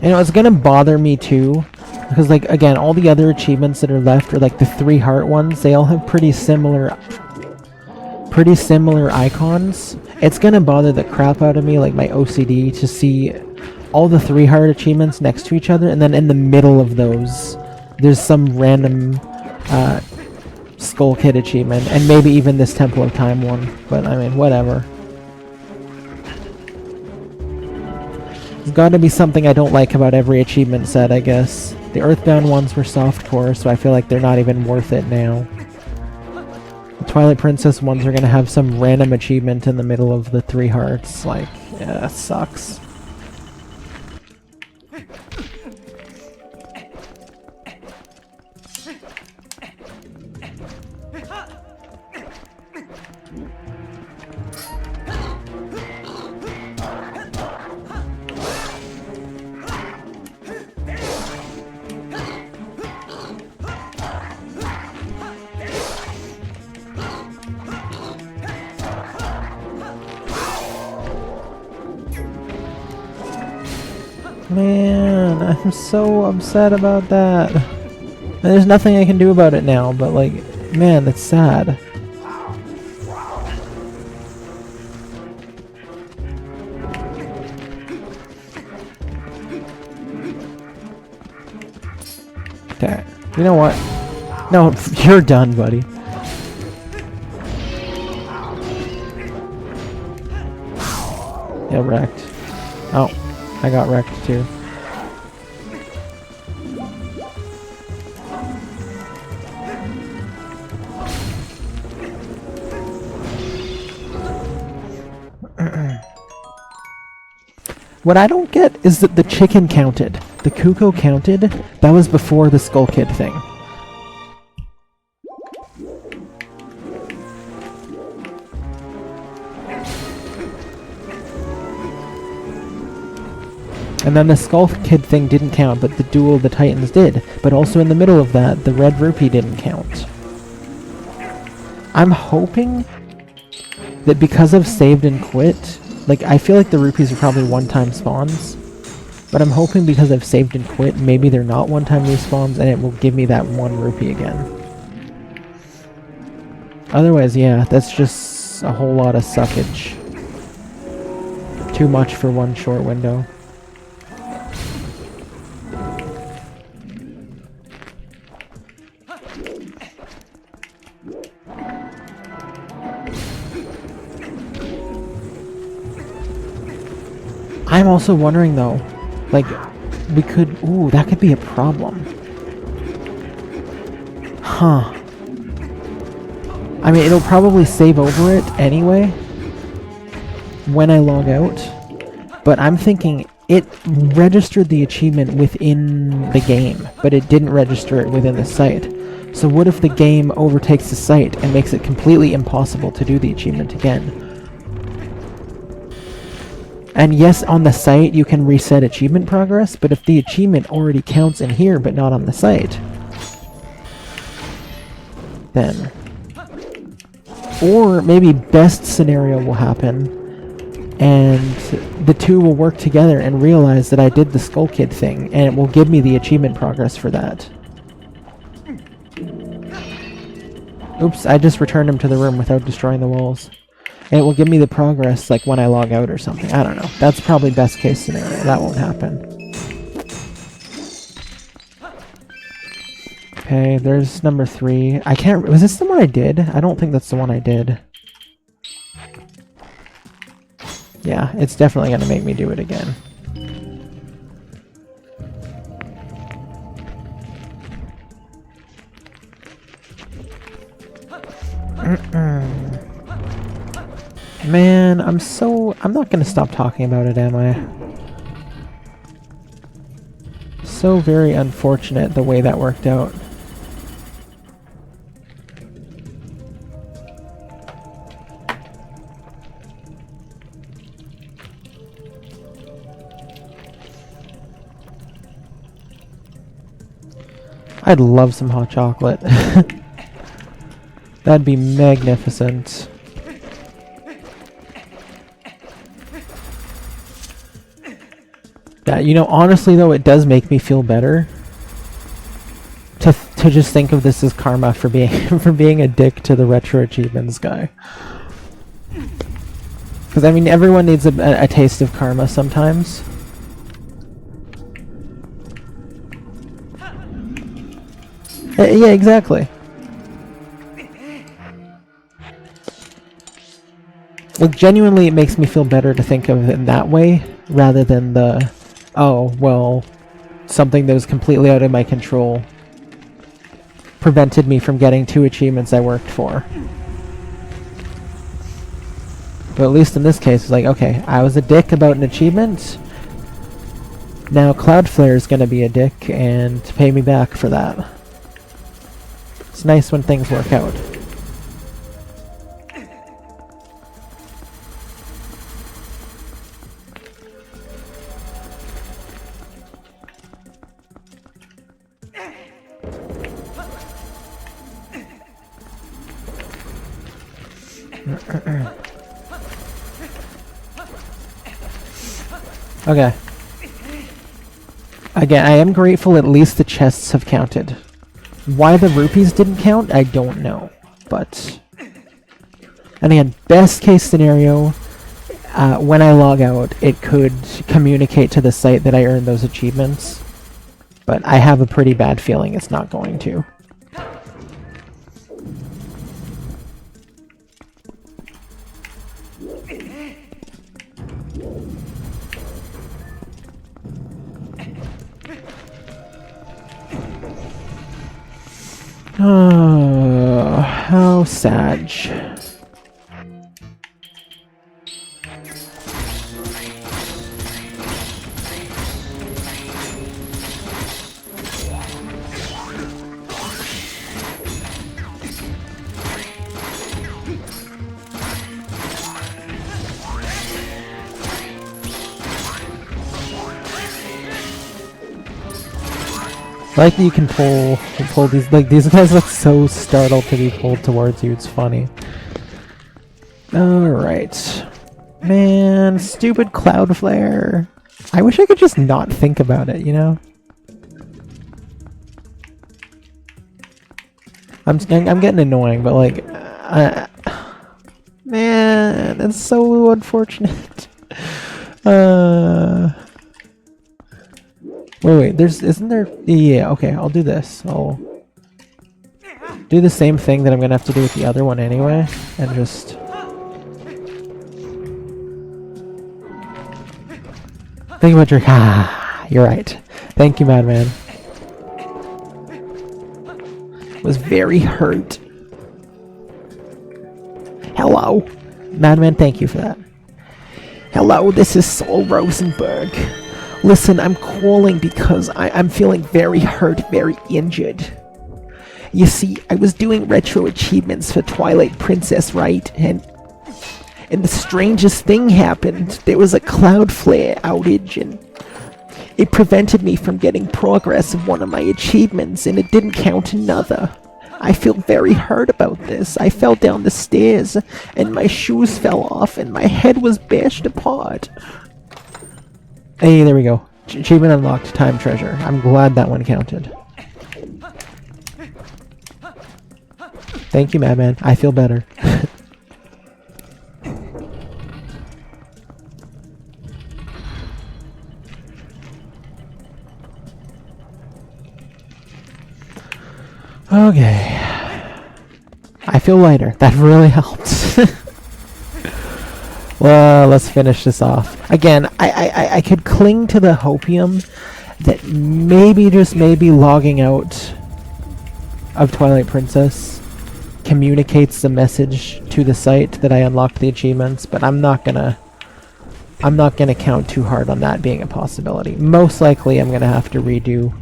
You know, it's gonna bother me too, because like, again, all the other achievements that are left are like the 3 heart ones. They all have pretty similar icons. It's gonna bother the crap out of me, like my OCD, to see all the 3 heart achievements next to each other, and then in the middle of those, there's some random Skull Kid achievement, and maybe even this Temple of Time one. But I mean, whatever. There's gotta be something I don't like about every achievement set, I guess. The Earthbound ones were softcore, so I feel like they're not even worth it now. The Twilight Princess ones are gonna have some random achievement in the middle of the 3 hearts. Like, yeah, that sucks. Man, I'm so upset about that. There's nothing I can do about it now, but like, man, that's sad. Okay, you know what? No, you're done, buddy. Yeah, wrecked. Oh. I got wrecked too. What I don't get is that the chicken counted. The Kuko counted. That was before the Skull Kid thing. And then the Skull Kid thing didn't count, but the Duel of the Titans did. But also in the middle of that, the Red Rupee didn't count. I'm hoping that because I've saved and quit, like, I feel like the rupees are probably one-time spawns. But I'm hoping because I've saved and quit, maybe they're not one-time respawns, and it will give me that 1 rupee again. Otherwise, yeah, that's just a whole lot of suckage. Too much for one short window. I'm also wondering though, like, we could, ooh, that could be a problem. Huh. I mean, it'll probably save over it anyway when I log out, but I'm thinking it registered the achievement within the game, but it didn't register it within the site. So what if the game overtakes the site and makes it completely impossible to do the achievement again? And yes, on the site you can reset achievement progress, but if the achievement already counts in here but not on the site, then... Or maybe best scenario will happen, and the two will work together and realize that I did the Skull Kid thing, and it will give me the achievement progress for that. Oops, I just returned him to the room without destroying the walls. And it will give me the progress, like, when I log out or something. I don't know. That's probably best case scenario. That won't happen. Okay, there's number 3. I can't... Was this the one I did? I don't think that's the one I did. Yeah, it's definitely gonna make me do it again. Man, I'm not gonna stop talking about it, am I? So very unfortunate the way that worked out. I'd love some hot chocolate. That'd be magnificent. Yeah, you know, honestly though, it does make me feel better to just think of this as karma for being for being a dick to the retro achievements guy. Because I mean, everyone needs a taste of karma sometimes. Yeah, exactly. Like, genuinely, it makes me feel better to think of it in that way, rather than the, oh, well, something that was completely out of my control prevented me from getting 2 achievements I worked for. But at least in this case, it's like, okay, I was a dick about an achievement. Now Cloudflare is going to be a dick and pay me back for that. It's nice when things work out. Okay. Again, I am grateful at least the chests have counted. Why the rupees didn't count, I don't know. But... And again, best case scenario, when I log out, it could communicate to the site that I earned those achievements. But I have a pretty bad feeling it's not going to. Oh, how sad. I like that you can pull these, like, these guys look so startled to be pulled towards you, it's funny. Alright. Man, stupid Cloudflare. I wish I could just not think about it, you know? I'm getting annoying, but like, man, that's so unfortunate. Wait, isn't there? Yeah, okay, I'll do this. I'll do the same thing that I'm gonna have to do with the other one anyway, and just. Think about your. Ah, you're right. Thank you, Madman. Was very hurt. Hello. Madman, thank you for that. Hello, this is Saul Rosenberg. Listen, I'm calling because I'm feeling very hurt, very injured. You see, I was doing retro achievements for Twilight Princess, right? And the strangest thing happened. There was a Cloudflare outage, and it prevented me from getting progress of one of my achievements, and it didn't count another. I feel very hurt about this. I fell down the stairs, and my shoes fell off, and my head was bashed apart. Hey, there we go. Achievement unlocked, time treasure. I'm glad that one counted. Thank you, Madman. I feel better. Okay. I feel lighter. That really helps. Well, let's finish this off. Again, I could cling to the hopium that maybe, just maybe, logging out of Twilight Princess communicates the message to the site that I unlocked the achievements, but I'm not gonna count too hard on that being a possibility. Most likely I'm gonna have to redo.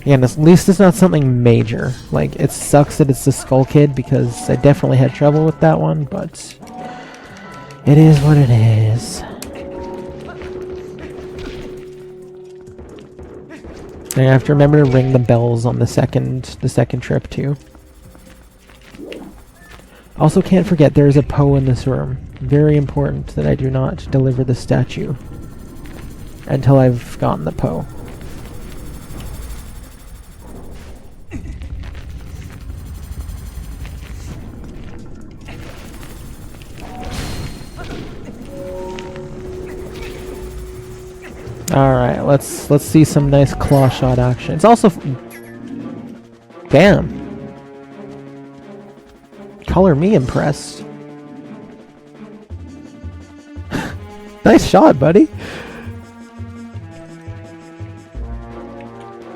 Yeah, at least it's not something major. Like, it sucks that it's the Skull Kid, because I definitely had trouble with that one, but it is what it is. And I have to remember to ring the bells on the second trip too. Also, can't forget there is a Poe in this room. Very important that I do not deliver the statue until I've gotten the Poe. Alright, let's see some nice claw shot action. It's also damn. Color me impressed. Nice shot, buddy.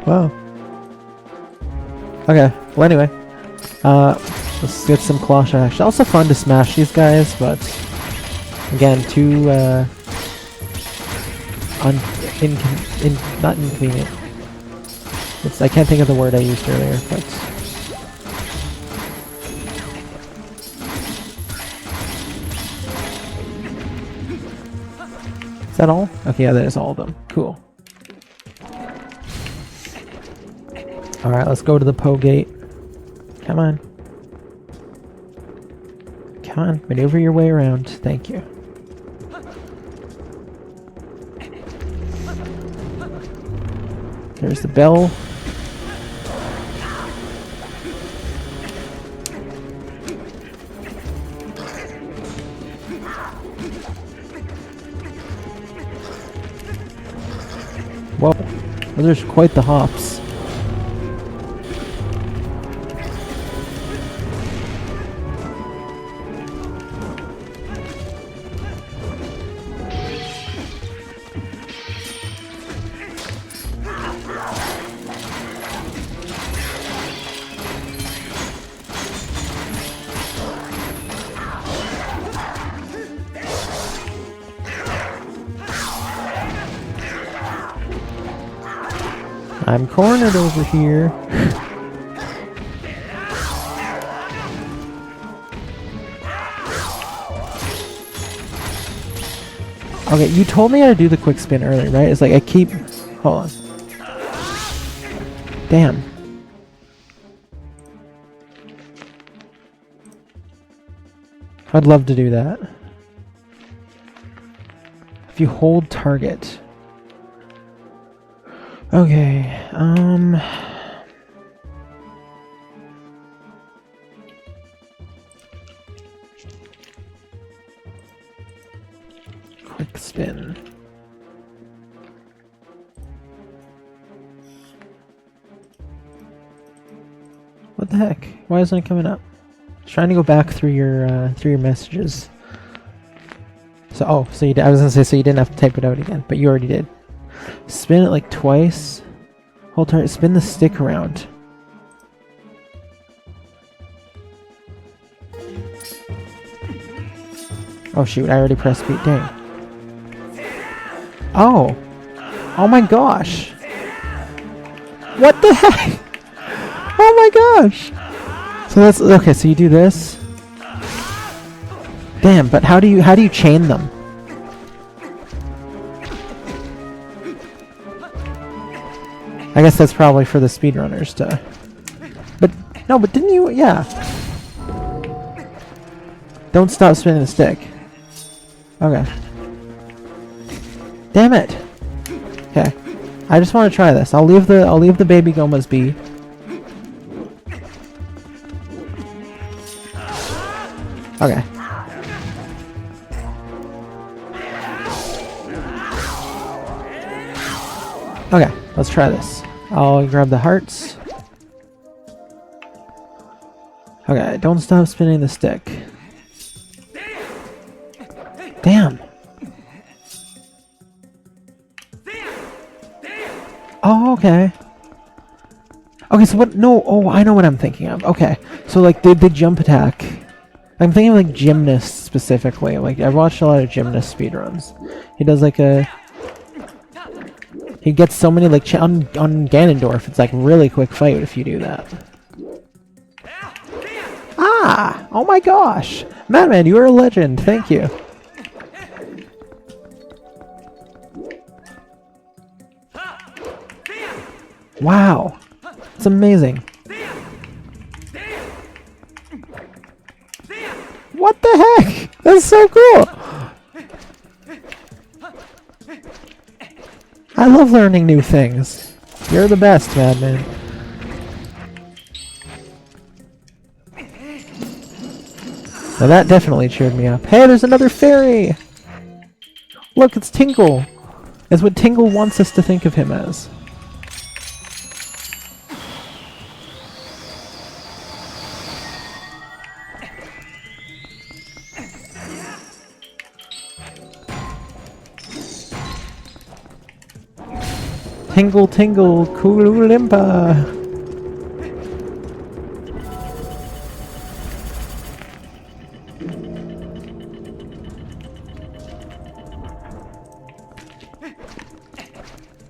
Wow. Okay, well anyway. Let's get some claw shot action. Also fun to smash these guys, but again, too not inconvenient. I can't think of the word I used earlier, but is that all? Okay, yeah, that is all of them. Cool. Alright, let's go to the Poe gate. Come on. Come on, maneuver your way around. Thank you. There's the bell. Whoa, those are quite the hops. I'm cornered over here. Okay, you told me how to do the quick spin earlier, right? It's like I keep... Hold on. Damn. I'd love to do that. If you hold target. Okay, quick spin. What the heck? Why isn't it coming up? Just trying to go back through your messages. So so you did, I was gonna say so you didn't have to type it out again, but you already did. Spin it like twice. Hold target. Spin the stick around. Oh shoot! I already pressed beat. Dang. Oh. Oh my gosh. What the heck? Oh my gosh! So that's okay. So you do this. Damn, but how do you chain them? I guess that's probably for the speedrunners to. But no, but didn't you? Yeah. Don't stop spinning the stick. Okay. Damn it. Okay. I just want to try this. I'll leave the baby gomas be. Okay. Okay, let's try this. I'll grab the hearts. Okay, don't stop spinning the stick. Damn. Oh, okay. Okay, so what? No, oh, I know what I'm thinking of. Okay, so like the jump attack. I'm thinking of like gymnasts specifically. Like I've watched a lot of gymnast speedruns. He does like a. He gets so many like on Ganondorf. It's like really quick fight if you do that. Ah! Oh my gosh, Madman, you are a legend. Thank you. Wow, it's amazing. What the heck? That's so cool! I love learning new things. You're the best, Madman. Now that definitely cheered me up. Hey, there's another fairy! Look, it's Tingle! It's what Tingle wants us to think of him as. Tingle, tingle, Koolimpa.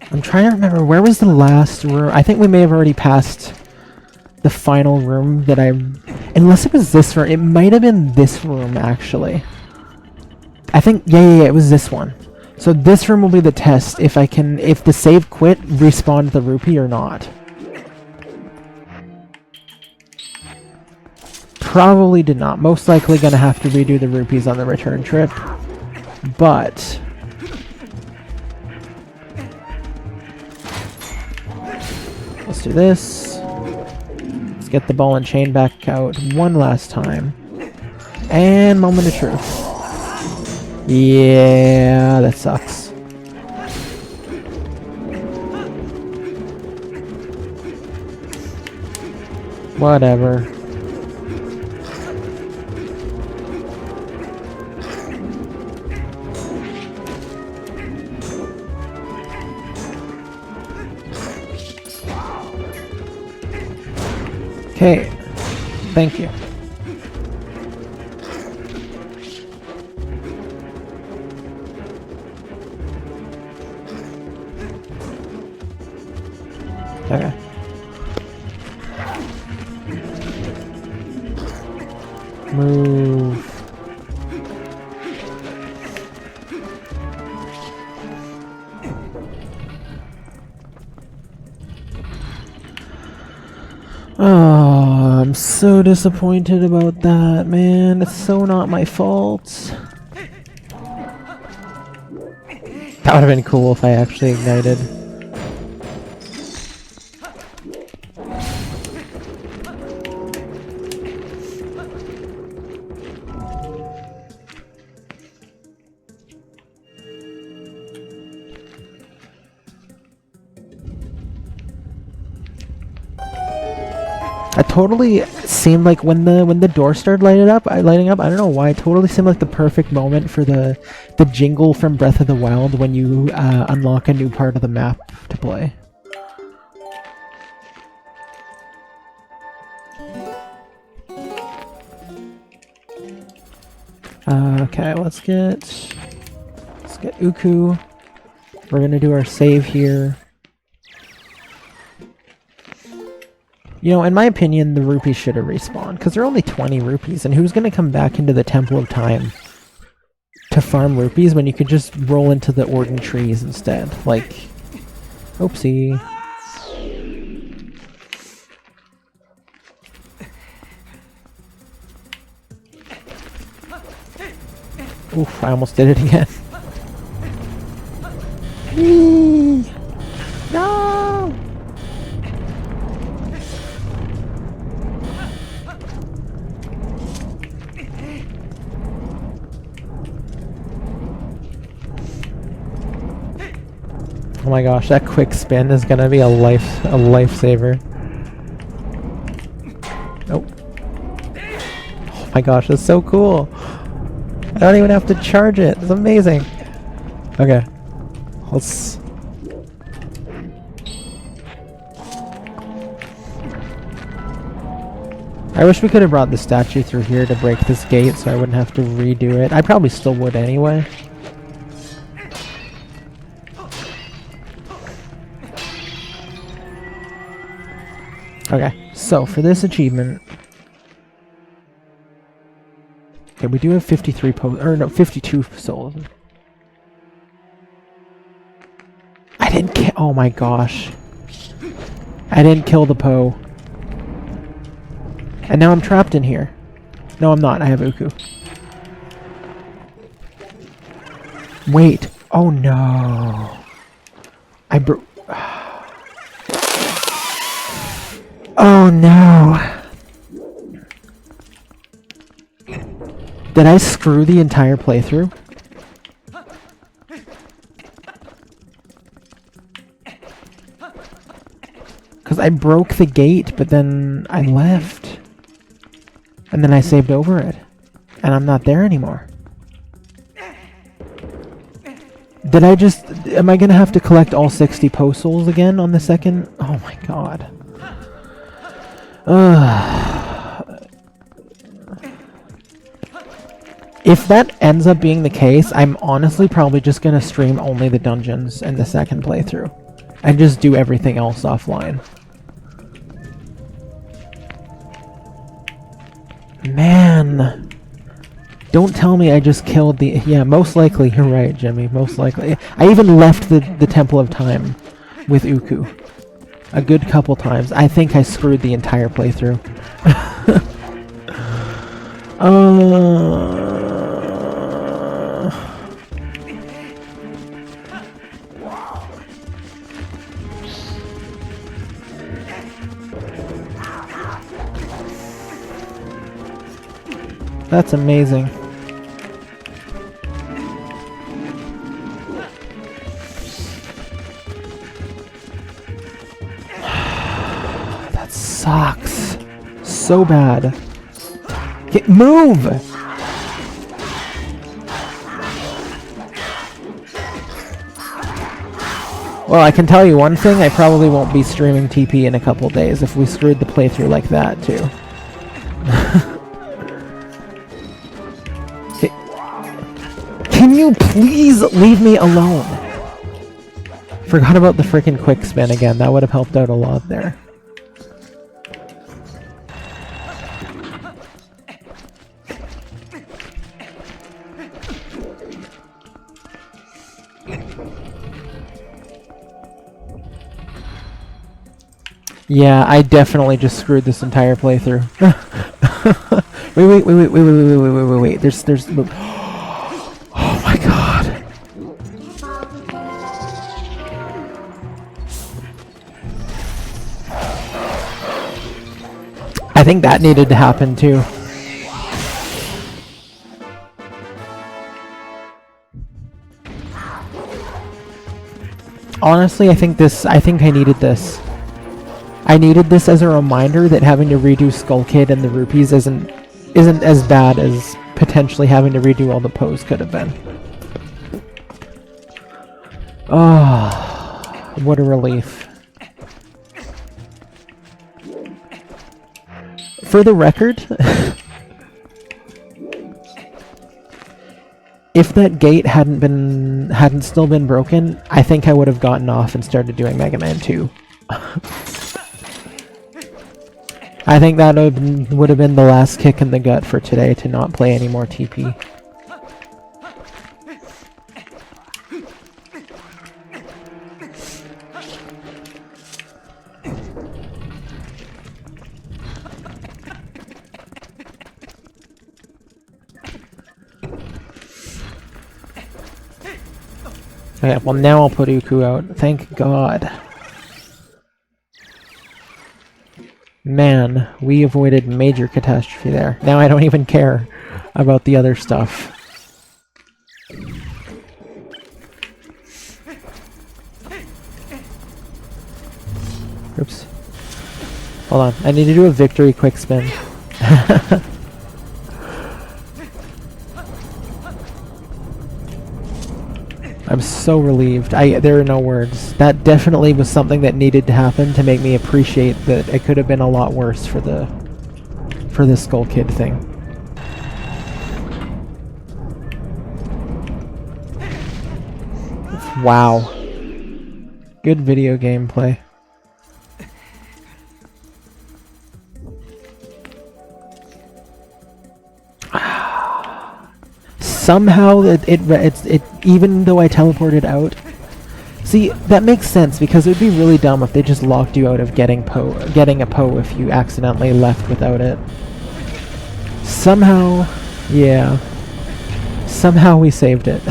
I'm trying to remember, where was the last room? I think we may have already passed the final room that unless it was this room. It might have been this room, actually. I think, yeah, it was this one. So this room will be the test if the save quit, respawn the rupee or not. Probably did not. Most likely gonna have to redo the rupees on the return trip. But let's do this. Let's get the ball and chain back out one last time. And moment of truth. Yeah, that sucks. Whatever. Okay. Thank you. Okay. Move. so disappointed about that, man. It's so not my fault. That would have been cool if I actually ignited. It totally seemed like when the door started lighting up, I don't know why, it totally seemed like the perfect moment for the jingle from Breath of the Wild when you unlock a new part of the map to play. Okay, let's get Uku. We're gonna do our save here. You know, in my opinion, the rupees should have respawned, because they're only 20 rupees, and who's going to come back into the Temple of Time to farm rupees when you could just roll into the Orden trees instead? Like, oopsie. Oof, I almost did it again. No! Oh my gosh, that quick spin is gonna be a lifesaver. Oh. Oh my gosh, that's so cool. I don't even have to charge it. It's amazing. Okay. Let's... I wish we could have brought the statue through here to break this gate so I wouldn't have to redo it. I probably still would anyway. Okay, so for this achievement... Okay, we do have 53 or no, 52 souls. I didn't kill... Oh my gosh. I didn't kill the Poe. And now I'm trapped in here. No, I'm not. I have Uku. Wait. Oh no. I broke... Oh no. Did I screw the entire playthrough? Because I broke the gate, but then I left. And then I saved over it. And I'm not there anymore. Did I just... Am I going to have to collect all 60 post souls again on the second? Oh my god. If that ends up being the case, I'm honestly probably just going to stream only the dungeons in the second playthrough. And just do everything else offline. Man. Don't tell me I just killed the... Yeah, most likely. You're right, Jimmy. Most likely. I even left the Temple of Time with Uku. A good couple times. I think I screwed the entire playthrough. That's amazing. That sucks. So bad. Move! Well, I can tell you one thing, I probably won't be streaming TP in a couple days if we screwed the playthrough like that, too. Can you please leave me alone? Forgot about the frickin' quick spin again. That would have helped out a lot there. Yeah, I definitely just screwed this entire playthrough. Wait. There's. Oh my god. I think that needed to happen too. Honestly, I think I needed this. I needed this as a reminder that having to redo Skull Kid and the rupees isn't as bad as potentially having to redo all the pose could have been. Oh, what a relief. For the record, if that gate hadn't still been broken, I think I would have gotten off and started doing Mega Man 2. I think that would have been the last kick in the gut for today to not play any more TP. Okay, well now I'll put Uku out. Thank God. Man, we avoided major catastrophe there. Now I don't even care about the other stuff. Oops. Hold on, I need to do a victory quick spin. I'm so relieved. There are no words. That definitely was something that needed to happen to make me appreciate that it could have been a lot worse for the Skull Kid thing. Wow. Good video gameplay. Somehow it even though I teleported out. See, that makes sense because it would be really dumb if they just locked you out of getting a Poe if you accidentally left without it. Somehow, yeah. Somehow we saved it.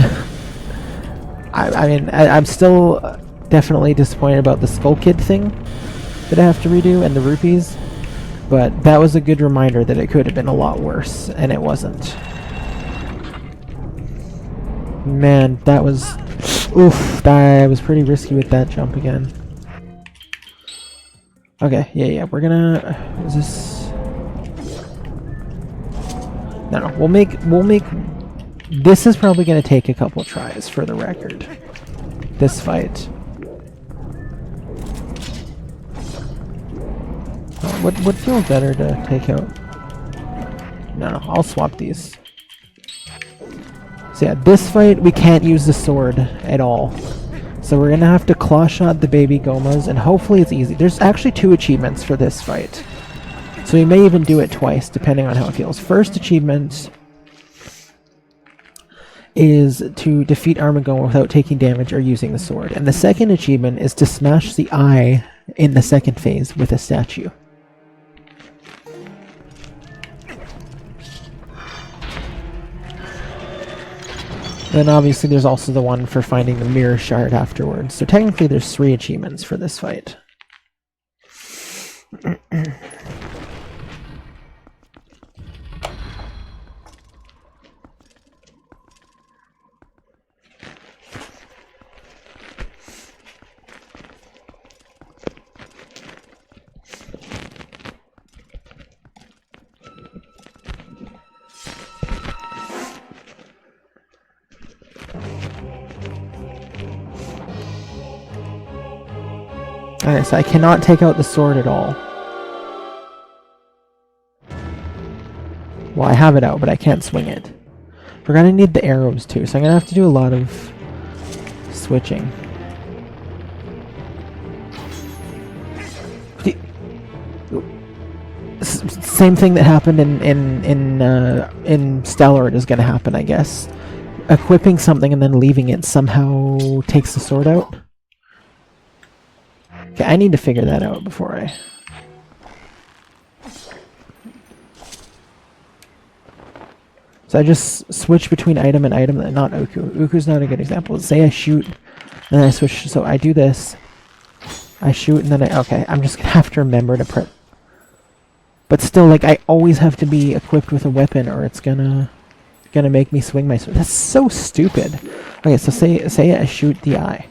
I mean, I'm still definitely disappointed about the Skull Kid thing that I have to redo and the rupees, but that was a good reminder that it could have been a lot worse, and it wasn't. Man, that was... Oof, I was pretty risky with that jump again. Okay, yeah, we're gonna... Is this... No, we'll make... This is probably gonna take a couple tries, for the record. This fight. What feels better to take out? No, I'll swap these. So yeah, this fight we can't use the sword at all. So we're gonna have to claw shot the baby Gomas, and hopefully it's easy. There's actually 2 achievements for this fight. So we may even do it twice, depending on how it feels. First achievement is to defeat Armagoma without taking damage or using the sword. And the second achievement is to smash the eye in the second phase with a statue. Then obviously there's also the one for finding the mirror shard afterwards. So technically there's 3 achievements for this fight. Alright, so I cannot take out the sword at all. Well, I have it out, but I can't swing it. We're gonna need the arrows too, so I'm gonna have to do a lot of switching. Same thing that happened in Stellar is gonna happen, I guess. Equipping something and then leaving it somehow takes the sword out. Okay, I need to figure that out before I... So I just switch between item and item, not Uku. Uku's not a good example. Say I shoot, and then I switch, so I do this. I shoot, and then okay, I'm just gonna have to remember to press. But still, like, I always have to be equipped with a weapon, or it's gonna make me swing my sword. That's so stupid. Okay, so say I shoot the eye.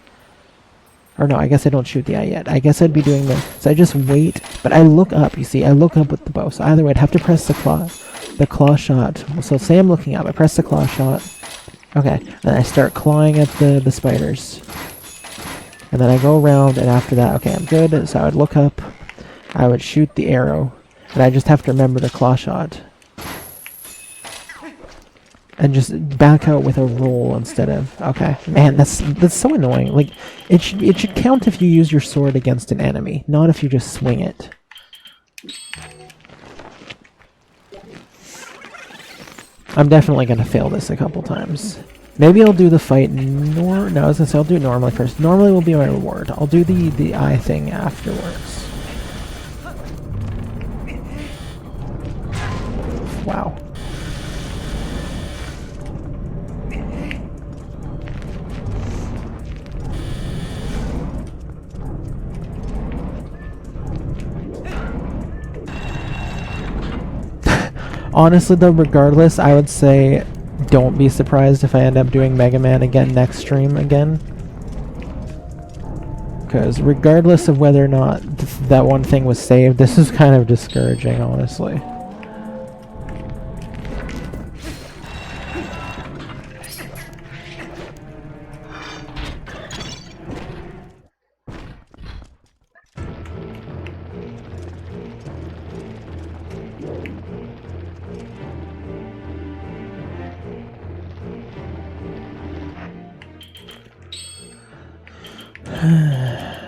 Or no, I guess I don't shoot the eye yet. I guess I'd be doing this. So I just wait, but I look up, you see, I look up with the bow. So either way, I'd have to press the claw shot. So say I'm looking up, I press the claw shot. Okay, then I start clawing at the spiders. And then I go around, and after that, okay, I'm good. So I would look up, I would shoot the arrow, and I just have to remember to claw shot. And just back out with a roll instead of... Okay. Man, that's so annoying. Like, it should count if you use your sword against an enemy, not if you just swing it. I'm definitely gonna fail this a couple times. Maybe I'll do the fight no, I was gonna say I'll do it normally first. Normally will be my reward. I'll do the eye thing afterwards. Wow. Honestly though, regardless, I would say don't be surprised if I end up doing Mega Man again next stream again. Because regardless of whether or not that one thing was saved, this is kind of discouraging, honestly.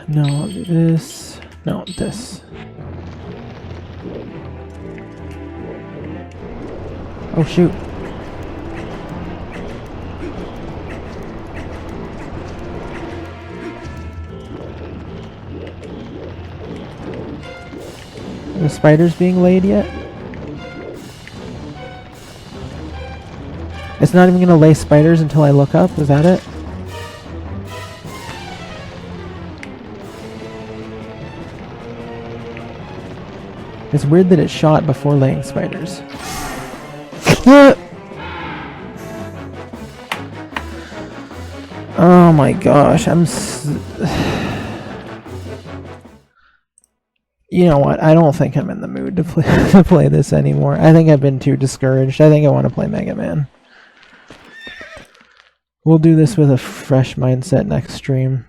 No, I'll do this. No, this. Oh shoot. Are the spiders being laid yet? It's not even gonna lay spiders until I look up, is that it? It's weird that it shot before laying spiders. Oh my gosh, you know what? I don't think I'm in the mood to play this anymore. I think I've been too discouraged. I think I want to play Mega Man. We'll do this with a fresh mindset next stream.